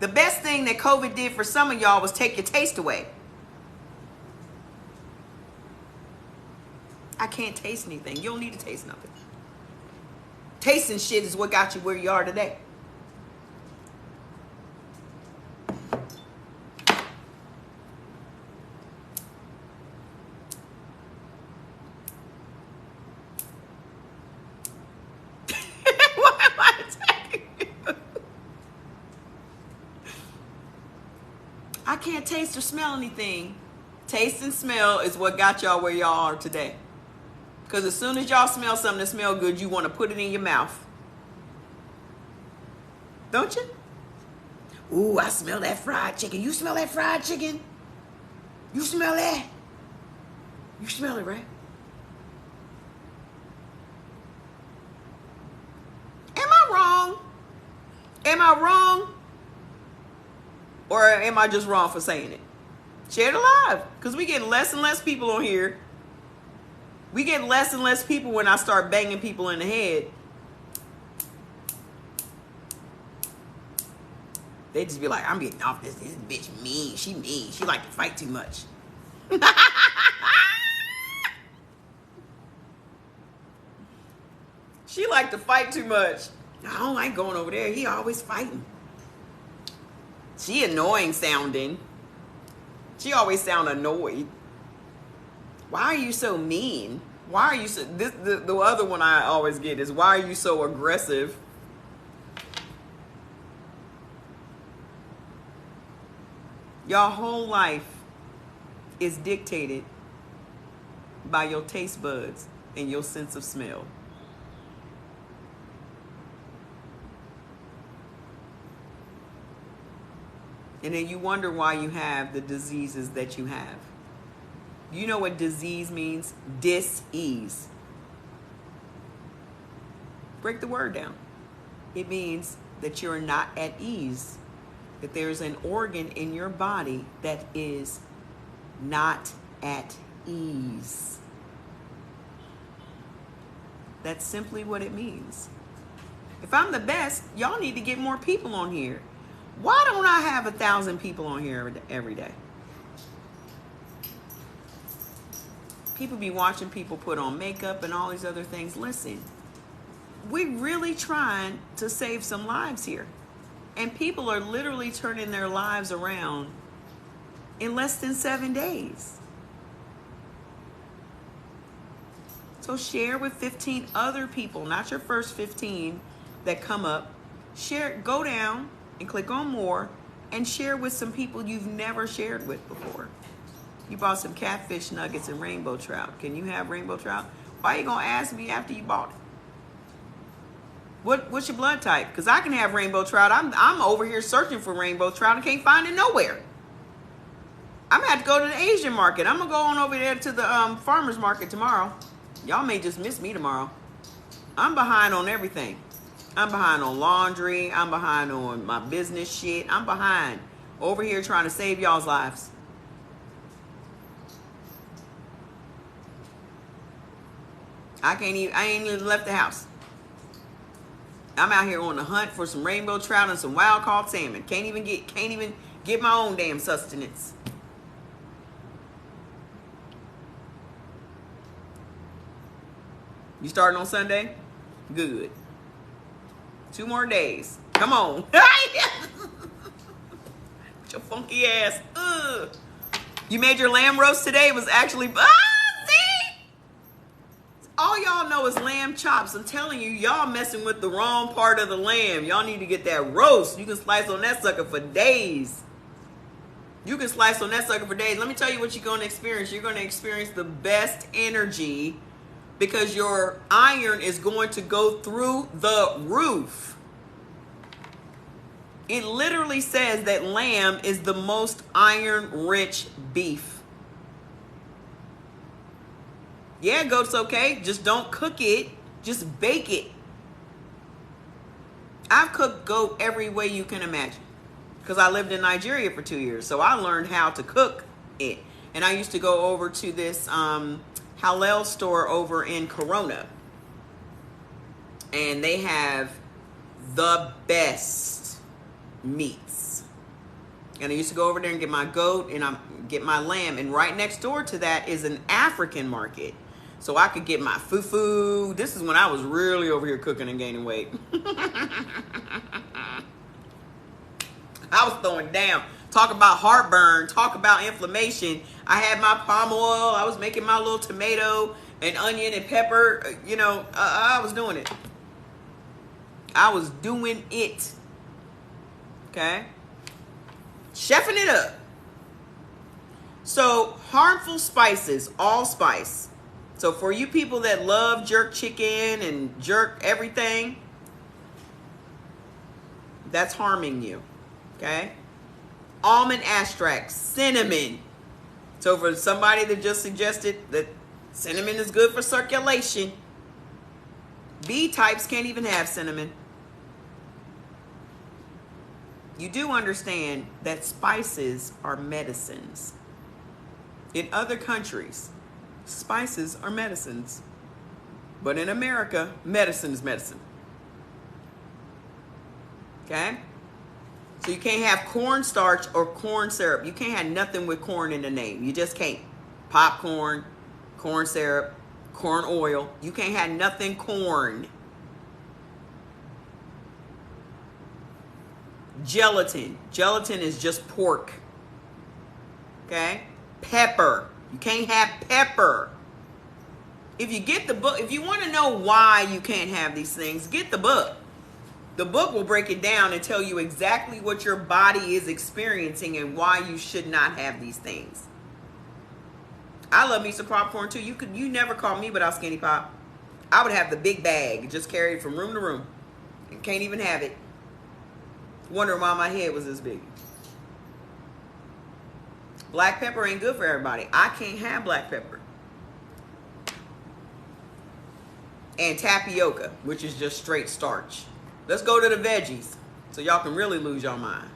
The best thing that COVID did for some of y'all was take your taste away. I can't taste anything. You don't need to taste nothing. Tasting shit is what got you where you are today. can't taste or smell anything. Taste and smell is what got y'all where y'all are today. Because as soon as y'all smell something that smells good, you want to put it in your mouth. Don't you? Ooh, I smell that fried chicken. You smell that fried chicken? You smell that? You smell it, right? Am I wrong? Am I wrong? Or am I just wrong for saying it? Share it live. Because we get less and less people on here. We get less and less people when I start banging people in the head. They just be like, I'm getting off this. This bitch mean. She mean. She like to fight too much. She like to fight too much. I don't like going over there. He always fighting. She annoying sounding. She always sound annoyed. Why are you so mean? Why are you so... The other one I always get is, why are you so aggressive? Your whole life is dictated by your taste buds and your sense of smell. And then you wonder why you have the diseases that you have. You know what disease means? Dis-ease. Break the word down. It means that you're not at ease. That there's an organ in your body that is not at ease. That's simply what it means. If I'm the best, y'all need to get more people on here. Why don't I have 1,000 people on here every day? People be watching people put on makeup and all these other things. Listen, we're really trying to save some lives here. And people are literally turning their lives around in less than 7 days. So share with 15 other people, not your first 15 that come up. Share, go down and click on more and share with some people you've never shared with before. You bought some catfish nuggets and rainbow trout. Can you have rainbow trout? Why are you going to ask me after you bought it? What's your blood type? Because I can have rainbow trout. I'm over here searching for rainbow trout and can't find it nowhere. I'm going to have to go to the Asian market. I'm going to go on over there to the farmer's market tomorrow. Y'all may just miss me tomorrow. I'm behind on everything. I'm behind on laundry. I'm behind on my business shit. I'm behind over here trying to save y'all's lives. I ain't even left the house. I'm out here on the hunt for some rainbow trout and some wild caught salmon. Can't even get my own damn sustenance. You starting on Sunday? Good. 2 more days. Come on. With your funky ass. Ugh. You made your lamb roast today. It was actually... see? All y'all know is lamb chops. I'm telling you, y'all messing with the wrong part of the lamb. Y'all need to get that roast. You can slice on that sucker for days. You can slice on that sucker for days. Let me tell you what you're going to experience. You're going to experience the best energy because your iron is going to go through the roof. It literally says that lamb is the most iron-rich beef. Yeah, goat's okay. Just don't cook it. Just bake it. I've cooked goat every way you can imagine because I lived in Nigeria for 2 years. So I learned how to cook it. And I used to go over to this halal store over in Corona. And they have the best meats. And I used to go over there and get my goat and get my lamb. And right next door to that is an African market. So I could get my fufu. This is when I was really over here cooking and gaining weight. I was throwing down. Talk about heartburn. Talk about inflammation. I had my palm oil. I was making my little tomato and onion and pepper. You know, I was doing it. I was doing it. Okay? Chefing it up. So harmful spices, allspice. So for you people that love jerk chicken and jerk everything, that's harming you. Okay? Almond extract, cinnamon. So for somebody that just suggested that cinnamon is good for circulation, B types can't even have cinnamon. You do understand that spices are medicines. In other countries, spices are medicines. But in America, medicine is medicine. Okay? So you can't have cornstarch or corn syrup. You can't have nothing with corn in the name. You just can't. Popcorn, corn syrup, corn oil. You can't have nothing corn. Gelatin. Gelatin is just pork. Okay? Pepper. You can't have pepper. If you get the book, if you want to know why you can't have these things, get the book. The book will break it down and tell you exactly what your body is experiencing and why you should not have these things. I love me some popcorn too. You never caught me without Skinny Pop. I would have the big bag, just carry it from room to room. And can't even have it. Wondering why my head was this big. Black pepper ain't good for everybody. I can't have black pepper. And tapioca, which is just straight starch. Let's go to the veggies so y'all can really lose your mind.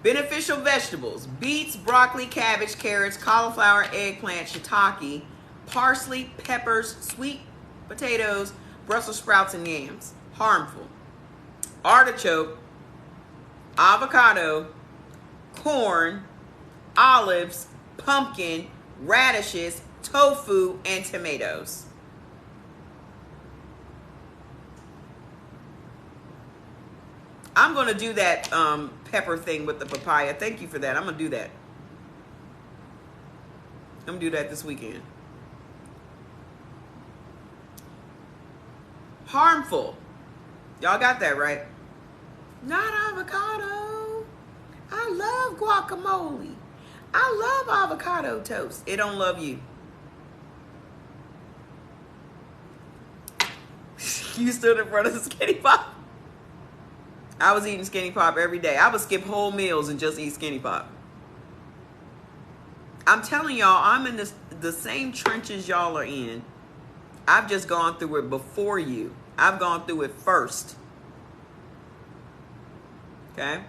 Beneficial vegetables: beets, broccoli, cabbage, carrots, cauliflower, eggplant, shiitake, parsley, peppers, sweet potatoes, Brussels sprouts, and yams. Harmful: artichoke, avocado, corn, olives, pumpkin, radishes, tofu, and tomatoes. I'm going to do that pepper thing with the papaya. Thank you for that. I'm going to do that. I'm going to do that this weekend. Harmful. Y'all got that right? Not avocado. I love guacamole. I love avocado toast. It don't love you. You stood in front of the Skinny Pop. I was eating Skinny Pop every day. I would skip whole meals and just eat Skinny Pop. I'm telling y'all, I'm in the same trenches y'all are in. I've just gone through it before you. I've gone through it first. Okay?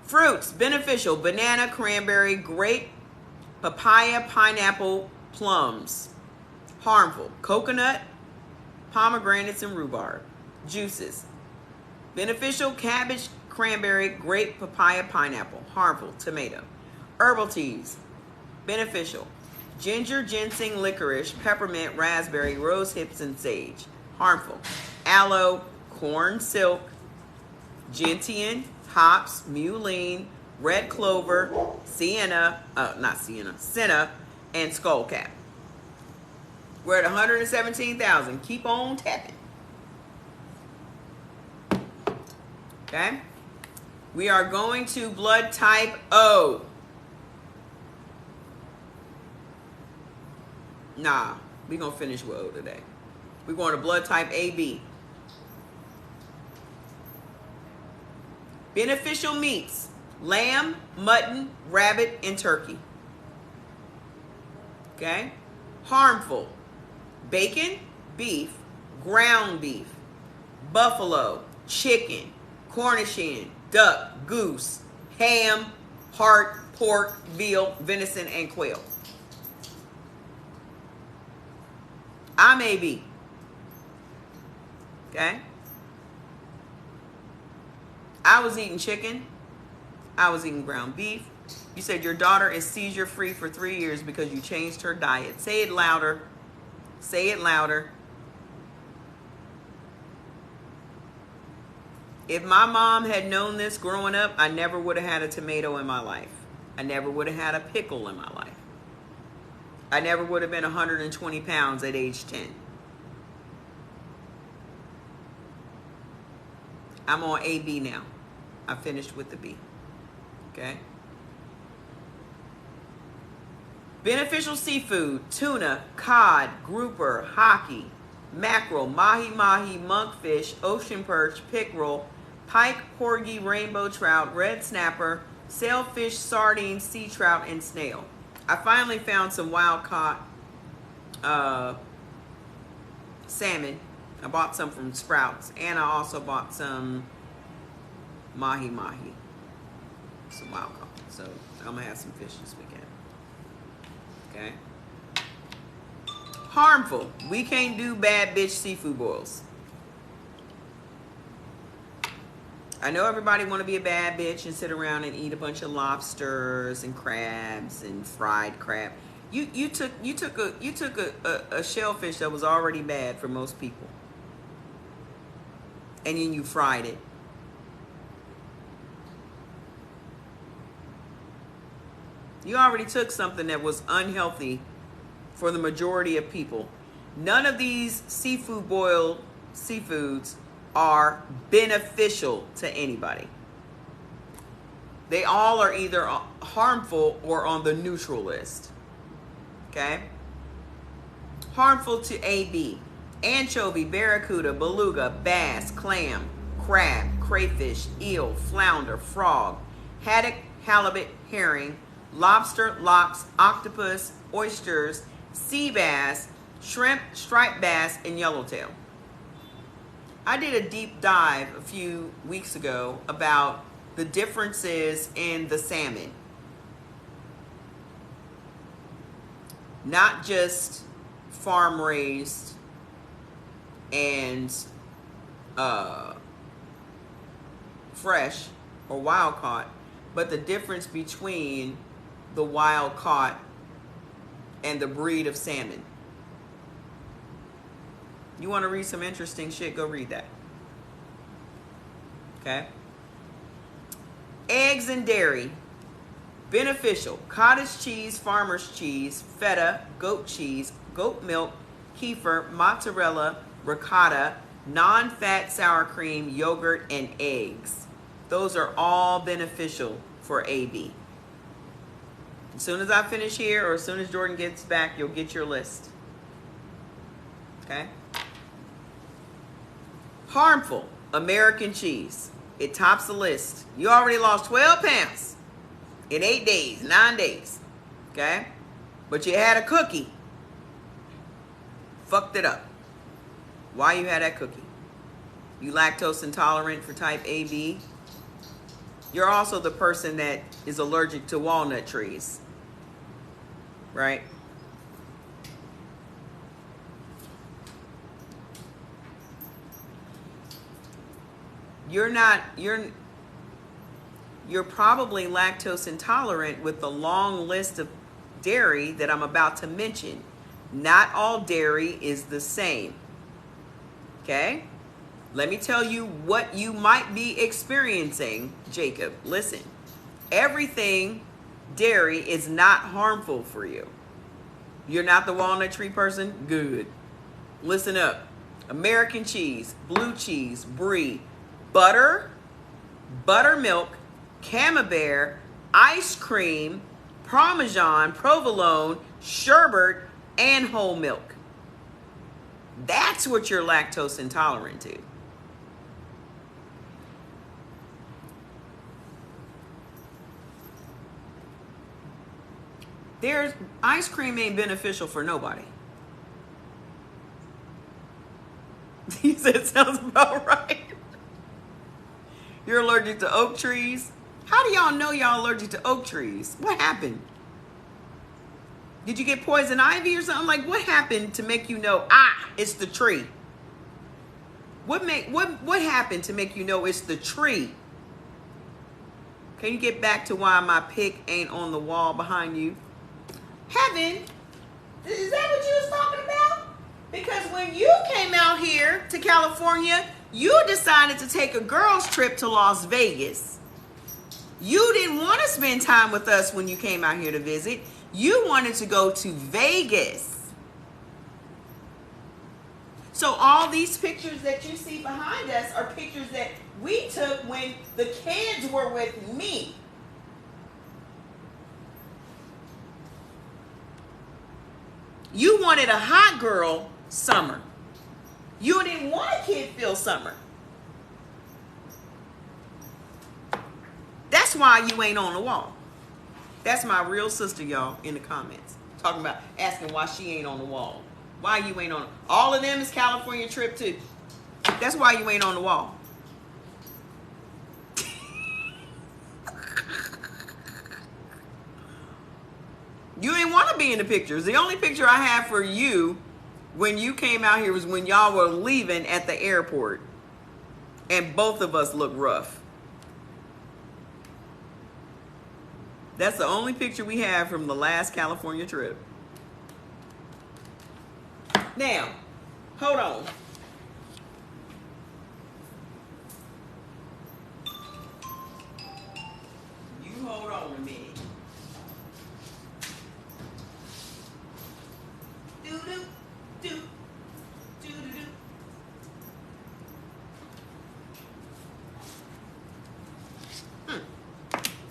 Fruits: beneficial: banana, cranberry, grape, papaya, pineapple, plums. Harmful: coconut, pomegranates, and rhubarb. Juices: beneficial: cabbage, cranberry, grape, papaya, pineapple. Harmful: tomato. Herbal teas: beneficial: ginger, ginseng, licorice, peppermint, raspberry, rose hips, and sage. Harmful: aloe, corn silk, gentian, hops, mullein, red clover, senna, and skullcap. We're at 117,000. Keep on tapping. Okay? We are going to blood type O. Nah, we're going to finish with O today. We're going to blood type AB. Beneficial meats: lamb, mutton, rabbit, and turkey. Okay? Harmful: bacon, beef, ground beef, buffalo, chicken, Cornish hen, duck, goose, ham, heart, pork, veal, venison, and quail. I'm AB. Okay? I was eating chicken. I was eating ground beef. You said your daughter is seizure-free for 3 years because you changed her diet. Say it louder. Say it louder. If my mom had known this growing up, I never would have had a tomato in my life. I never would have had a pickle in my life. I never would have been 120 pounds at age 10. I'm on AB now. I finished with the B. Okay? Beneficial seafood: tuna, cod, grouper, hockey, mackerel, mahi-mahi, monkfish, ocean perch, pickerel, pike, porgy, rainbow trout, red snapper, sailfish, sardine, sea trout, and snail. I finally found some wild-caught salmon. I bought some from Sprouts, and I also bought some mahi-mahi, some wild-caught. So I'm going to have some fish this weekend. Okay. Harmful: we can't do bad bitch seafood boils. I know everybody want to be a bad bitch and sit around and eat a bunch of lobsters and crabs and fried crab. You took a shellfish that was already bad for most people, and then you fried it. You already took something that was unhealthy for the majority of people. None of these seafood boiled seafoods are beneficial to anybody. They all are either harmful or on the neutral list. Okay? Harmful to AB: anchovy, barracuda, beluga, bass, clam, crab, crayfish, eel, flounder, frog, haddock, halibut, herring, lobster, lox, octopus, oysters, sea bass, shrimp, striped bass, and yellowtail. I did a deep dive a few weeks ago about the differences in the salmon. Not just farm raised and fresh or wild caught, but the difference between the wild caught and the breed of salmon. You want to read some interesting shit? Go read that. Okay. Eggs and dairy: beneficial: cottage cheese, farmer's cheese, feta, goat cheese, goat milk, kefir, mozzarella, ricotta, non-fat sour cream, yogurt, and eggs. Those are all beneficial for AB. As soon as I finish here, or as soon as Jordan gets back, you'll get your list. Okay? Harmful: American cheese. It tops the list. You already lost 12 pounds in 8 days, 9 days. Okay? But you had a cookie. Fucked it up. Why you had that cookie? You lactose intolerant for type AB. You're also the person that is allergic to walnut trees. Right? You're probably lactose intolerant with the long list of dairy that I'm about to mention. Not all dairy is the same. Okay? Let me tell you what you might be experiencing, Jacob. Listen. Everything dairy is not harmful for you. You're not the walnut tree person? Good. Listen up. American cheese, blue cheese, brie, butter, buttermilk, camembert, ice cream, parmesan, provolone, sherbet, and whole milk. That's what you're lactose intolerant to. Ice cream ain't beneficial for nobody. He said, sounds about right. You're allergic to oak trees? How do y'all know y'all allergic to oak trees? What happened? Did you get poison ivy or something? Like, what happened to make you know, it's the tree? What happened to make you know it's the tree? Can you get back to why my pic ain't on the wall behind you? Heaven, is that what you was talking about? Because when you came out here to California, you decided to take a girls' trip to Las Vegas. You didn't want to spend time with us when you came out here to visit. You wanted to go to Vegas. So all these pictures that you see behind us are pictures that we took when the kids were with me. wanted a hot girl summer. You didn't want a kid feel summer. That's why you ain't on the wall. That's my real sister, y'all, in the comments. Talking about asking why she ain't on the wall. Why you ain't on. All of them is California trip too. That's why you ain't on the wall. You didn't want to be in the pictures. The only picture I have for you when you came out here was when y'all were leaving at the airport. And both of us look rough. That's the only picture we have from the last California trip. Now, hold on. You hold on a minute.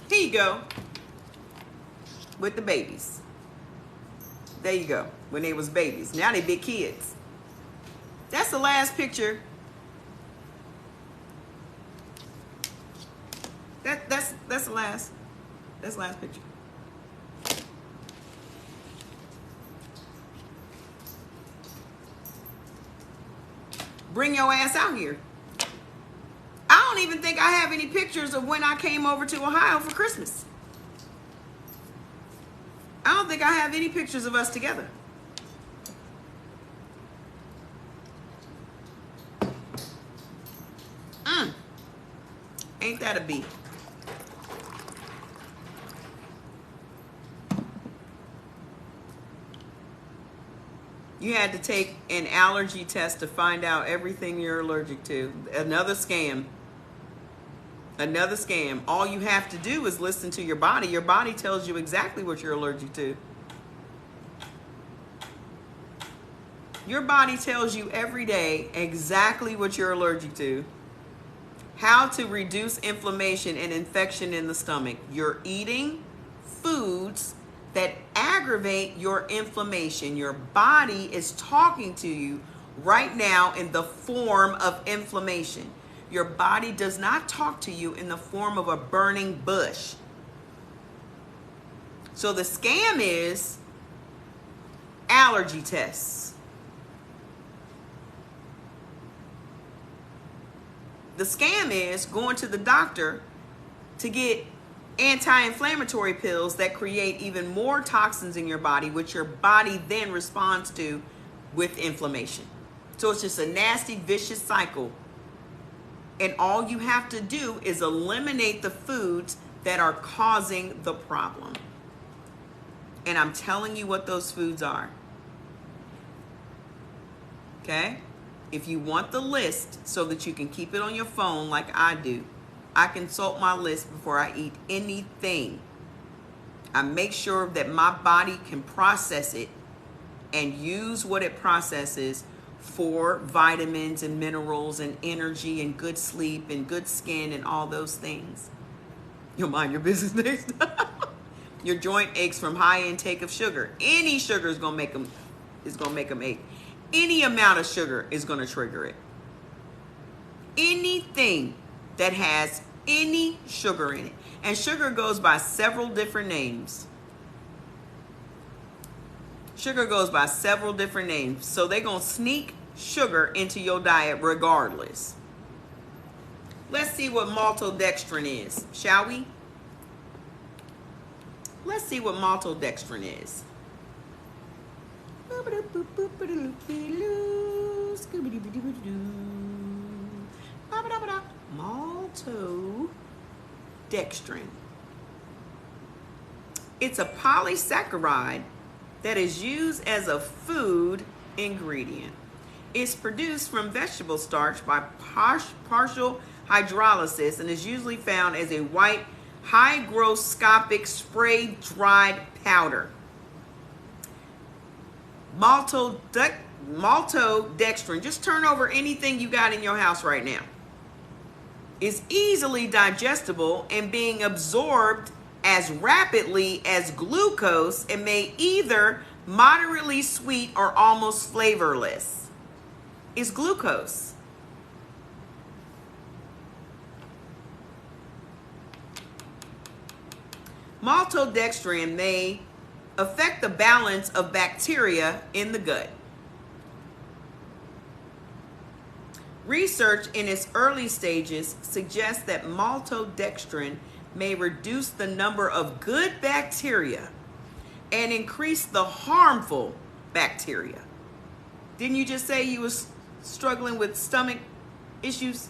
Here you go. With the babies. There you go. When they was babies. Now they big kids. That's the last picture. That's the last. That's the last picture. Bring your ass out here. I don't even think I have any pictures of when I came over to Ohio for Christmas. I don't think I have any pictures of us together. Ain't that a beat? You had to take an allergy test to find out everything you're allergic to. Another scam. Another scam. All you have to do is listen to your body. Your body tells you exactly what you're allergic to. Your body tells you every day exactly what you're allergic to. How to reduce inflammation and infection in the stomach. You're eating foods that aggravate your inflammation. Your body is talking to you right now in the form of inflammation. Your body does not talk to you in the form of a burning bush. So the scam is allergy tests. The scam is going to the doctor to get anti-inflammatory pills that create even more toxins in your body, which your body then responds to with inflammation. So it's just a nasty, vicious cycle. And all you have to do is eliminate the foods that are causing the problem. And I'm telling you what those foods are. Okay? If you want the list so that you can keep it on your phone like I do, I consult my list before I eat anything. I make sure that my body can process it and use what it processes for vitamins and minerals and energy and good sleep and good skin and all those things. You'll mind your business next time. Your joint aches from high intake of sugar. Any sugar is gonna make them ache. Any amount of sugar is gonna trigger it. Anything that has any sugar in it. And sugar goes by several different names. Sugar goes by several different names. So they're going to sneak sugar into your diet regardless. Let's see what maltodextrin is, shall we? Let's see what maltodextrin is. Maltodextrin. It's a polysaccharide that is used as a food ingredient. It's produced from vegetable starch by partial hydrolysis and is usually found as a white hygroscopic spray dried powder. Maltodextrin, just turn over anything you got in your house right now, is easily digestible and being absorbed as rapidly as glucose and may either moderately sweet or almost flavorless, is glucose. Maltodextrin may affect the balance of bacteria in the gut. Research in its early stages suggests that maltodextrin may reduce the number of good bacteria and increase the harmful bacteria. Didn't you just say you was struggling with stomach issues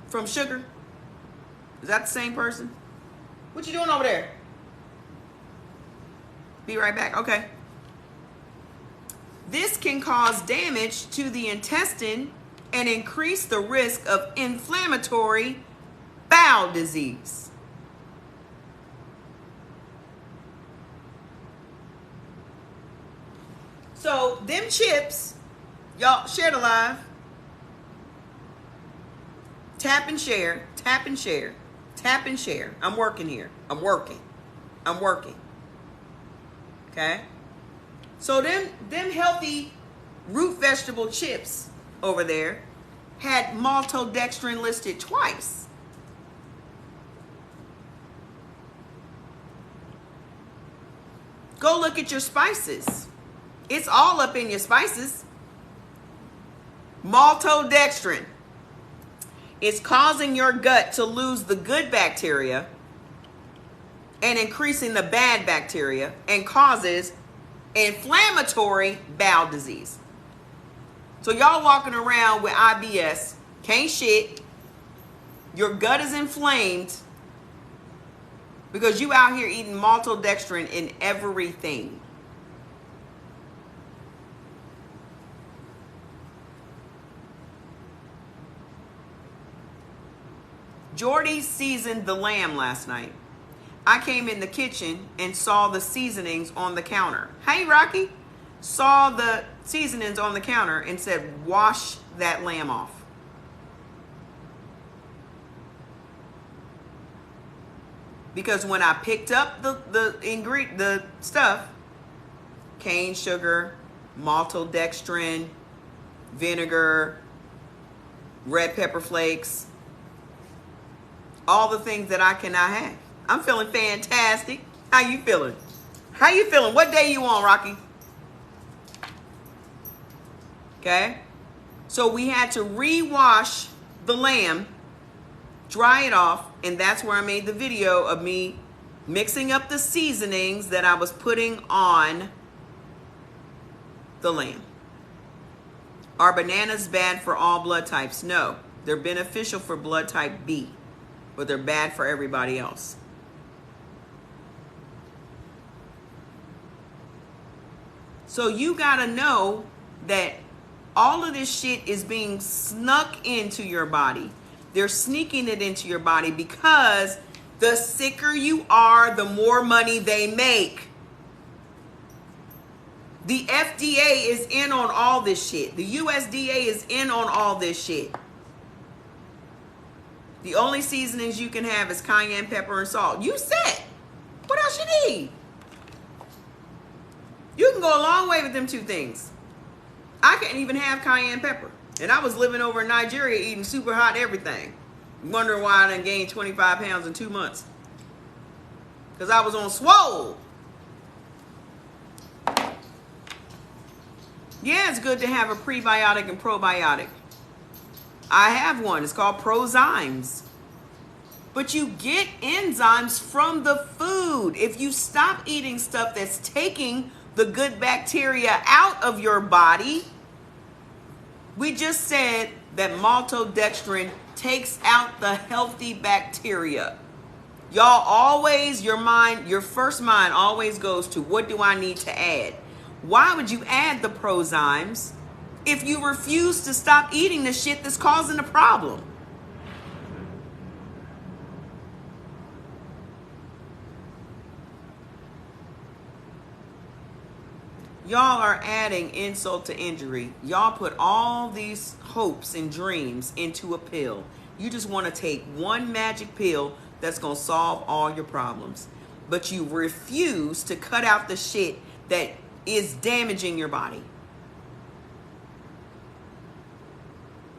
from sugar? Is that the same person? What you doing over there? Be right back. Okay. This can cause damage to the intestine and increase the risk of inflammatory bowel disease. So them chips, y'all share the live. Tap and share, tap and share, tap and share. I'm working here. I'm working. Okay? So them healthy root vegetable chips over there had maltodextrin listed twice. Go look at your spices. It's all up in your spices. Maltodextrin. It's causing your gut to lose the good bacteria and increasing the bad bacteria and causes inflammatory bowel disease. So y'all walking around with IBS, can't shit, your gut is inflamed because you out here eating maltodextrin in everything. Jordy seasoned the lamb last night. I came in the kitchen and saw the seasonings on the counter. Hey, Rocky. Saw the seasonings on the counter and said, wash that lamb off. Because when I picked up the stuff, cane sugar, maltodextrin, vinegar, red pepper flakes, all the things that I cannot have. I'm feeling fantastic. How you feeling? How you feeling? What day you on, Rocky? Okay. So we had to rewash the lamb, dry it off, and that's where I made the video of me mixing up the seasonings that I was putting on the lamb. Are bananas bad for all blood types? No. They're beneficial for blood type B, but they're bad for everybody else. So you gotta know that all of this shit is being snuck into your body. They're sneaking it into your body because the sicker you are, the more money they make. The FDA is in on all this shit. The USDA is in on all this shit. The only seasonings you can have is cayenne pepper and salt. You said, what else you need? You can go a long way with them two things. I can't even have cayenne pepper. And I was living over in Nigeria eating super hot everything. Wondering why I done gained 25 pounds in 2 months. Because I was on swole. Yeah, it's good to have a prebiotic and probiotic. I have one. It's called Prozymes. But you get enzymes from the food. If you stop eating stuff that's taking the good bacteria out of your body, we just said that maltodextrin takes out the healthy bacteria. Y'all always, your first mind always goes to, what do I need to add? Why would you add the Prozymes if you refuse to stop eating the shit that's causing the problem? Y'all are adding insult to injury. Y'all put all these hopes and dreams into a pill. You just want to take one magic pill that's going to solve all your problems. But you refuse to cut out the shit that is damaging your body.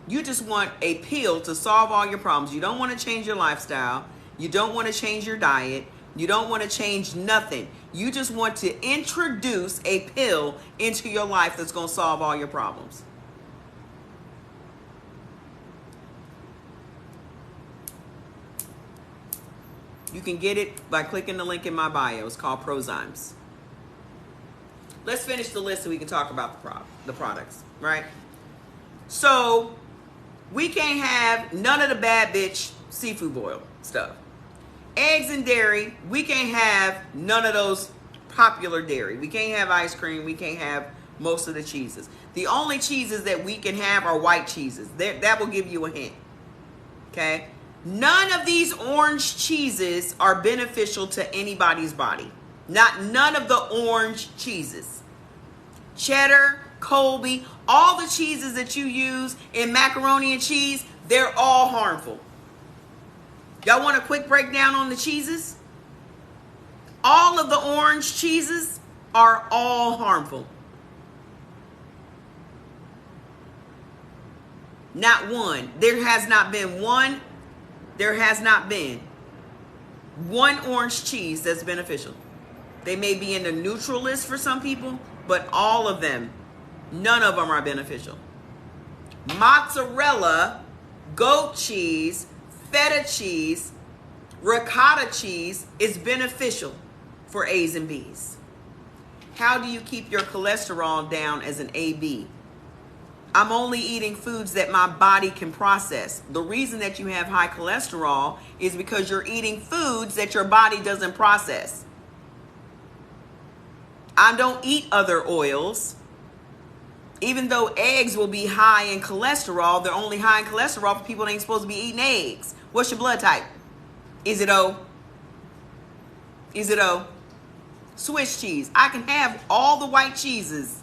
You just want a pill to solve all your problems. You don't want to change your lifestyle. You don't want to change your diet. You don't want to change nothing. You just want to introduce a pill into your life that's going to solve all your problems. You can get it by clicking the link in my bio. It's called Prozymes. Let's finish the list so we can talk about the products, right? So we can't have none of the bad bitch seafood boil stuff. Eggs and dairy, we can't have none of those popular dairy. We can't have ice cream. We can't have most of the cheeses. The only cheeses that we can have are white cheeses. That will give you a hint. Okay? None of these orange cheeses are beneficial to anybody's body. None of the orange cheeses. Cheddar, Colby, all the cheeses that you use in macaroni and cheese, they're all harmful. Y'all want a quick breakdown on the cheeses? All of the orange cheeses are all harmful. Not one. There has not been one orange cheese that's beneficial. They may be in the neutral list for some people, but all of them, none of them are beneficial. Mozzarella, goat cheese, feta cheese, ricotta cheese is beneficial for A's and B's. How do you keep your cholesterol down as an AB? I'm only eating foods that my body can process. The reason that you have high cholesterol is because you're eating foods that your body doesn't process. I don't eat other oils. Even though eggs will be high in cholesterol, they're only high in cholesterol for people that ain't supposed to be eating eggs. What's your blood type? Is it O? Is it O? Swiss cheese. I can have all the white cheeses.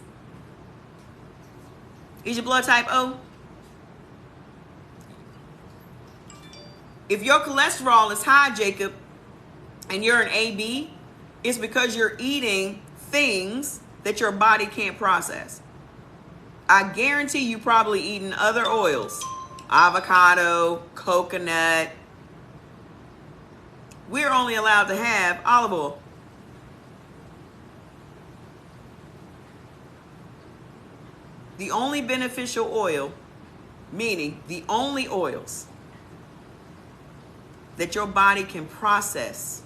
Is your blood type O? If your cholesterol is high, Jacob, and you're an AB, it's because you're eating things that your body can't process. I guarantee you probably eating other oils. Avocado, coconut. We're only allowed to have olive oil. The only beneficial oil, meaning the only oils that your body can process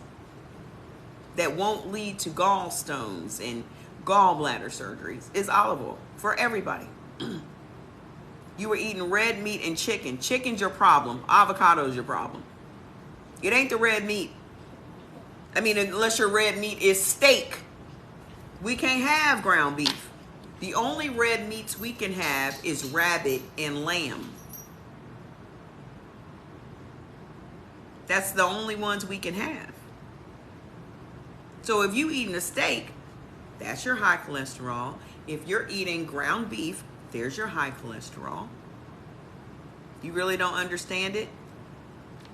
that won't lead to gallstones and gallbladder surgeries, is olive oil for everybody. You were eating red meat and chicken. Chicken's your problem. Avocado's your problem. It ain't the red meat. I mean, unless your red meat is steak. We can't have ground beef. The only red meats we can have is rabbit and lamb. That's the only ones we can have. So if you eating a steak, that's your high cholesterol. If you're eating ground beef, there's your high cholesterol. You really don't understand it?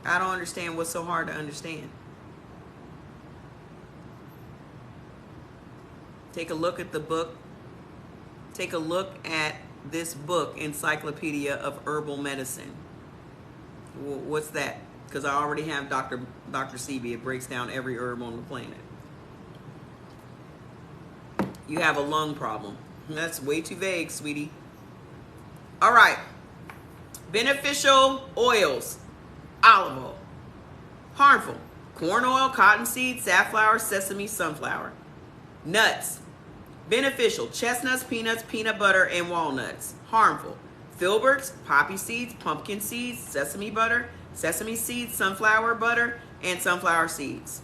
I don't understand what's so hard to understand. Take a look at the book. Take a look at this book, Encyclopedia of Herbal Medicine. What's that? Because I already have Dr. Sebi. It breaks down every herb on the planet. You have a lung problem. That's way too vague, sweetie. All right. Beneficial oils. Olive oil. Harmful. Corn oil, cottonseed, safflower, sesame, sunflower. Nuts. Beneficial. Chestnuts, peanuts, peanut butter, and walnuts. Harmful. Filberts, poppy seeds, pumpkin seeds, sesame butter, sesame seeds, sunflower butter, and sunflower seeds.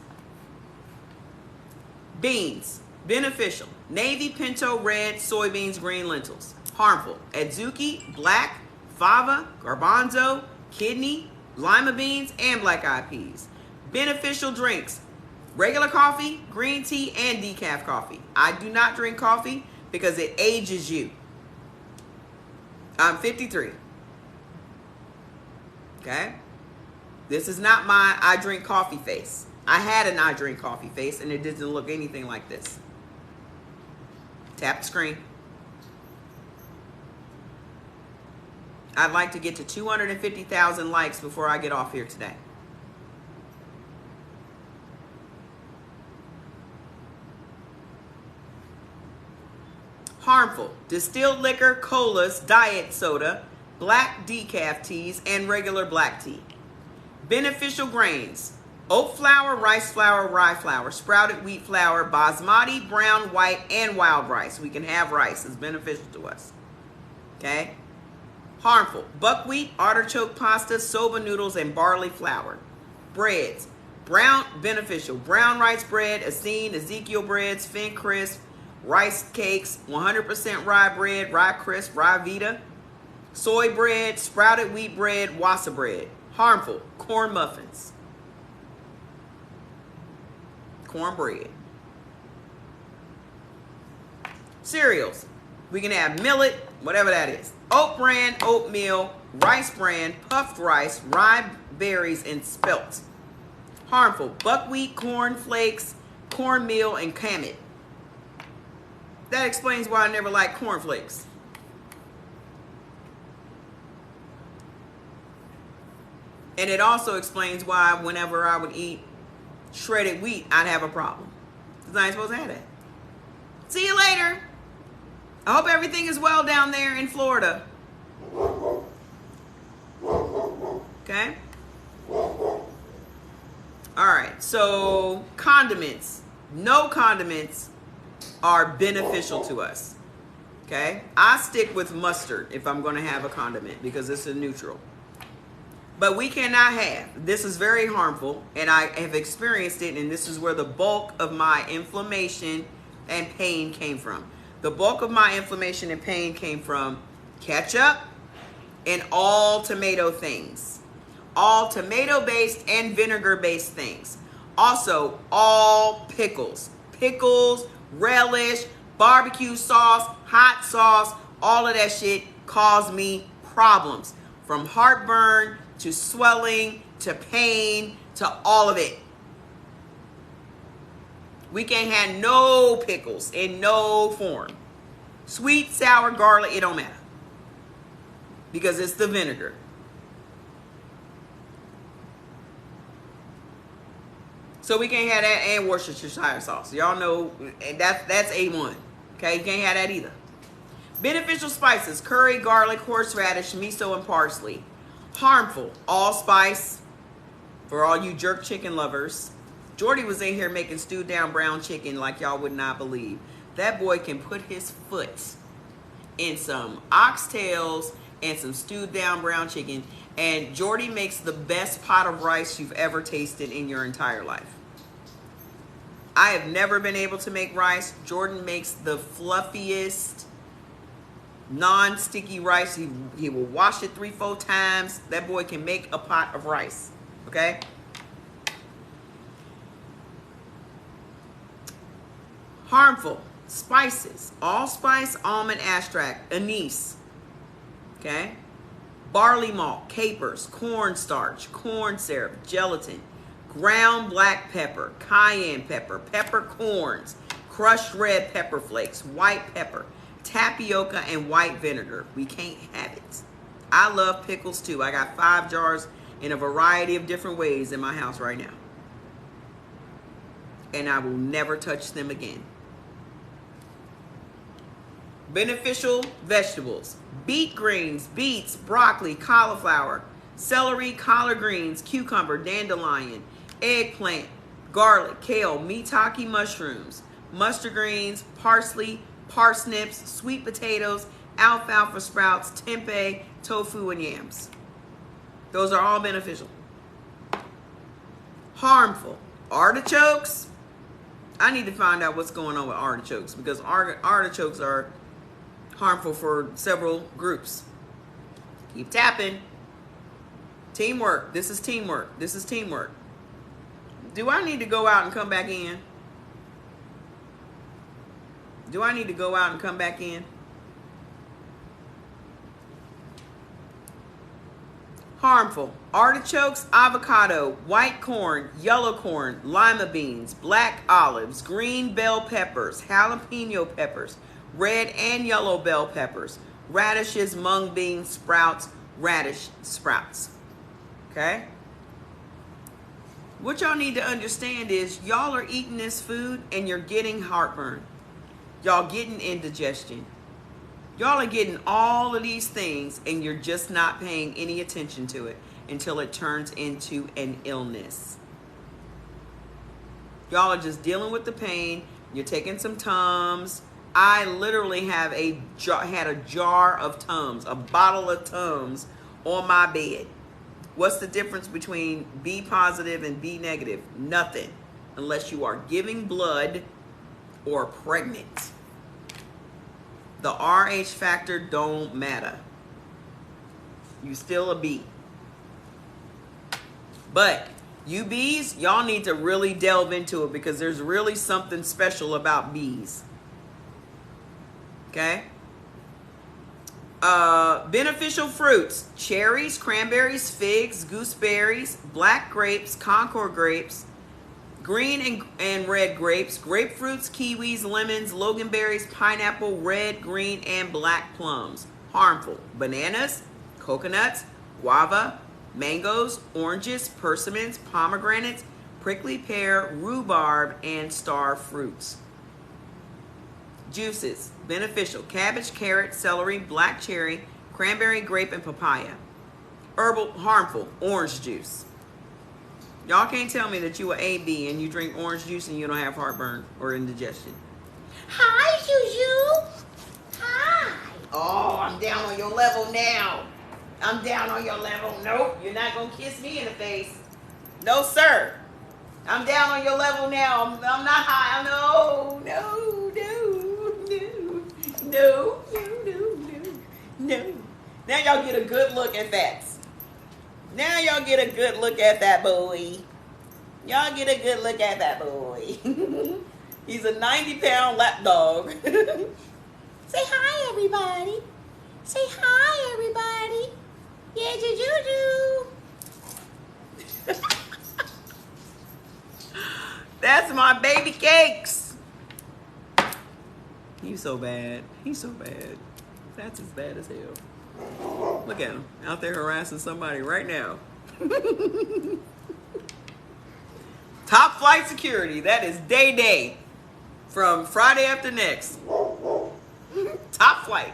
Beans. Beneficial. Navy, pinto, red, soybeans, green, lentils. Harmful. Adzuki, black, fava, garbanzo, kidney, lima beans, and black eyed peas. Beneficial drinks. Regular coffee, green tea, and decaf coffee. I do not drink coffee because it ages you. I'm 53. Okay? This is not my I drink coffee face. I had an I drink coffee face and it didn't look anything like this. Tap the screen. I'd like to get to 250,000 likes before I get off here today. Harmful: distilled liquor, colas, diet soda, black decaf teas, and regular black tea. Beneficial grains: oat flour, rice flour, rye flour, sprouted wheat flour, basmati, brown, white, and wild rice. We can have rice. It's beneficial to us. Okay? Harmful: buckwheat, artichoke pasta, soba noodles, and barley flour. Breads: beneficial: brown rice bread, Essene, Ezekiel breads, Finn crisp, rice cakes, 100% rye bread, rye crisp, rye vita, soy bread, sprouted wheat bread, wasa bread. Harmful: corn muffins, cornbread. Cereals: we can have millet, whatever that is, oat bran, oatmeal, rice bran, puffed rice, rye berries, and spelt. Harmful: buckwheat, corn flakes, cornmeal, and kamut. That explains why I never liked cornflakes. And it also explains why whenever I would eat shredded wheat, I'd have a problem. Because I ain't supposed to have that. See you later. I hope everything is well down there in Florida. Okay? All right, so condiments. No condiments are beneficial to us. Okay? I stick with mustard if I'm going to have a condiment because it's a neutral. But we cannot have. This is very harmful, and I have experienced it, and this is where the bulk of my inflammation and pain came from. The bulk of my inflammation and pain came from ketchup and all tomato things. All tomato-based and vinegar-based things. Also, all pickles. Pickles, relish, barbecue sauce, hot sauce, all of that shit caused me problems. From heartburn to swelling to pain to all of it. We can't have no pickles in no form. Sweet, sour, garlic, it don't matter. Because it's the vinegar. So we can't have that and Worcestershire sauce. Y'all know that's A1. Okay, you can't have that either. Beneficial spices: curry, garlic, horseradish, miso, and parsley. Harmful: allspice, for all you jerk chicken lovers. Jordy was in here making stewed down brown chicken like y'all would not believe. That boy can put his foot in some oxtails and some stewed down brown chicken. And Jordy makes the best pot of rice you've ever tasted in your entire life. I have never been able to make rice. Jordan makes the fluffiest, non-sticky rice. He will wash it 3-4 times. That boy can make a pot of rice. Okay? Harmful: spices: allspice, almond extract, anise. Okay? Barley malt, capers, cornstarch, corn syrup, gelatin, ground black pepper, cayenne pepper, peppercorns, crushed red pepper flakes, white pepper, tapioca, and white vinegar. We can't have it. I love pickles too. I got 5 jars in a variety of different ways in my house right now. And I will never touch them again. Beneficial vegetables: beet greens, beets, broccoli, cauliflower, celery, collard greens, cucumber, dandelion, eggplant, garlic, kale, maitake mushrooms, mustard greens, parsley, parsnips, sweet potatoes, alfalfa sprouts, tempeh, tofu, and yams. Those are all beneficial. Harmful: artichokes. I need to find out what's going on with artichokes because artichokes are harmful for several groups. Keep tapping. Teamwork. This is teamwork. This is teamwork. Do I need to go out and come back in? Do I need to go out and come back in? Harmful: artichokes, avocado, white corn, yellow corn, lima beans, black olives, green bell peppers, jalapeno peppers, red and yellow bell peppers, radishes, mung beans, sprouts, radish sprouts. Okay? What y'all need to understand is y'all are eating this food and you're getting heartburn. Y'all getting indigestion. Y'all are getting all of these things and you're just not paying any attention to it until it turns into an illness. Y'all are just dealing with the pain. You're taking some Tums. I literally have had a jar of Tums, a bottle of Tums on my bed. What's the difference between B positive and B negative? Nothing, unless you are giving blood or pregnant. The RH factor don't matter. You still a B. But you Bs, y'all need to really delve into it because there's really something special about Bs. Okay? Beneficial fruits: cherries, cranberries, figs, gooseberries, black grapes, Concord grapes, green and red grapes, grapefruits, kiwis, lemons, loganberries, pineapple, red, green, and black plums. Harmful: bananas, coconuts, guava, mangoes, oranges, persimmons, pomegranates, prickly pear, rhubarb, and star fruits. Juices: beneficial: cabbage, carrot, celery, black cherry, cranberry, grape, and papaya. Herbal: harmful: orange juice. Y'all can't tell me that you are AB and you drink orange juice and you don't have heartburn or indigestion. Hi, Juju. Hi. Oh, I'm down on your level now. I'm down on your level. Nope, you're not going to kiss me in the face. No, sir. I'm down on your level now. I'm not high. No. Now y'all get a good look at Fats. Now y'all get a good look at that boy. Y'all get a good look at that boy. He's a 90-pound lap dog. Say hi, everybody. Say hi, everybody. Yeah, Juju. That's my baby Cakes. He's so bad. He's so bad. That's as bad as hell. Look at him out there harassing somebody right now. Top Flight Security. That is Day from Friday After Next. Top Flight.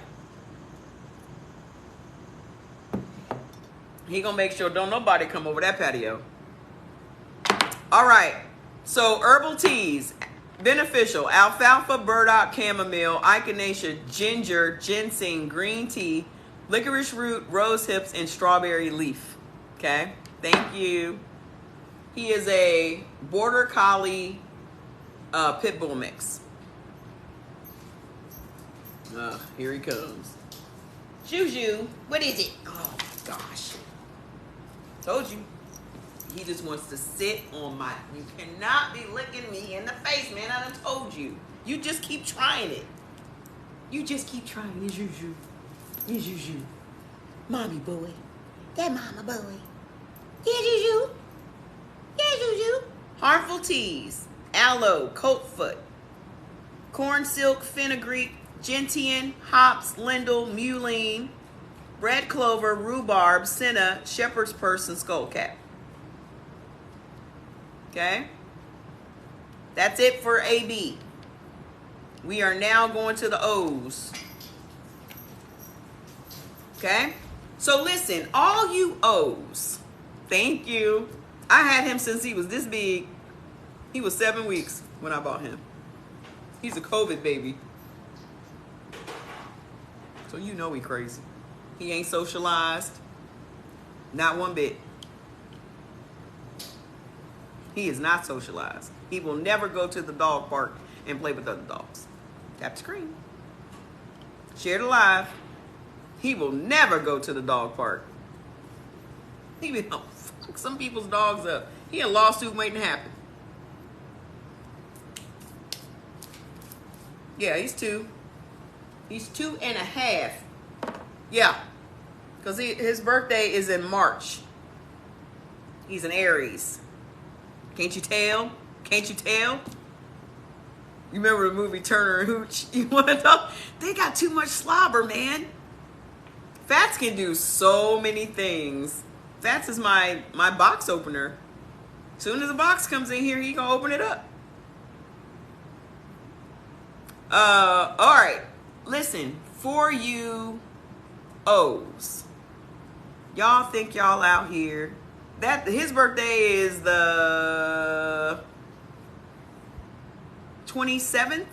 He gonna make sure don't nobody come over that patio. All right. So herbal teas. Beneficial: alfalfa, burdock, chamomile, echinacea, ginger, ginseng, green tea, licorice root, rose hips, and strawberry leaf. Okay, thank you. He is a border collie pit bull mix. Here he comes. Juju, what is it? Oh gosh, told you. He just wants to sit on my... You cannot be licking me in the face, man. I done told you. You just keep trying it. You just keep trying it, Juju. It's Juju. Mommy boy. That mama boy. Yeah, Juju. Yeah, Juju. Harmful teas: aloe, coltfoot, corn silk, fenugreek, gentian, hops, lindel, mullein, red clover, rhubarb, senna, shepherd's purse, and skullcap. Okay? That's it for AB. We are now going to the O's. Okay? So listen, all you O's, thank you. I had him since he was this big. He was 7 weeks when I bought him. He's a COVID baby. So you know he crazy. He ain't socialized. Not one bit. He is not socialized. He will never go to the dog park and play with other dogs. Tap the screen. Share the live. He will never go to the dog park. He be fuck some people's dogs up. He a lawsuit waiting to happen. Yeah, he's 2. He's 2.5. Yeah, because his birthday is in March. He's an Aries. Can't you tell? Can't you tell? You remember the movie Turner and Hooch? You want to know? They got too much slobber, man. Fats can do so many things. Fats is my box opener. Soon as a box comes in here, he gonna open it up. All right. Listen, for you O's, y'all think y'all out here. That his birthday is the 27th.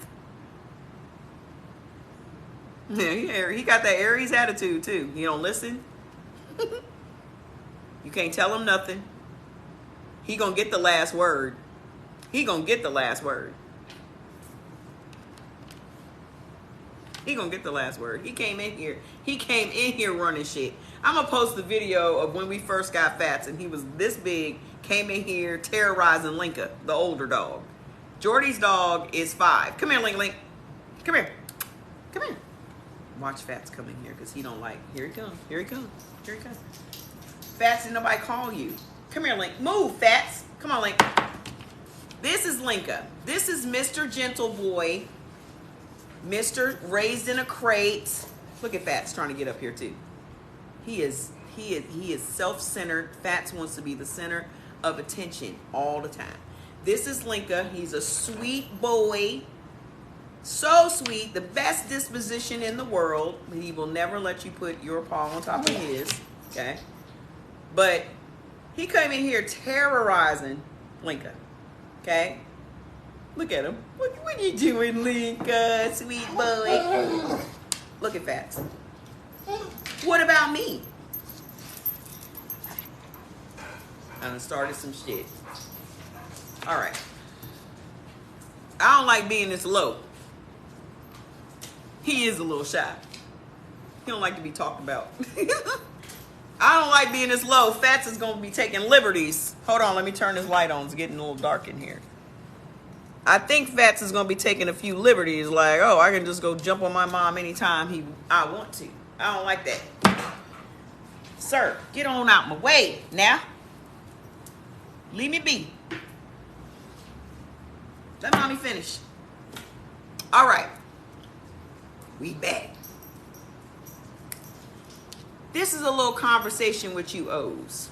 Yeah, he got that Aries attitude too. He don't listen. You can't tell him nothing. He gonna get the last word. He gonna get the last word. He gonna get the last word. He came in here. He came in here running shit. I'm gonna post the video of when we first got Fats and he was this big, came in here terrorizing Linka, the older dog. Jordy's dog is 5. Come here, Link Link. Come here. Come here. Watch Fats come in here because he don't like. Here he comes. Here he comes. Here he comes. Fats, did nobody call you? Come here, Link. Move, Fats. Come on, Link. This is Linka. This is Mr. Gentle Boy. Mr. Raised in a crate. Look at Fats trying to get up here too. He is self-centered. Fats wants to be the center of attention all the time. This is Linka. He's a sweet boy. So sweet. The best disposition in the world. He will never let you put your paw on top of his. Okay. But he came in here terrorizing Linka. Okay. Look at him. What you doing, Linka? Sweet boy. Look at Fats. What about me? I done started some shit. All right. I don't like being this low. He is a little shy. He don't like to be talked about. I don't like being this low. Fats is going to be taking liberties. Hold on, let me turn this light on. It's getting a little dark in here. I think Fats is going to be taking a few liberties. Like, oh, I can just go jump on my mom anytime I want to. I don't like that. Sir, get on out my way now. Leave me be. Let mommy finish. All right. We back. This is a little conversation with you O's.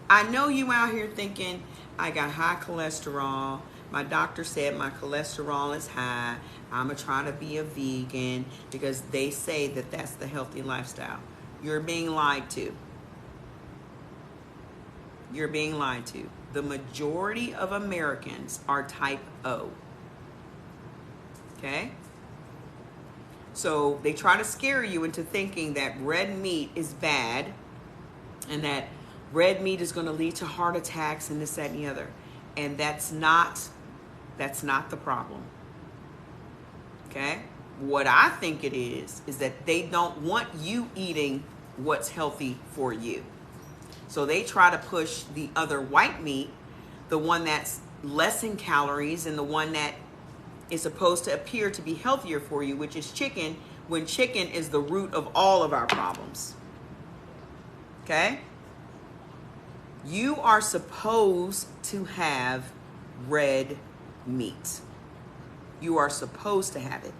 I know you out here thinking, I got high cholesterol. My doctor said my cholesterol is high. I'm going to try to be a vegan because they say that that's the healthy lifestyle. You're being lied to. You're being lied to. The majority of Americans are type O. Okay? So they try to scare you into thinking that red meat is bad and that red meat is going to lead to heart attacks and this, that, and the other. And that's not the problem. Okay? What I think it is that they don't want you eating what's healthy for you. So they try to push the other white meat, the one that's less in calories and the one that is supposed to appear to be healthier for you, which is chicken, when chicken is the root of all of our problems. Okay? You are supposed to have red meat. You are supposed to have it.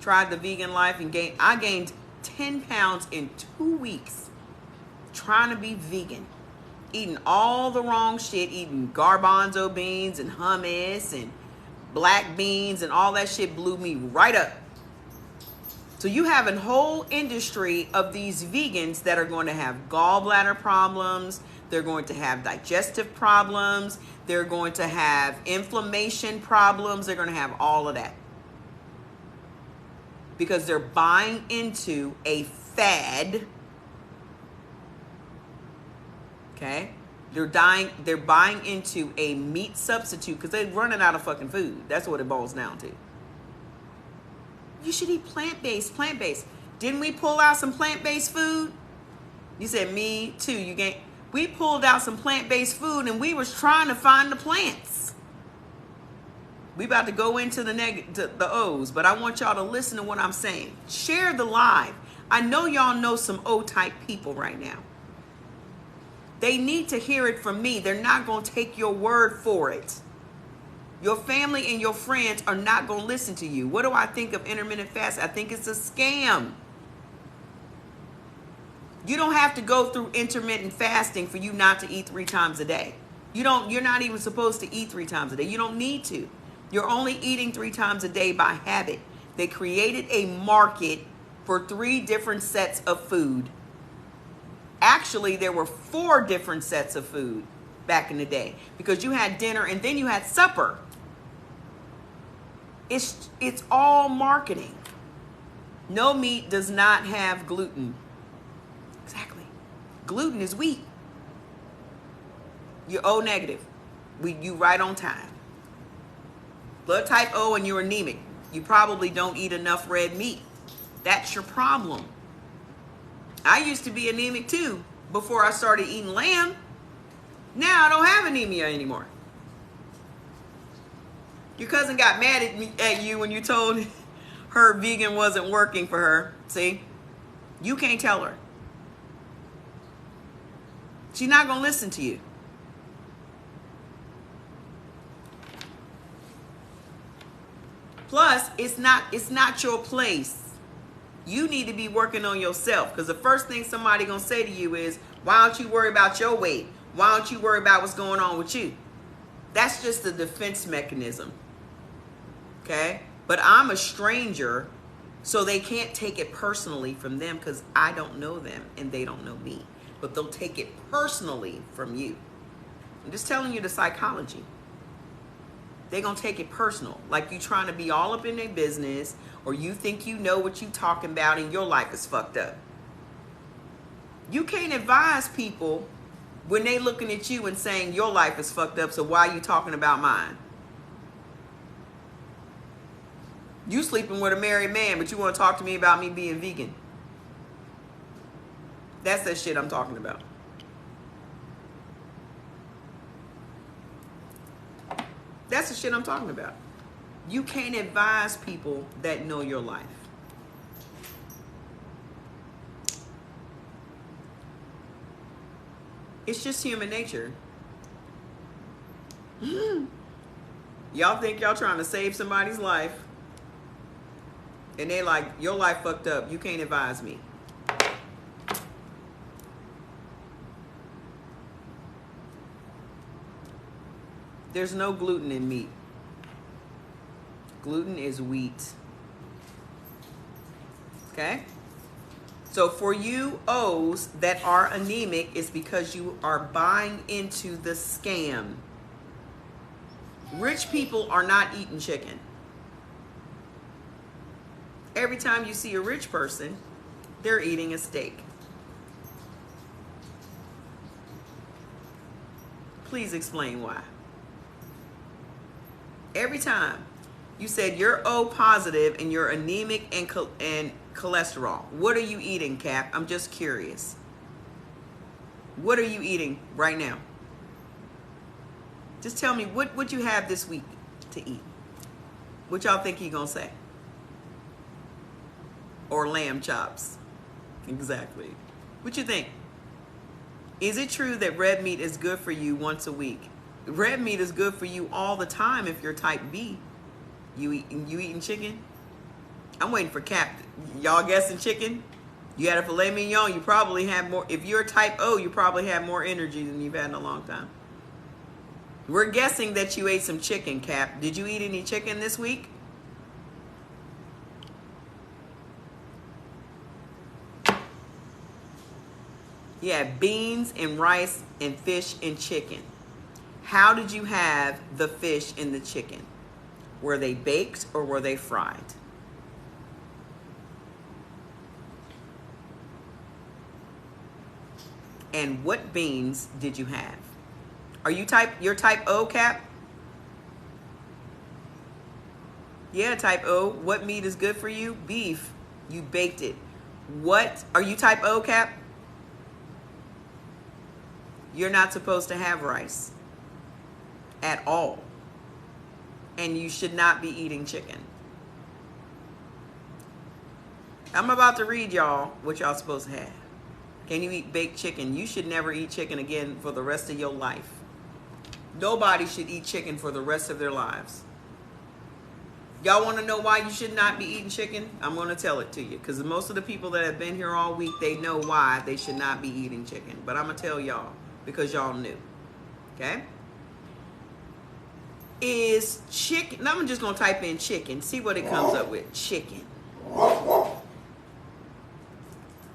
Tried the vegan life and I gained 10 pounds in 2 weeks trying to be vegan. Eating all the wrong shit, eating garbanzo beans and hummus and black beans and all that shit blew me right up. So you have a whole industry of these vegans that are going to have gallbladder problems. They're going to have digestive problems. They're going to have inflammation problems. They're going to have all of that. Because they're buying into a fad. Okay? They're buying into a meat substitute because they're running out of fucking food. That's what it boils down to. You should eat plant-based. Didn't we pull out some plant-based food? You said me too. We pulled out some plant-based food and we was trying to find the plants. We about to go into the O's, but I want y'all to listen to what I'm saying. Share the live. I know y'all know some O-type people right now. They need to hear it from me. They're not going to take your word for it. Your family and your friends are not going to listen to you. What do I think of intermittent fasting? I think it's a scam. You don't have to go through intermittent fasting for you not to eat 3 times a day. You're not even supposed to eat 3 times a day. You don't need to. You're only eating 3 times a day by habit. They created a market for 3 different sets of food. Actually, there were 4 different sets of food back in the day, because you had dinner and then you had supper. It's all marketing. No meat does not have gluten. Exactly. Gluten is wheat. You're O negative. You right on time. Blood type O and you're anemic. You probably don't eat enough red meat. That's your problem. I used to be anemic too before I started eating lamb. Now I don't have anemia anymore. Your cousin got mad at you when you told her vegan wasn't working for her. See? You can't tell her. She's not going to listen to you. Plus, it's not your place. You need to be working on yourself, because the first thing somebody going to say to you is, why don't you worry about your weight? Why don't you worry about what's going on with you? That's just a defense mechanism. Okay? But I'm a stranger, so they can't take it personally from them, because I don't know them and they don't know me. But they'll take it personally from you. I'm just telling you the psychology. They're going to take it personal. Like you trying to be all up in their business, or you think you know what you talking about and your life is fucked up. You can't advise people when they looking at you and saying your life is fucked up, so why are you talking about mine? You sleeping with a married man, but you want to talk to me about me being vegan. That's that shit I'm talking about. That's the shit I'm talking about. You can't advise people that know your life. It's just human nature. Y'all think y'all trying to save somebody's life, and they like, your life fucked up. You can't advise me. There's no gluten in meat. Gluten is wheat. Okay? So for you O's that are anemic, it's because you are buying into the scam. Rich people are not eating chicken. Every time you see a rich person, they're eating a steak. Please explain why. Every time you said you're O positive and you're anemic and cholesterol. What are you eating, Cap? I'm just curious. What are you eating right now? Just tell me what you have this week to eat. What y'all think he gonna say? Or lamb chops. Exactly. What you think? Is it true that red meat is good for you once a week? Red meat is good for you all the time if you're type B. You eating chicken? I'm waiting for Cap. Y'all guessing chicken? You had a filet mignon, you probably have more. If you're type O, you probably have more energy than you've had in a long time. We're guessing that you ate some chicken, Cap. Did you eat any chicken this week? You had beans and rice and fish and chicken. How did you have the fish and the chicken? Were they baked or were they fried? And what beans did you have? Are you you're type O, Cap? Yeah, type O. What meat is good for you? Beef. You baked it. What? Are you type O, Cap? You're not supposed to have rice at all. And you should not be eating chicken. I'm about to read y'all what y'all supposed to have. Can you eat baked chicken? You should never eat chicken again for the rest of your life. Nobody should eat chicken for the rest of their lives. Y'all want to know why you should not be eating chicken? I'm going to tell it to you, because most of the people that have been here all week, they know why they should not be eating chicken. But I'm going to tell y'all because y'all knew. Okay? Is chicken, I'm just going to type in chicken, see what it comes up with. Chicken.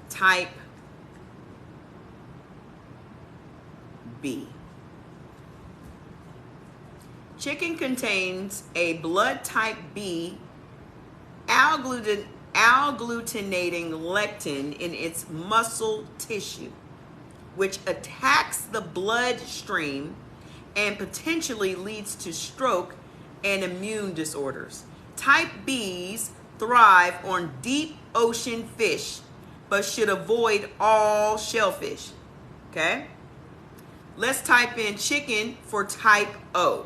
Type B. Chicken contains a blood type B agglutinating lectin in its muscle tissue, which attacks the bloodstream and potentially leads to stroke and immune disorders. Type Bs thrive on deep ocean fish, but should avoid all shellfish. Okay? Let's type in chicken for type O.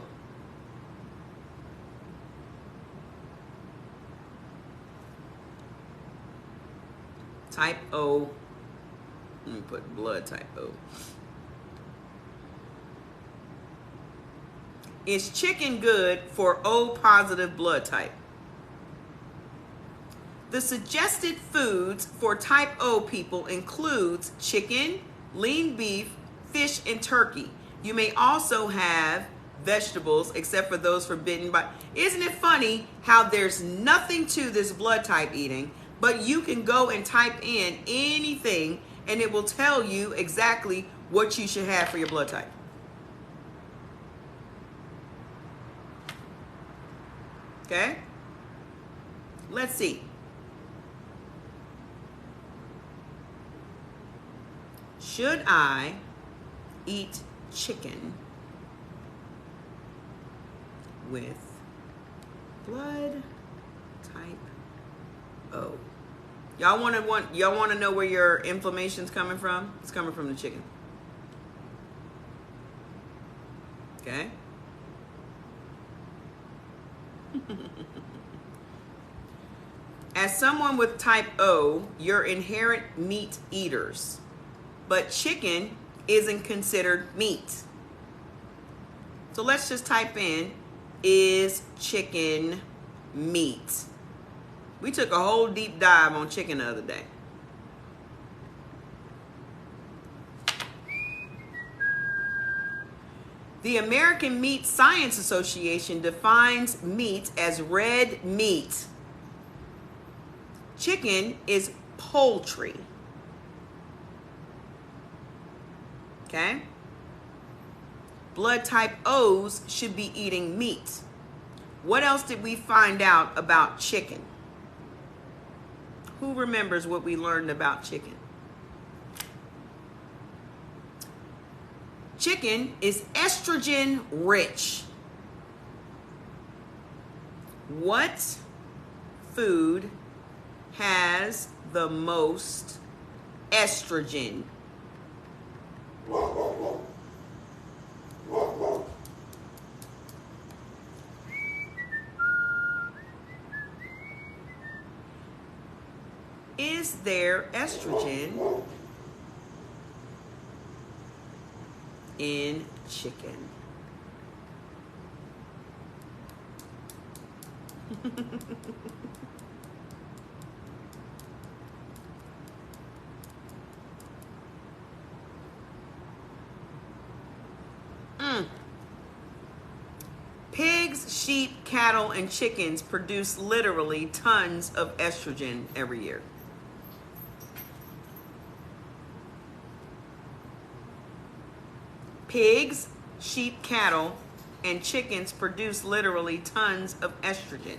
Type O. Let me put blood type O. Is chicken good for O positive blood type? The suggested foods for type O people includes chicken, lean beef, fish, and turkey. You may also have vegetables, except for those forbidden by. Isn't it funny how there's nothing to this blood type eating, but you can go and type in anything and it will tell you exactly what you should have for your blood type. Okay? Let's see. Should I eat chicken with blood type O? Y'all want to know where your inflammation's coming from? It's coming from the chicken. Okay? As someone with type O, you're inherent meat eaters, but chicken isn't considered meat. So let's just type in, is chicken meat? We took a whole deep dive on chicken the other day. The American Meat Science Association defines meat as red meat. Chicken is poultry. Okay? Blood type O's should be eating meat. What else did we find out about chicken? Who remembers what we learned about chicken? Chicken is estrogen rich. What food has the most estrogen? Is there estrogen in chicken? Pigs, sheep, cattle, and chickens produce literally tons of estrogen every year. Pigs, sheep, cattle, and chickens produce literally tons of estrogen.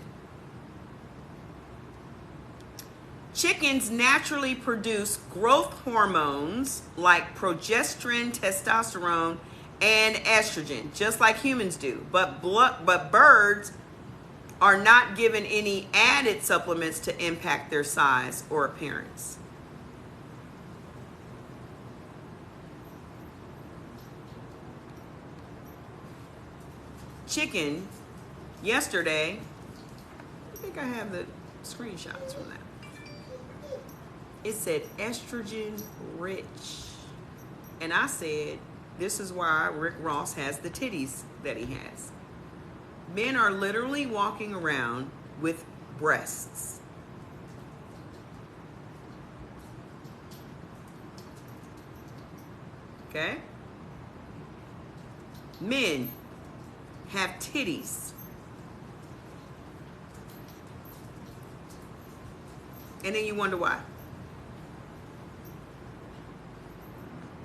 Chickens naturally produce growth hormones like progesterone, testosterone, and estrogen, just like humans do. But birds are not given any added supplements to impact their size or appearance. Chicken, yesterday, I think I have the screenshots from that. It said estrogen rich. And I said, This is why Rick Ross has the titties that he has. Men are literally walking around with breasts. Okay? Men have titties. And then you wonder why.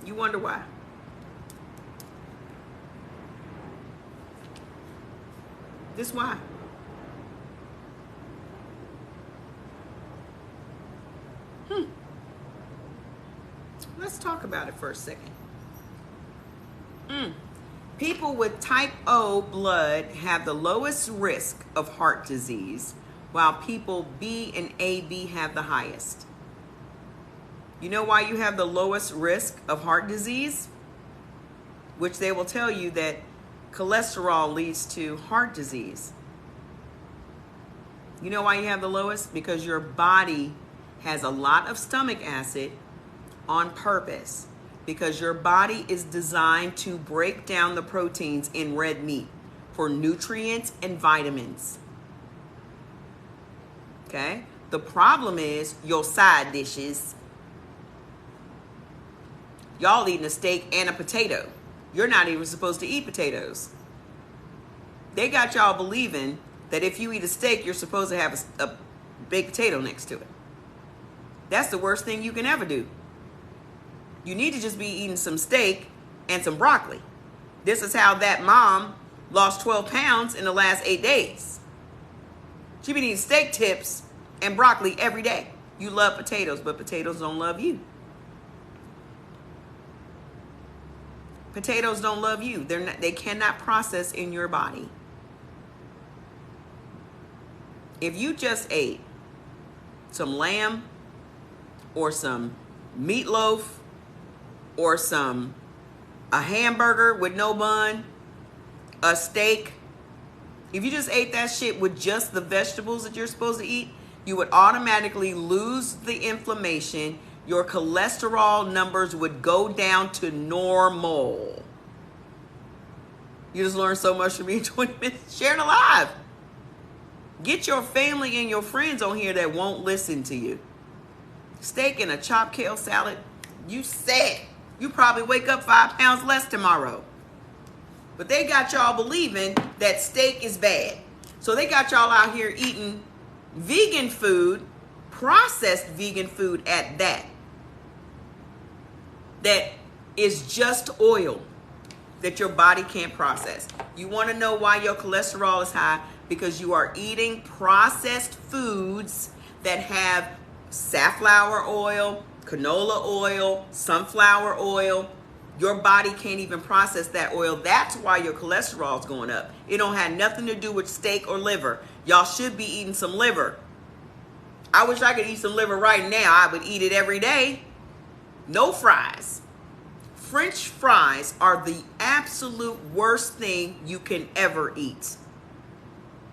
You wonder why. This why. Let's talk about it for a second. People with type O blood have the lowest risk of heart disease, while people B and AB have the highest. You know why you have the lowest risk of heart disease? Which they will tell you that cholesterol leads to heart disease. You know why you have the lowest? Because your body has a lot of stomach acid on purpose. Because your body is designed to break down the proteins in red meat for nutrients and vitamins. Okay? The problem is your side dishes. Y'all eating a steak and a potato. You're not even supposed to eat potatoes. They got y'all believing that if you eat a steak, you're supposed to have a baked potato next to it. That's the worst thing you can ever do. You need to just be eating some steak and some broccoli. This is how that mom lost 12 pounds in the last 8 days. She been eating steak tips and broccoli every day. You love potatoes, but potatoes don't love you. Potatoes don't love you. They cannot process in your body. If you just ate some lamb or some meatloaf or a hamburger with no bun, a steak, if you just ate that shit with just the vegetables that you're supposed to eat, you would automatically lose the inflammation. Your cholesterol numbers would go down to normal. You just learned so much from me in 20 minutes. Share it alive. Get your family and your friends on here that won't listen to you. Steak and a chopped kale salad, you said you probably wake up 5 pounds less tomorrow. But they got y'all believing that steak is bad. So they got y'all out here eating vegan food, processed vegan food at that. That is just oil that your body can't process. You want to know why your cholesterol is high? Because you are eating processed foods that have safflower oil, canola oil, sunflower oil. Your body can't even process that oil. That's why your cholesterol is going up. It don't have nothing to do with steak or liver. Y'all should be eating some liver. I wish I could eat some liver right now. I would eat it every day. No fries. French fries are the absolute worst thing you can ever eat,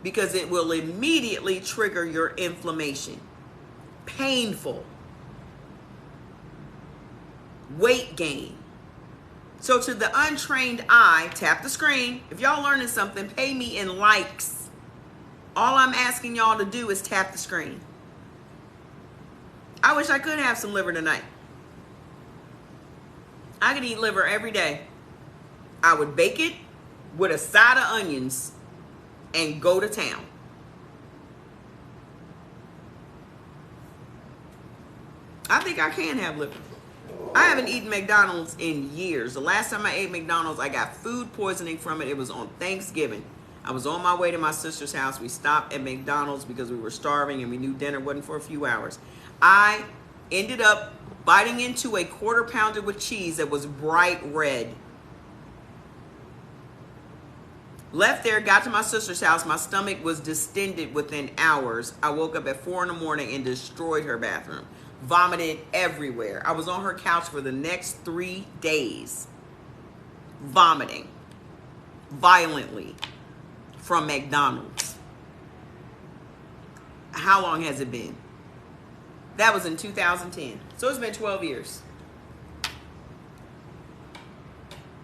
because it will immediately trigger your inflammation. Painful. Weight gain. So to the untrained eye, tap the screen. If y'all learning something, pay me in likes. All I'm asking y'all to do is tap the screen. I wish I could have some liver tonight. I could eat liver every day. I would bake it with a side of onions and go to town. I think I can have liver. I haven't eaten McDonald's in years. The last time I ate McDonald's, I got food poisoning from it. It was on Thanksgiving. I was on my way to my sister's house. We stopped at McDonald's because we were starving and we knew dinner wasn't for a few hours. I ended up biting into a quarter pounder with cheese that was bright red. Left there, got to my sister's house. My stomach was distended within hours. I woke up at 4 a.m. and destroyed her bathroom. Vomited everywhere. I was on her couch for the next 3 days. Vomiting. Violently. From McDonald's. How long has it been? That was in 2010. So it's been 12 years.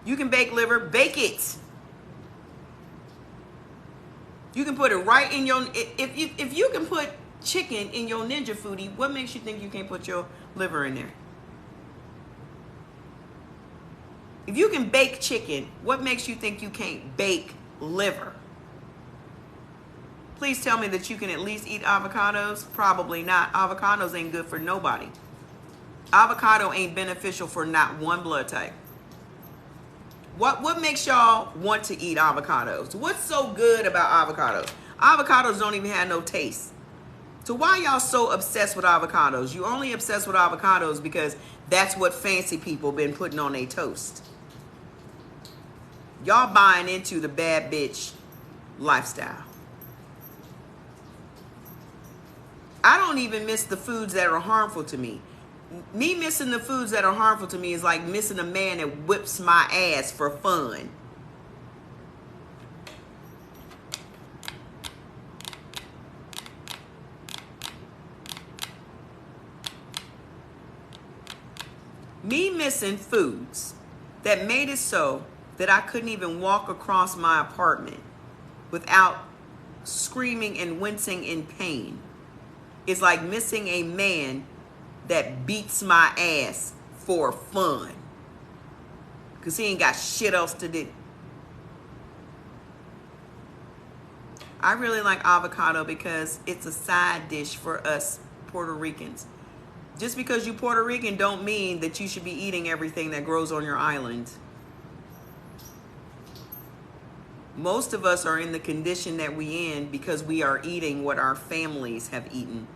You can bake liver, bake it. You can put it right in your, if you can put chicken in your Ninja Foodie, what makes you think you can't put your liver in there? If you can bake chicken, what makes you think you can't bake liver? Please tell me that you can at least eat avocados. Probably not. Avocados ain't good for nobody. Avocado ain't beneficial for not one blood type. What makes y'all want to eat avocados? What's so good about avocados? Avocados don't even have no taste. So why y'all so obsessed with avocados? You only obsessed with avocados because that's what fancy people been putting on their toast. Y'all buying into the bad bitch lifestyle. I don't even miss the foods that are harmful to me. Me missing the foods that are harmful to me is like missing a man that whips my ass for fun. Me missing foods that made it so that I couldn't even walk across my apartment without screaming and wincing in pain is like missing a man that beats my ass for fun because he ain't got shit else to do. I really like avocado because it's a side dish for us Puerto Ricans. Just because you Puerto Rican don't mean that you should be eating everything that grows on your island. Most of us are in the condition that we in because we are eating what our families have eaten.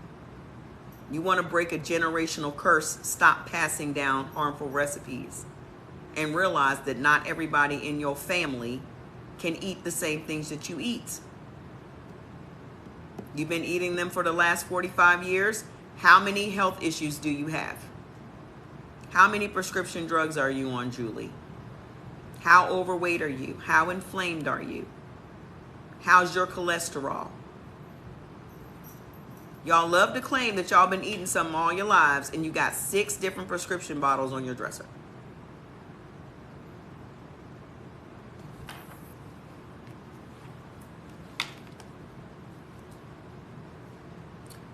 You want to break a generational curse, stop passing down harmful recipes and realize that not everybody in your family can eat the same things that you eat. You've been eating them for the last 45 years. How many health issues do you have? How many prescription drugs are you on, Julie? How overweight are you? How inflamed are you? How's your cholesterol? Y'all love to claim that y'all been eating something all your lives and you got 6 different prescription bottles on your dresser.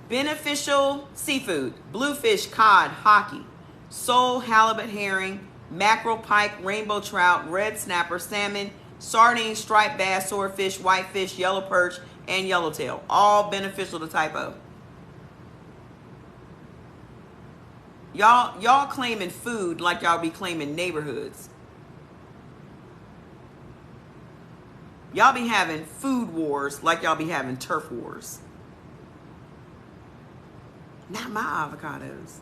Beneficial seafood: bluefish, cod, hockey, sole, halibut, herring, mackerel, pike, rainbow trout, red snapper, salmon, sardines, striped bass, swordfish, whitefish, yellow perch, and yellowtail. All beneficial to type O. Y'all claiming food like y'all be claiming neighborhoods. Y'all be having food wars like y'all be having turf wars. Not my avocados.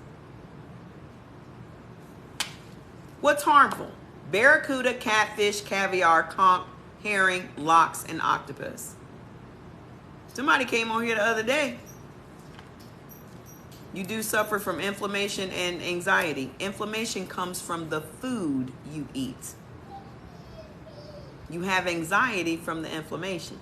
What's harmful? Barracuda, catfish, caviar, conch, herring, lox, and octopus. Somebody came on here the other day. You do suffer from inflammation and anxiety. Inflammation comes from the food you eat. You have anxiety from the inflammation.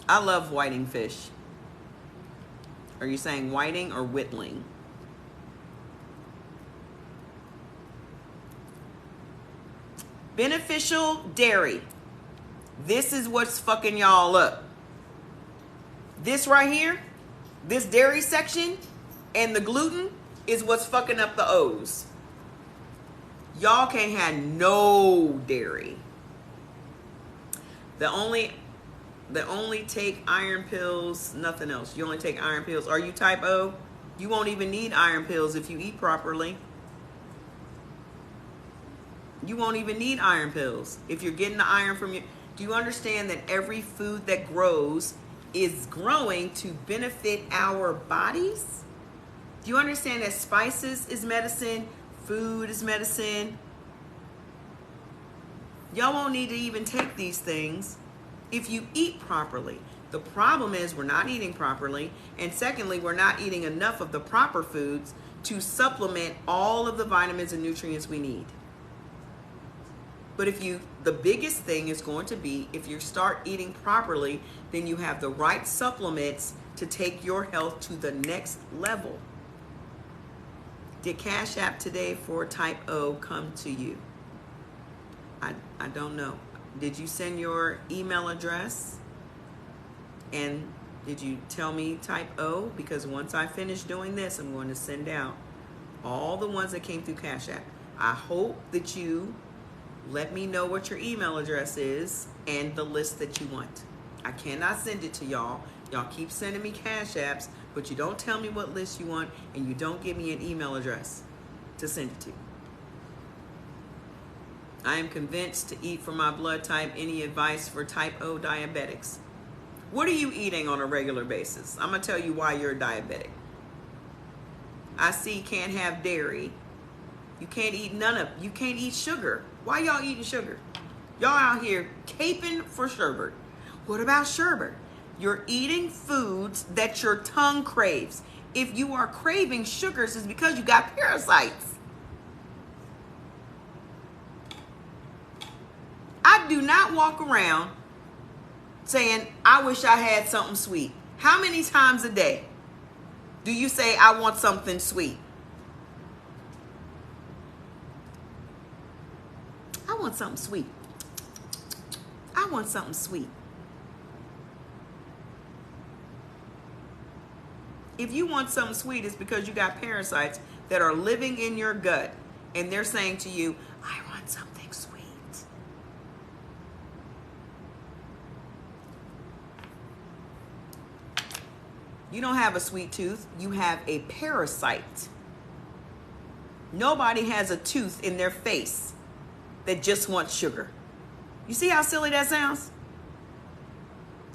I love whiting fish. Are you saying whiting or whittling? Beneficial dairy. This is what's fucking y'all up. This right here, this dairy section and the gluten is what's fucking up the O's. Y'all can't have no dairy. The only take iron pills, nothing else. You only take iron pills. Are you type O? You won't even need iron pills if you eat properly. You won't even need iron pills if you're getting the iron from your... Do you understand that every food that grows is growing to benefit our bodies? Do you understand that spices is medicine, food is medicine? Y'all won't need to even take these things if you eat properly. The problem is we're not eating properly, and secondly, we're not eating enough of the proper foods to supplement all of the vitamins and nutrients we need. But the biggest thing is going to be if you start eating properly, then you have the right supplements to take your health to the next level. Did Cash App today for type O come to you? I don't know. Did you send your email address? And did you tell me type O? Because once I finish doing this, I'm going to send out all the ones that came through Cash App. I hope that you let me know what your email address is and the list that you want. I cannot send it to y'all. Y'all keep sending me Cash Apps, but you don't tell me what list you want, and you don't give me an email address to send it to. I am convinced to eat for my blood type. Any advice for type O diabetics? What are you eating on a regular basis? I'm going to tell you why you're a diabetic. I see can't have dairy. You can't eat you can't eat sugar. Why y'all eating sugar? Y'all out here caping for sherbet. What about sherbet? You're eating foods that your tongue craves. If you are craving sugars, it's because you got parasites. I do not walk around saying, I wish I had something sweet. How many times a day do you say, I want something sweet? I want something sweet. I want something sweet. If you want something sweet, it's because you got parasites that are living in your gut, and they're saying to you, I want something sweet. You don't have a sweet tooth. You have a parasite. Nobody has a tooth in their face that just wants sugar. You see how silly that sounds?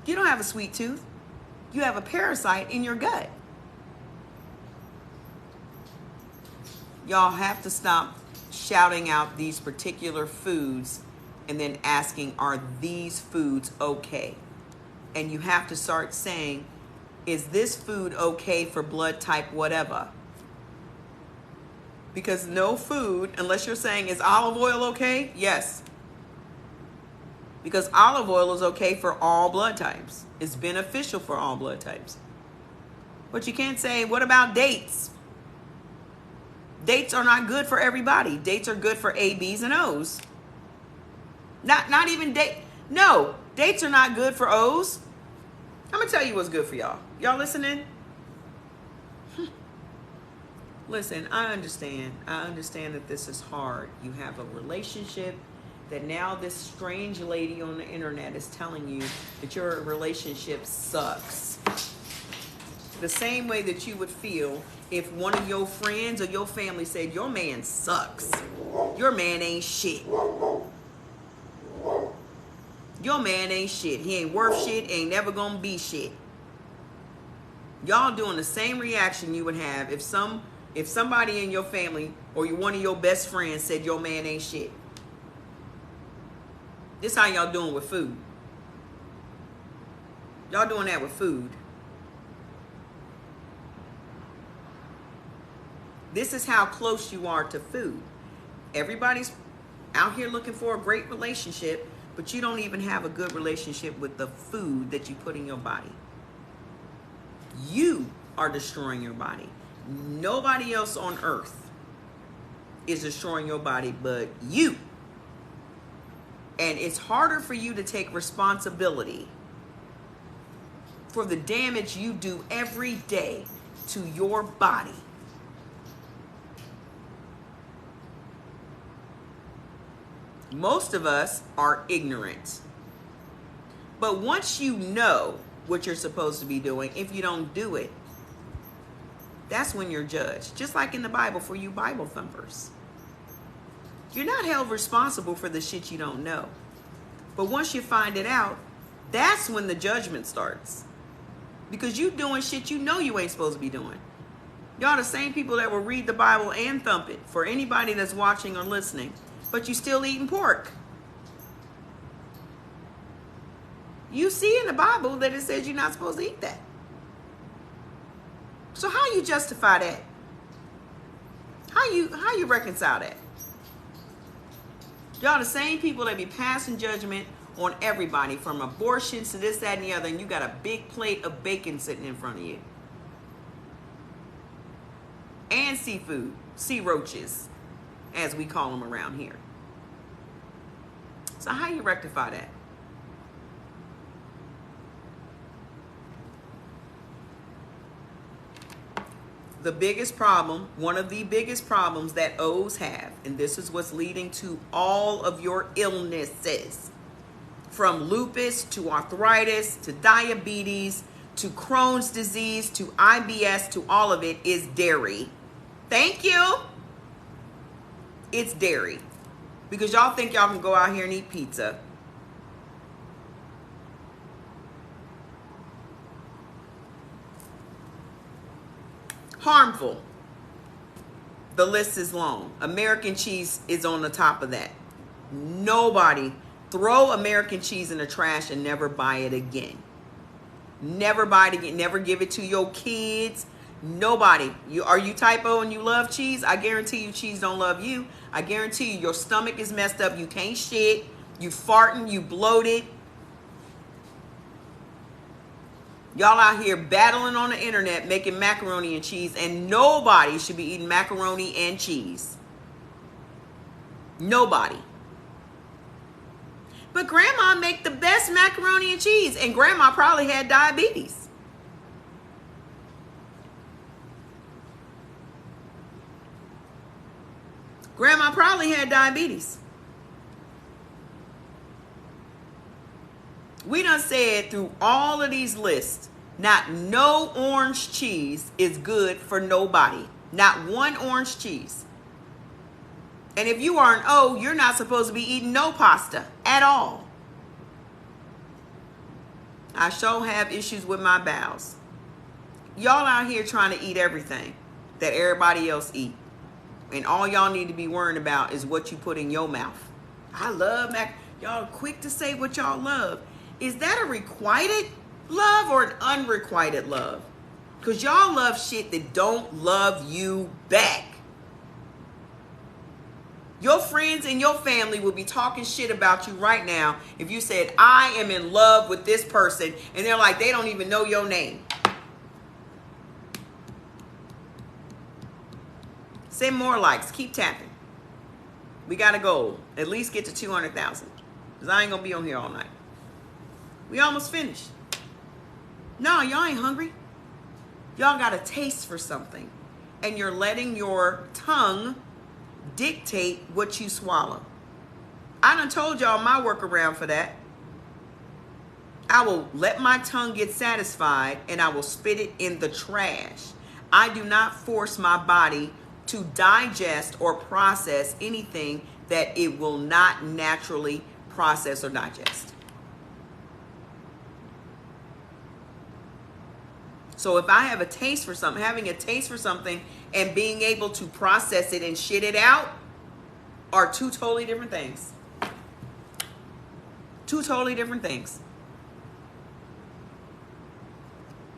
You don't have a sweet tooth. You have a parasite in your gut. Y'all have to stop shouting out these particular foods and then asking, are these foods okay? And you have to start saying, is this food okay for blood type whatever? Because no food, unless you're saying, is olive oil okay? Yes. Because olive oil is okay for all blood types. It's beneficial for all blood types. But you can't say, what about dates? Dates are not good for everybody. Dates are good for A, B's, and O's. Not even date. No, dates are not good for O's. I'm going to tell you what's good for y'all. Y'all listening? Listen, I understand. I understand that this is hard. You have a relationship that now this strange lady on the internet is telling you that your relationship sucks. The same way that you would feel if one of your friends or your family said, your man sucks. Your man ain't shit. Your man ain't shit. He ain't worth shit, ain't never gonna be shit. Y'all doing the same reaction you would have if somebody in your family or one of your best friends said your man ain't shit. This how y'all doing with food. Y'all doing that with food. This is how close you are to food. Everybody's out here looking for a great relationship, but you don't even have a good relationship with the food that you put in your body. You are destroying your body. Nobody else on earth is destroying your body but you. And it's harder for you to take responsibility for the damage you do every day to your body. Most of us are ignorant. But once you know what you're supposed to be doing, if you don't do it, that's when you're judged. Just like in the Bible for you Bible thumpers. You're not held responsible for the shit you don't know. But once you find it out, that's when the judgment starts. Because you doing shit you know you ain't supposed to be doing. Y'all the same people that will read the Bible and thump it for anybody that's watching or listening. But you still eating pork. You see in the Bible that it says you're not supposed to eat that. So how you justify that? How you reconcile that? Y'all the same people that be passing judgment on everybody, from abortions to this, that, and the other, and you got a big plate of bacon sitting in front of you. and seafood, sea roaches, as we call them around here. So how you rectify that? The biggest problem, one of the biggest problems that O's have, and this is what's leading to all of your illnesses, from lupus to arthritis to diabetes to Crohn's disease to IBS to all of it, is dairy. Thank you. It's dairy. Because y'all think y'all can go out here and eat pizza. Harmful. The list is long. American cheese is on the top of that. Nobody throw American cheese in the trash and never buy it again. Never buy it again. Never give it to your kids. Nobody. Are you type O and you love cheese? I guarantee you cheese don't love you. I guarantee you your stomach is messed up. You can't shit. You farting. You bloated. Y'all out here battling on the internet making macaroni and cheese, and nobody should be eating macaroni and cheese. Nobody. But grandma make the best macaroni and cheese, and grandma probably had diabetes. Grandma probably had diabetes. We done said through all of these lists, not no orange cheese is good for nobody. Not one orange cheese. And if you are an O, you're not supposed to be eating no pasta at all. I sure have issues with my bowels. Y'all out here trying to eat everything that everybody else eat. And all y'all need to be worrying about is what you put in your mouth. I love y'all quick to say what y'all love. Is that a requited love or an unrequited love? Because y'all love shit that don't love you back. Your friends and your family will be talking shit about you right now if you said, I am in love with this person, and they're like, they don't even know your name. Send more likes. Keep tapping. We got a goal. At least get to 200,000. Because I ain't going to be on here all night. We almost finished. No, y'all ain't hungry. Y'all got a taste for something. And you're letting your tongue dictate what you swallow. I done told y'all my workaround for that. I will let my tongue get satisfied and I will spit it in the trash. I do not force my body to digest or process anything that it will not naturally process or digest. So if I have a taste for something, having a taste for something and being able to process it and shit it out are two totally different things. Two totally different things.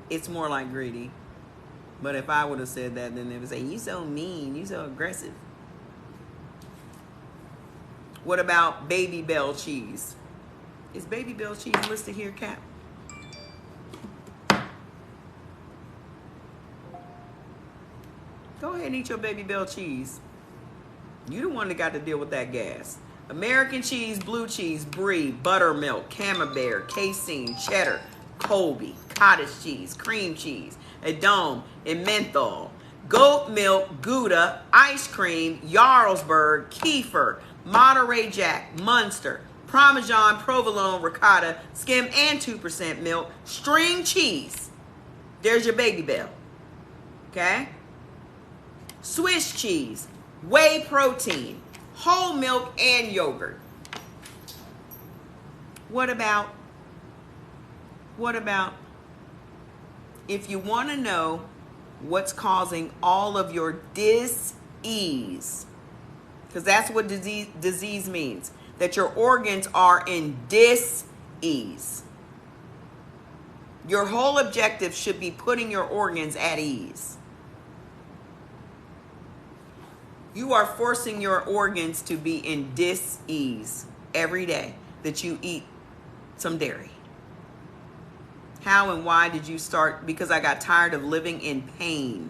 It's more like greedy. But if I would have said that, then they would say, you so mean, you so aggressive. What about Baby Bell cheese? Is Baby Bell cheese listed here, Cap? Go ahead and eat your Baby Bell cheese. You the one that got to deal with that gas. American cheese, blue cheese, brie, buttermilk, camembert, casein, cheddar, Colby, cottage cheese, cream cheese, Edam, and menthol, goat milk, Gouda, ice cream, Jarlsberg, kefir, Monterey Jack, Munster, Parmesan, provolone, ricotta, skim and 2% milk, string cheese. There's your Baby Bell. Okay? Swiss cheese, whey protein, whole milk, and yogurt. What about if you want to know what's causing all of your dis-ease? Because that's what disease means, that your organs are in dis-ease. Your whole objective should be putting your organs at ease. You are forcing your organs to be in dis-ease every day that you eat some dairy. How and why did you start? Because I got tired of living in pain.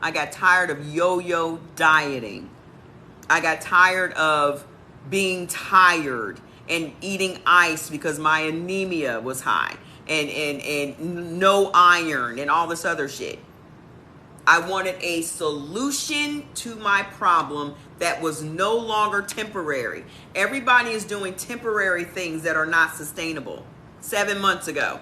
I got tired of yo-yo dieting. I got tired of being tired and eating ice because my anemia was high and no iron and all this other shit. I wanted a solution to my problem that was no longer temporary. Everybody is doing temporary things that are not sustainable. 7 months ago.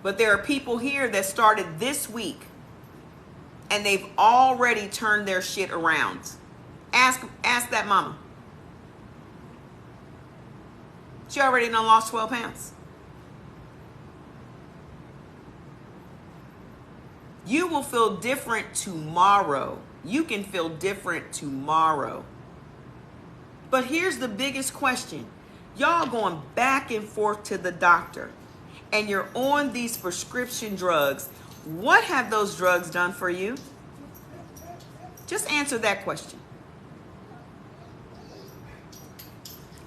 But there are people here that started this week and they've already turned their shit around. Ask that mama. She already done lost 12 pounds. You will feel different tomorrow. You can feel different tomorrow. But here's the biggest question. Y'all going back and forth to the doctor and you're on these prescription drugs. What have those drugs done for you? Just answer that question.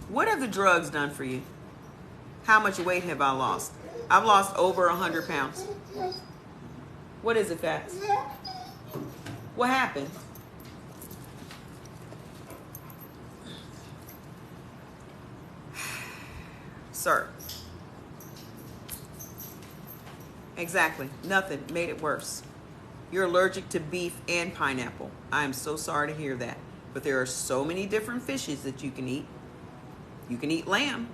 What have the drugs done for you? How much weight have I lost? I've lost over 100 pounds. What is it, Fats? What happened? Sir. Exactly. Nothing made it worse. You're allergic to beef and pineapple. I am so sorry to hear that. But there are so many different fishes that you can eat. You can eat lamb.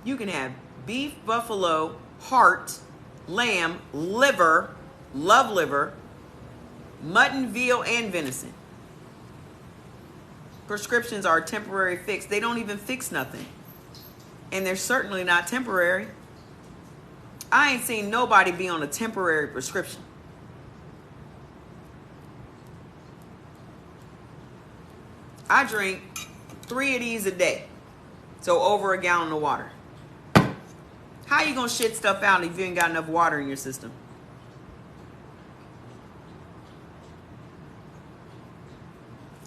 You can have beef, buffalo, heart, lamb, liver, love liver, mutton, veal, and venison. Prescriptions are a temporary fix. They don't even fix nothing. And they're certainly not temporary. I ain't seen nobody be on a temporary prescription. I drink 3 of these a day. So over a gallon of water. How you gonna shit stuff out if you ain't got enough water in your system?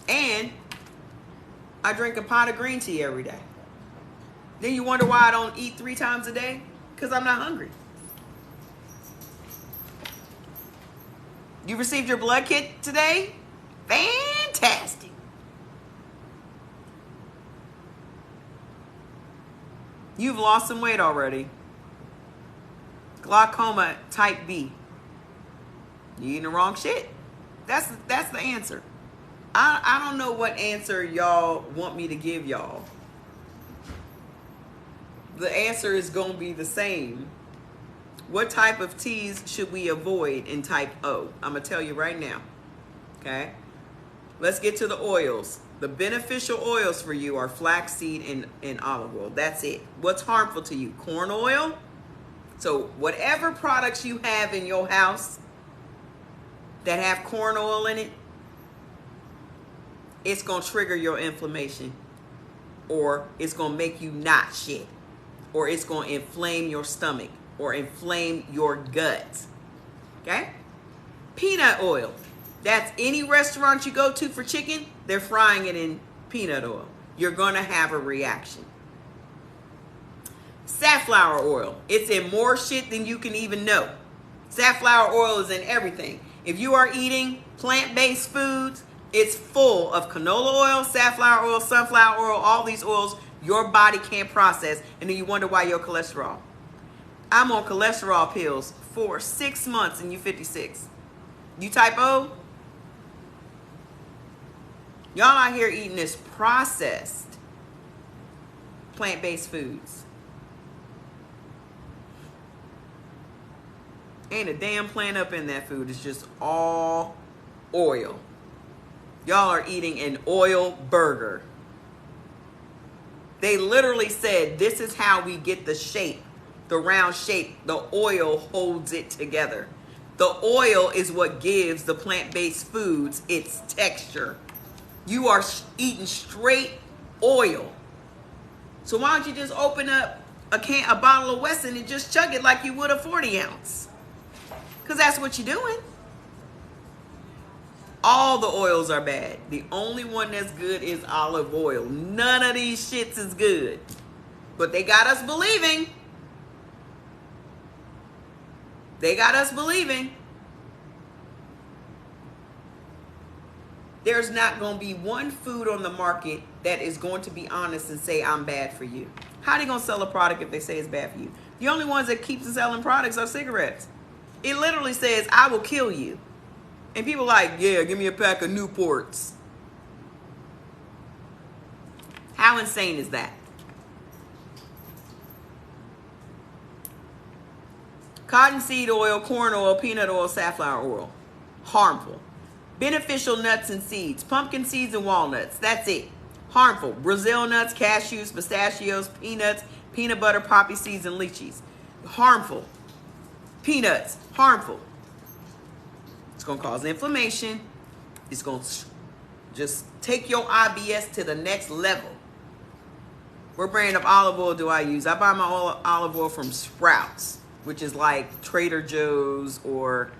And I drink a pot of green tea every day. Then you wonder why I don't eat 3 times a day? Because I'm not hungry. You received your blood kit today? Fantastic. You've lost some weight already. Glaucoma type B. You eating the wrong shit. That's the answer. I don't know what answer y'all want me to give y'all. The answer is going to be the same. What type of teas should we avoid in type O? I'm going to tell you right now. Okay? Let's get to the oils. The beneficial oils for you are flaxseed and olive oil. That's it. What's harmful to you? Corn oil. So whatever products you have in your house that have corn oil in it, it's going to trigger your inflammation, or it's going to make you not shit, or it's going to inflame your stomach or inflame your gut. Okay? Peanut oil. That's any restaurant you go to for chicken, they're frying it in peanut oil. You're going to have a reaction. Safflower oil. It's in more shit than you can even know. Safflower oil is in everything. If you are eating plant-based foods, it's full of canola oil, safflower oil, sunflower oil, all these oils your body can't process, and then you wonder why your cholesterol. I'm on cholesterol pills for 6 months and you 56. You type O? Y'all out here eating this processed plant-based foods. Ain't a damn plant up in that food. It's just all oil. Y'all are eating an oil burger. They literally said this is how we get the shape, the round shape. The oil holds it together. The oil is what gives the plant-based foods its texture. You are eating straight oil. So why don't you just open up a bottle of Wesson and just chug it like you would a 40 ounce? Because that's what you're doing. All the oils are bad. The only one that's good is olive oil. None of these shits is good. But they got us believing. They got us believing there's not going to be one food on the market that is going to be honest and say I'm bad for you. How are they going to sell a product if they say it's bad for you? The only ones that keep selling products are cigarettes. It literally says, I will kill you. And people are like, yeah, give me a pack of Newports. How insane is that? Cottonseed oil, corn oil, peanut oil, safflower oil. Harmful. Beneficial nuts and seeds. Pumpkin seeds and walnuts. That's it. Harmful. Brazil nuts, cashews, pistachios, peanuts, peanut butter, poppy seeds, and lychees. Harmful. Peanuts. Harmful. It's going to cause inflammation. It's going to just take your IBS to the next level. What brand of olive oil do I use? I buy my olive oil from Sprouts, which is like Trader Joe's or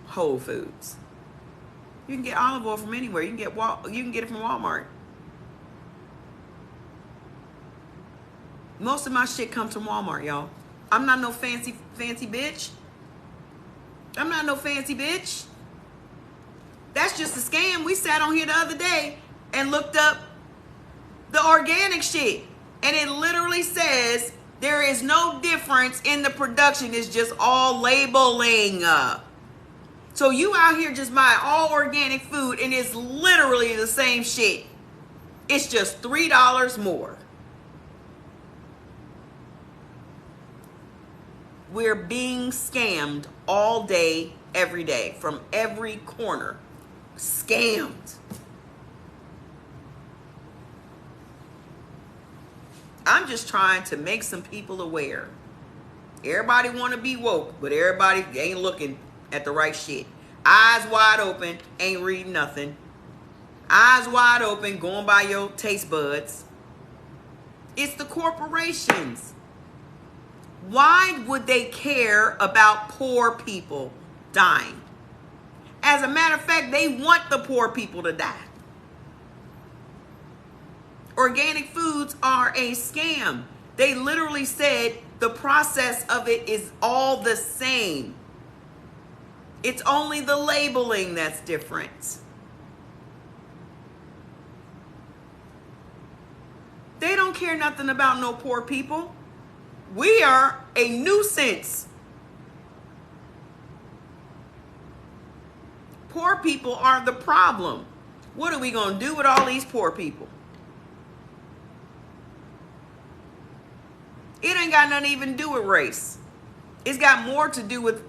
Whole Foods. You can get olive oil from anywhere. You can get it from Walmart. Most of my shit comes from Walmart, y'all. I'm not no fancy bitch. I'm not no fancy bitch. That's just a scam. We sat on here the other day and looked up the organic shit. And it literally says there is no difference in the production. It's just all labeling. So you out here just buying all organic food and it's literally the same shit. It's just $3 more. We're being scammed all day, every day, from every corner. Scammed. I'm just trying to make some people aware. Everybody want to be woke, but everybody ain't looking at the right shit. Eyes wide open, ain't reading nothing. Eyes wide open, going by your taste buds. It's the corporations. Why would they care about poor people dying? As a matter of fact, they want the poor people to die. Organic foods are a scam. They literally said the process of it is all the same. It's only the labeling that's different. They don't care nothing about no poor people. We are a nuisance. Poor people are the problem. What are we going to do with all these poor people? It ain't got nothing to even do with race. It's got more to do with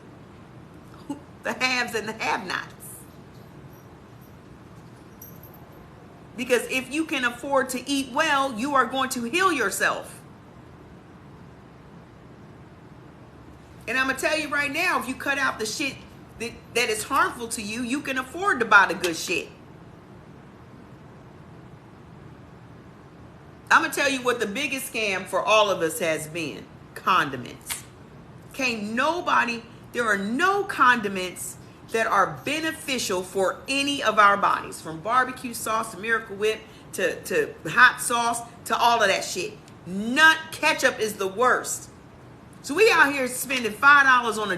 the haves and the have-nots. Because if you can afford to eat well, you are going to heal yourself. And I'm going to tell you right now, if you cut out the shit that is harmful to you, you can afford to buy the good shit. I'm going to tell you what the biggest scam for all of us has been. Condiments. There are no condiments that are beneficial for any of our bodies. From barbecue sauce to Miracle Whip to hot sauce to all of that shit. Ketchup is the worst. So we out here spending $5 on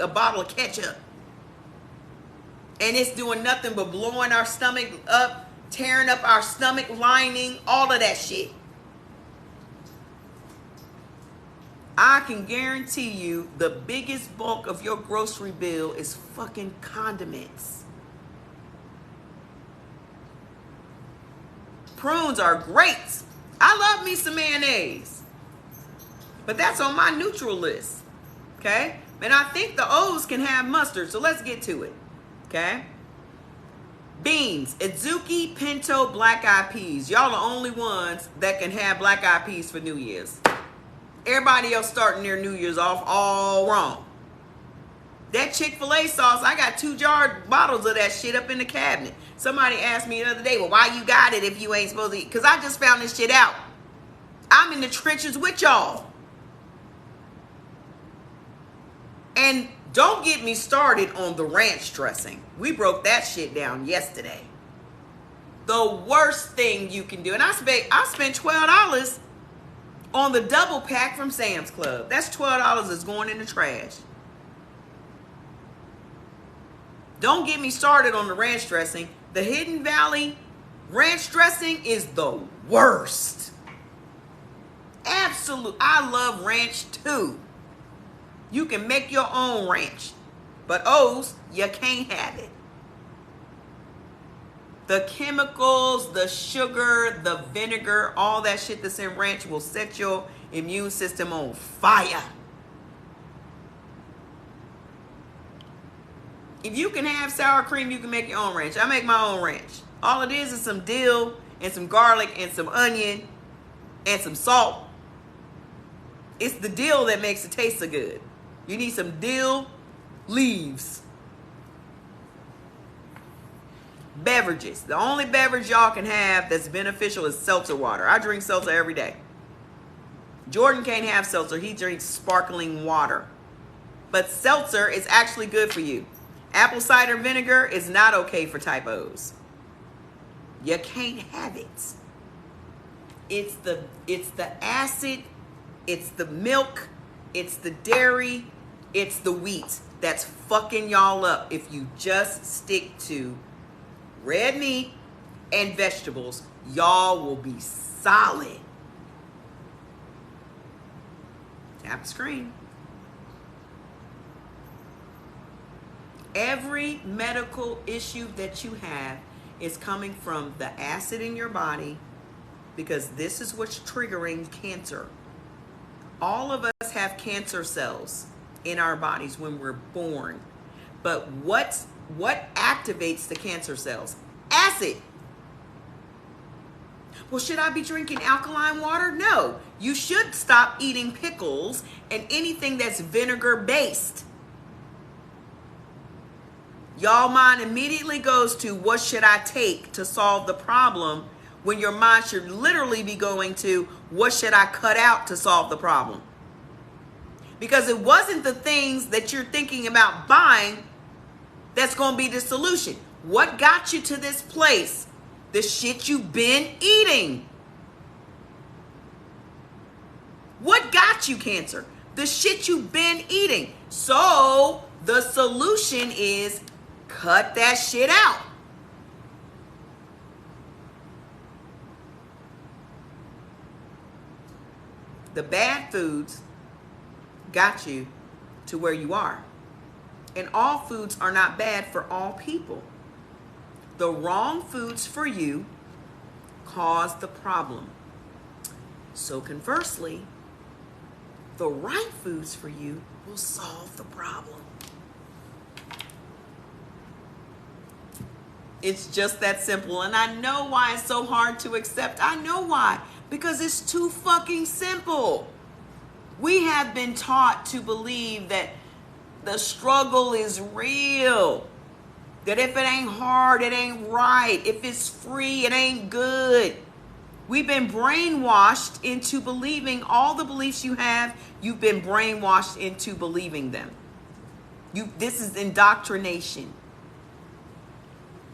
a bottle of ketchup. And it's doing nothing but blowing our stomach up, tearing up our stomach lining, all of that shit. I can guarantee you the biggest bulk of your grocery bill is fucking condiments. Prunes are great. I love me some mayonnaise. But that's on my neutral list. Okay? And I think the O's can have mustard, so let's get to it. Okay? Beans, Adzuki, pinto, black-eyed peas. Y'all the only ones that can have black-eyed peas for New Year's. Everybody else starting their New Year's off all wrong. That Chick-fil-A sauce, I got 2 bottles of that shit up in the cabinet. Somebody asked me the other day, well, why you got it if you ain't supposed to eat? Because I just found this shit out. I'm in the trenches with y'all. And don't get me started on the ranch dressing. We broke that shit down yesterday. The worst thing you can do. And I spent $12 on the double pack from Sam's Club. That's $12 that's going in the trash. Don't get me started on the ranch dressing. The Hidden Valley ranch dressing is the worst. Absolute. I love ranch too. You can make your own ranch. But O's, you can't have it. The chemicals, the sugar, the vinegar, all that shit that's in ranch will set your immune system on fire. If you can have sour cream, you can make your own ranch. I make my own ranch. All it is some dill and some garlic and some onion and some salt. It's the dill that makes it taste so good. You need some dill leaves. Beverages. The only beverage y'all can have that's beneficial is seltzer water. I drink seltzer every day. Jordan can't have seltzer. He drinks sparkling water. But seltzer is actually good for you. Apple cider vinegar is not okay for type O's. You can't have it. It's the acid, it's the milk, it's the dairy, it's the wheat that's fucking y'all up. If you just stick to red meat and vegetables, y'all will be solid. Tap the screen. Every medical issue that you have is coming from the acid in your body, because this is what's triggering cancer. All of us have cancer cells in our bodies when we're born. But what activates the cancer cells? Acid. Well, should I be drinking alkaline water? No. You should stop eating pickles and anything that's vinegar based. Y'all mind immediately goes to what should I take to solve the problem, when your mind should literally be going to what should I cut out to solve the problem. Because it wasn't the things that you're thinking about buying that's going to be the solution. What got you to this place? The shit you've been eating. What got you cancer? The shit you've been eating. So the solution is cut that shit out. The bad foods got you to where you are. And all foods are not bad for all people. The wrong foods for you cause the problem. So conversely, the right foods for you will solve the problem. It's just that simple. And I know why it's so hard to accept. I know why. Because it's too fucking simple. We have been taught to believe that the struggle is real. That if it ain't hard, it ain't right. If it's free, it ain't good. We've been brainwashed into believing all the beliefs you have. You've been brainwashed into believing them. This is indoctrination.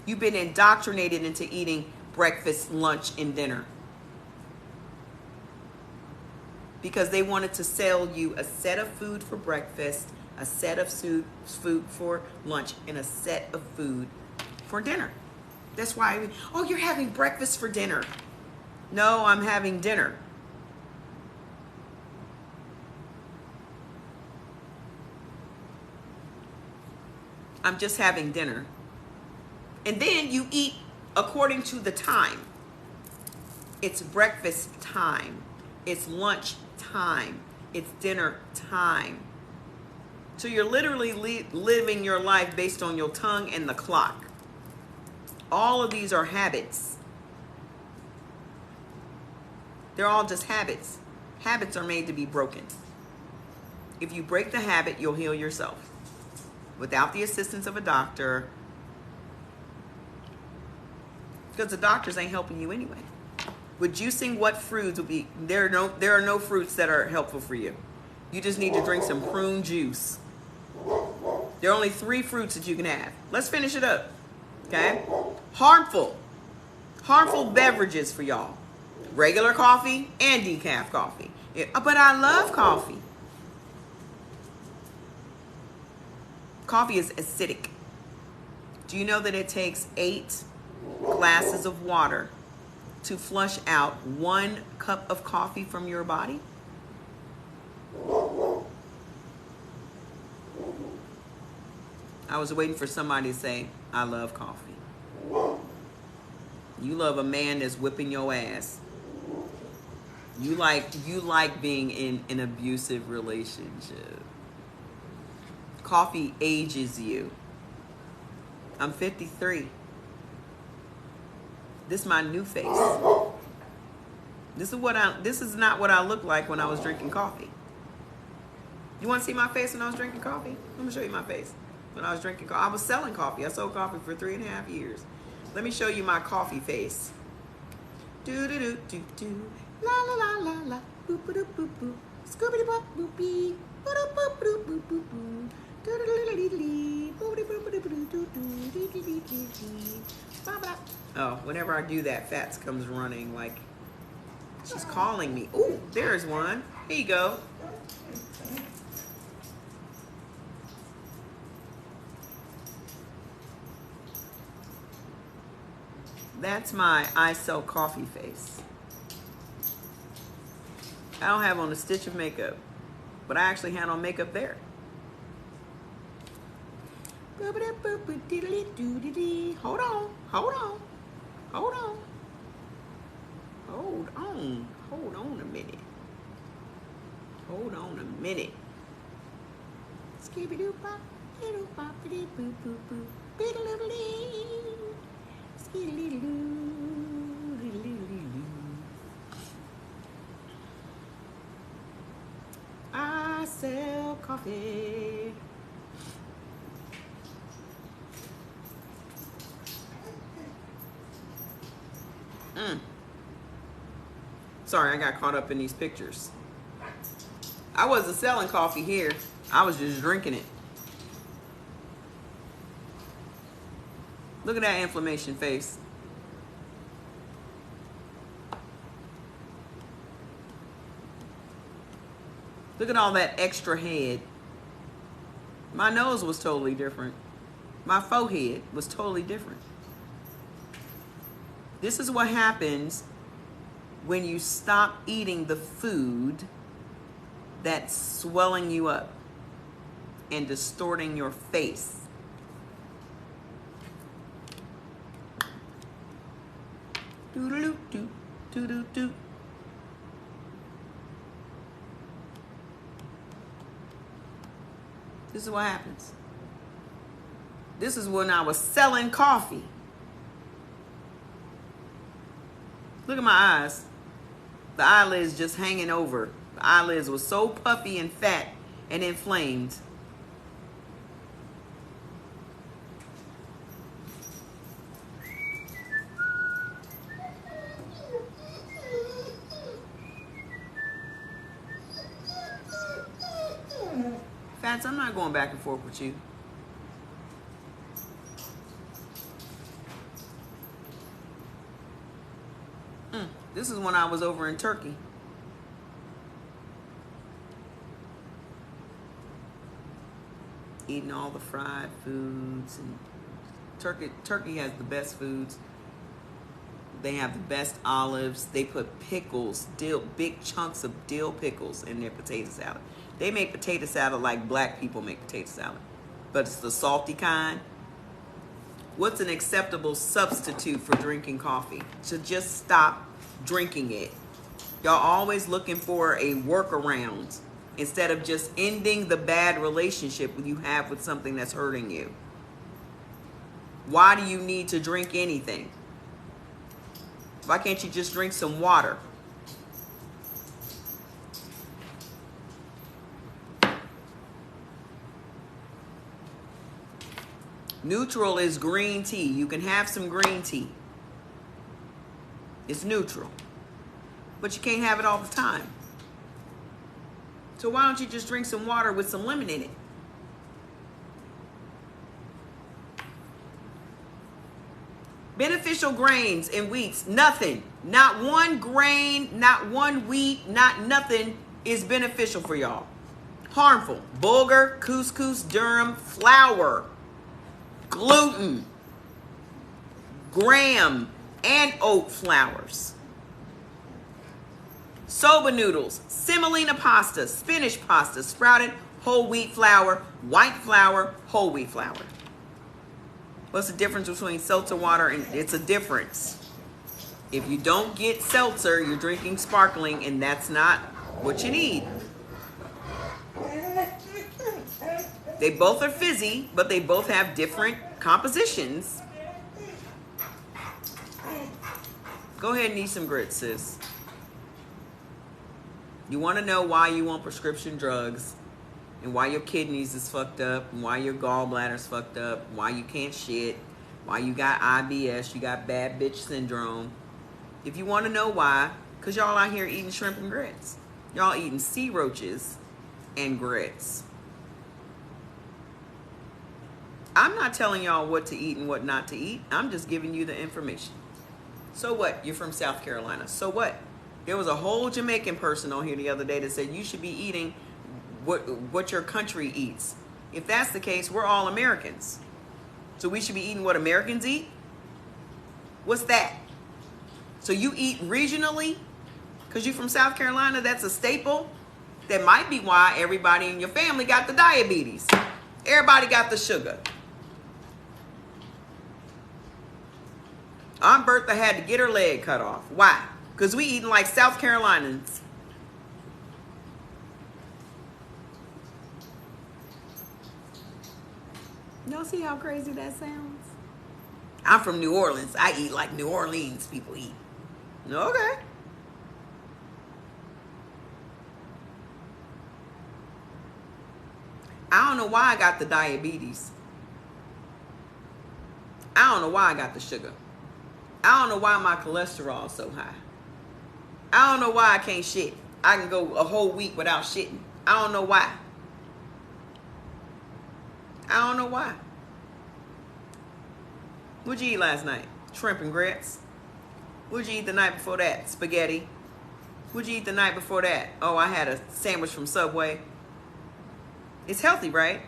You've been indoctrinated into eating breakfast, lunch, and dinner. Because they wanted to sell you a set of food for breakfast, a set of food for lunch, and a set of food for dinner. That's why, oh, you're having breakfast for dinner. No, I'm having dinner. I'm just having dinner. And then you eat according to the time. It's breakfast time. It's lunch time. It's dinner time. So you're literally living your life based on your tongue and the clock. All of these are habits. They're all just habits. Habits are made to be broken. If you break the habit, you'll heal yourself without the assistance of a doctor, because the doctors ain't helping you anyway. With juicing, what fruits would be? There are no fruits that are helpful for you. You just need to drink some prune juice. There are only 3 fruits that you can have. Let's finish it up. Okay? Harmful beverages for y'all. Regular coffee and decaf coffee. But I love coffee. Coffee is acidic. Do you know that it takes 8 glasses of water to flush out 1 cup of coffee from your body? I was waiting for somebody to say, I love coffee. You love a man that's whipping your ass. You like being in an abusive relationship. Coffee ages you. I'm 53. This is my new face. This is not what I looked like when I was drinking coffee. You want to see my face when I was drinking coffee? Let me show you my face when I was drinking coffee. I was selling coffee. I sold coffee for 3.5 years. Let me show you my coffee face. Do do do do do. La la la la la. Boop boop boop boop. Scoobity bop boopy. Boop boop boop boop boop boop. Do do do do do. Boopity boop boop boop do do do do do do. Oh, whenever I do that, Fats comes running like she's calling me. Ooh, there's one. Here you go. That's my I sell coffee face. I don't have on a stitch of makeup, but I actually had on makeup there. Hold on, hold on, hold on. Hold on a minute. Hold on a minute. Skibby-doo bop, doo bop, doo boo boo boo, biddle-diddle-dee. I sell coffee. Sorry, I got caught up in these pictures. I wasn't selling coffee here. I was just drinking it. Look at that inflammation face. Look at all that extra head. My nose was totally different. My forehead was totally different. This is what happens when you stop eating the food that's swelling you up and distorting your face. Doo-doo-doo, doo-doo-doo. This is what happens. This is when I was selling coffee. Look at my eyes. The eyelids just hanging over. The eyelids were so puffy and fat and inflamed. Fats, I'm not going back and forth with you. This is when I was over in Turkey. Eating all the fried foods. And Turkey has the best foods. They have the best olives. They put pickles, big chunks of dill pickles in their potato salad. They make potato salad like black people make potato salad, but it's the salty kind. What's an acceptable substitute for drinking coffee? To just stop drinking it. Y'all always looking for a workaround instead of just ending the bad relationship you have with something that's hurting you. Why do you need to drink anything? Why can't you just drink some water? Neutral is green tea. You can have some green tea. It's neutral. But you can't have it all the time. So why don't you just drink some water with some lemon in it? Beneficial grains and wheats, nothing. Not one grain, not one wheat, not nothing is beneficial for y'all. Harmful. Bulgur, couscous, durum, flour, gluten. graham, and oat flours. Soba noodles, semolina pasta, spinach pasta, sprouted whole wheat flour, white flour, whole wheat flour. What's the difference between seltzer water and it's a difference? If you don't get seltzer, you're drinking sparkling, and that's not what you need. They both are fizzy, but they both have different compositions. Go ahead and eat some grits, sis. You want to know why you want prescription drugs, and why your kidneys is fucked up, and why your gallbladder's fucked up, why you can't shit, why you got IBS, you got bad bitch syndrome. If you want to know why, because y'all out here eating shrimp and grits. Y'all eating sea roaches and grits. I'm not telling y'all what to eat and what not to eat. I'm just giving you the information. So what? You're from South Carolina. So what? There was a whole Jamaican person on here the other day that said you should be eating what your country eats. If that's the case, we're all Americans. So we should be eating what Americans eat? What's that? So you eat regionally? Because you're from South Carolina, that's a staple? That might be why everybody in your family got the diabetes. Everybody got the sugar. Aunt Bertha had to get her leg cut off. Why? Because we eating like South Carolinians. Y'all see how crazy that sounds? I'm from New Orleans. I eat like New Orleans people eat. Okay. I don't know why I got the diabetes. I don't know why I got the sugar. I don't know why my cholesterol is so high. I don't know why I can't shit. I can go a whole week without shitting. I don't know why. I don't know why. What'd you eat last night? Shrimp and grits. What'd you eat the night before that? Spaghetti. What'd you eat the night before that? Oh, I had a sandwich from Subway. It's healthy, right?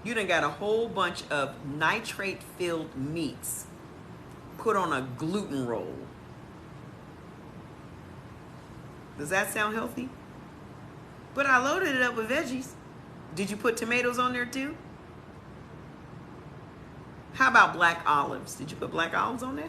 You done got a whole bunch of nitrate-filled meats put on a gluten roll. Does that sound healthy? But I loaded it up with veggies. Did you put tomatoes on there too? How about black olives? Did you put black olives on there?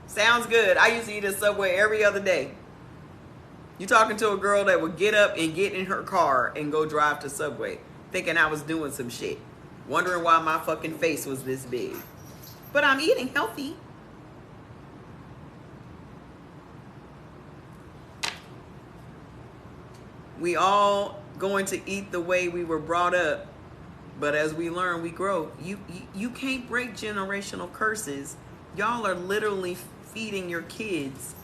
Sounds good. I used to eat at Subway every other day. You talking to a girl that would get up and get in her car and go drive to Subway, thinking I was doing some shit, wondering why my fucking face was this big. But I'm eating healthy. We all going to eat the way we were brought up, but as we learn, we grow. You can't break generational curses. Y'all are literally feeding your kids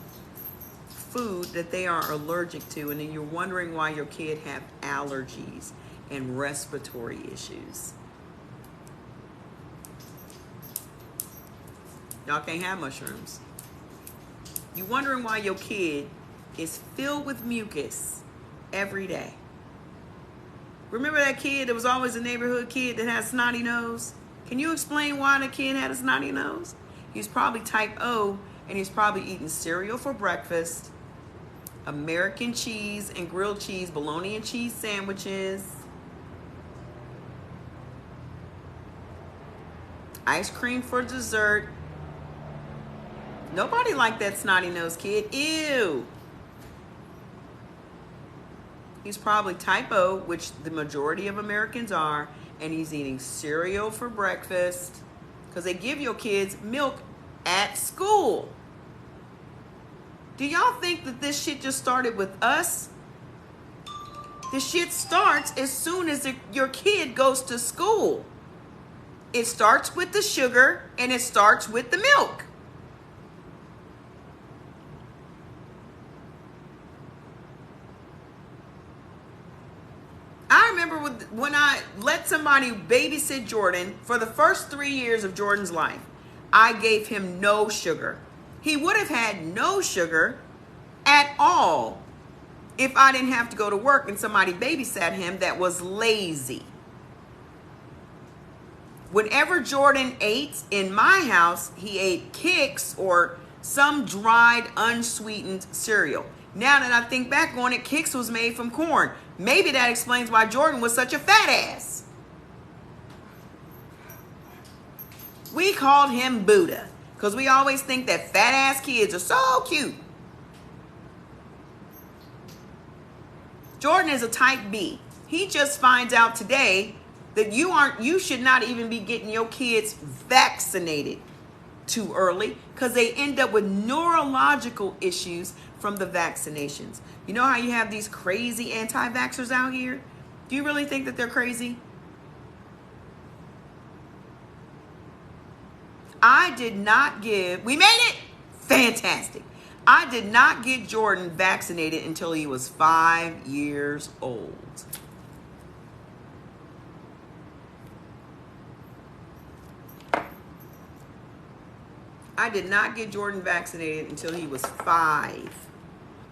food that they are allergic to, and then you're wondering why your kid have allergies and respiratory issues. Y'all can't have mushrooms. You're wondering why your kid is filled with mucus every day. Remember that kid that was always a neighborhood kid that had a snotty nose? Can you explain why the kid had a snotty nose? He's probably type O, and he's probably eating cereal for breakfast, American cheese and grilled cheese, bologna and cheese sandwiches, ice cream for dessert. Nobody liked that snotty nose kid. Ew. He's probably type O, which the majority of Americans are, and he's eating cereal for breakfast because they give your kids milk at school. Do y'all think that this shit just started with us? The shit starts as soon as your kid goes to school. It starts with the sugar and it starts with the milk. I remember when I let somebody babysit Jordan for the first 3 years of Jordan's life. I gave him no sugar. He would have had no sugar at all if I didn't have to go to work and somebody babysat him that was lazy. Whenever Jordan ate in my house, he ate Kix or some dried, unsweetened cereal. Now that I think back on it, Kix was made from corn. Maybe that explains why Jordan was such a fat ass. We called him Buddha because we always think that fat ass kids are so cute. Jordan is a type B. He just finds out today that you should not even be getting your kids vaccinated too early because they end up with neurological issues from the vaccinations. You know how you have these crazy anti-vaxxers out here? Do you really think that they're crazy? I did not give, we made it? Fantastic. I did not get Jordan vaccinated until he was 5 years old. I did not get Jordan vaccinated until he was 5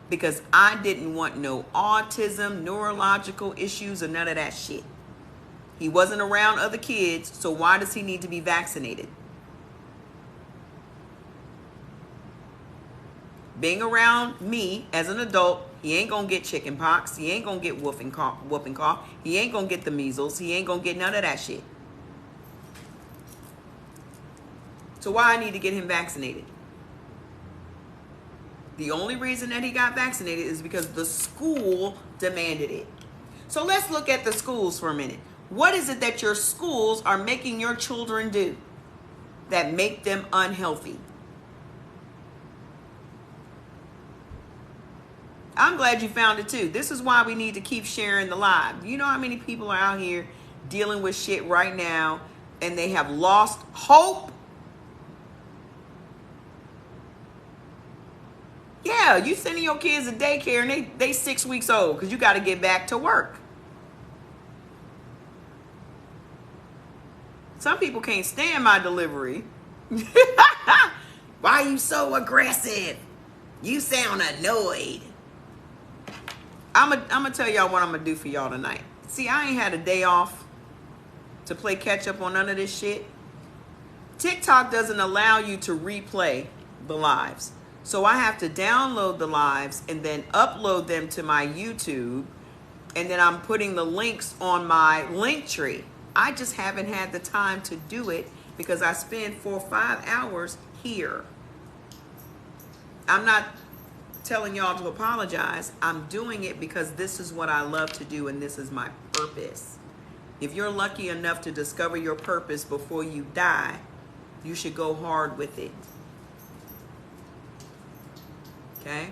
because I didn't want no autism, neurological issues, or none of that shit. He wasn't around other kids, so why does he need to be vaccinated? Being around me as an adult, he ain't gonna get chicken pox. He ain't gonna get whooping cough. He ain't gonna get the measles. He ain't gonna get none of that shit. So why I need to get him vaccinated? The only reason that he got vaccinated is because the school demanded it. So let's look at the schools for a minute. What is it that your schools are making your children do that make them unhealthy? I'm glad you found it too. This is why we need to keep sharing the live. You know how many people are out here dealing with shit right now and they have lost hope? Yeah, you sending your kids to daycare and they 6 weeks old because you got to get back to work. Some people can't stand my delivery. Why are you so aggressive? You sound annoyed. I'm gonna tell y'all what I'm gonna do for y'all tonight. See, I ain't had a day off to play catch up on none of this shit. TikTok doesn't allow you to replay the lives. So I have to download the lives and then upload them to my YouTube. And then I'm putting the links on my Linktree. I just haven't had the time to do it because I spend 4 or 5 hours here. I'm not telling y'all to apologize. I'm doing it because this is what I love to do and this is my purpose. If you're lucky enough to discover your purpose before you die, you should go hard with it. Okay?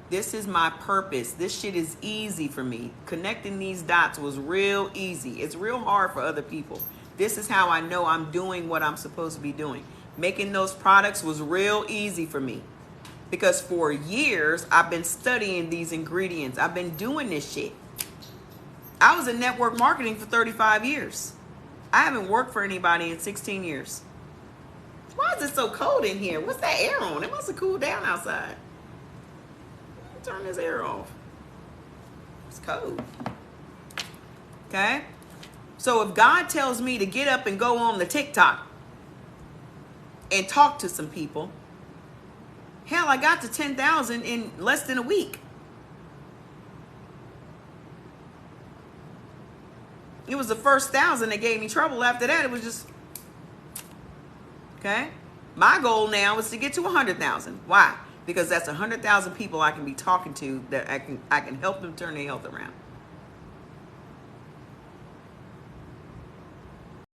This is my purpose. This shit is easy for me. Connecting these dots was real easy. It's real hard for other people. This is how I know I'm doing what I'm supposed to be doing. Making those products was real easy for me because for years I've been studying these ingredients. I've been doing this shit. I was in network marketing for 35 years. I haven't worked for anybody in 16 years. Why is it so cold in here? What's that air on? It must have cooled down outside. Turn this air off. It's cold. Okay? So if God tells me to get up and go on the TikTok and talk to some people, hell, I got to 10,000 in less than a week. It was the first 1,000 that gave me trouble. After that, it was just, okay? My goal now is to get to 100,000. Why? Because that's 100,000 people I can be talking to that I can help them turn their health around.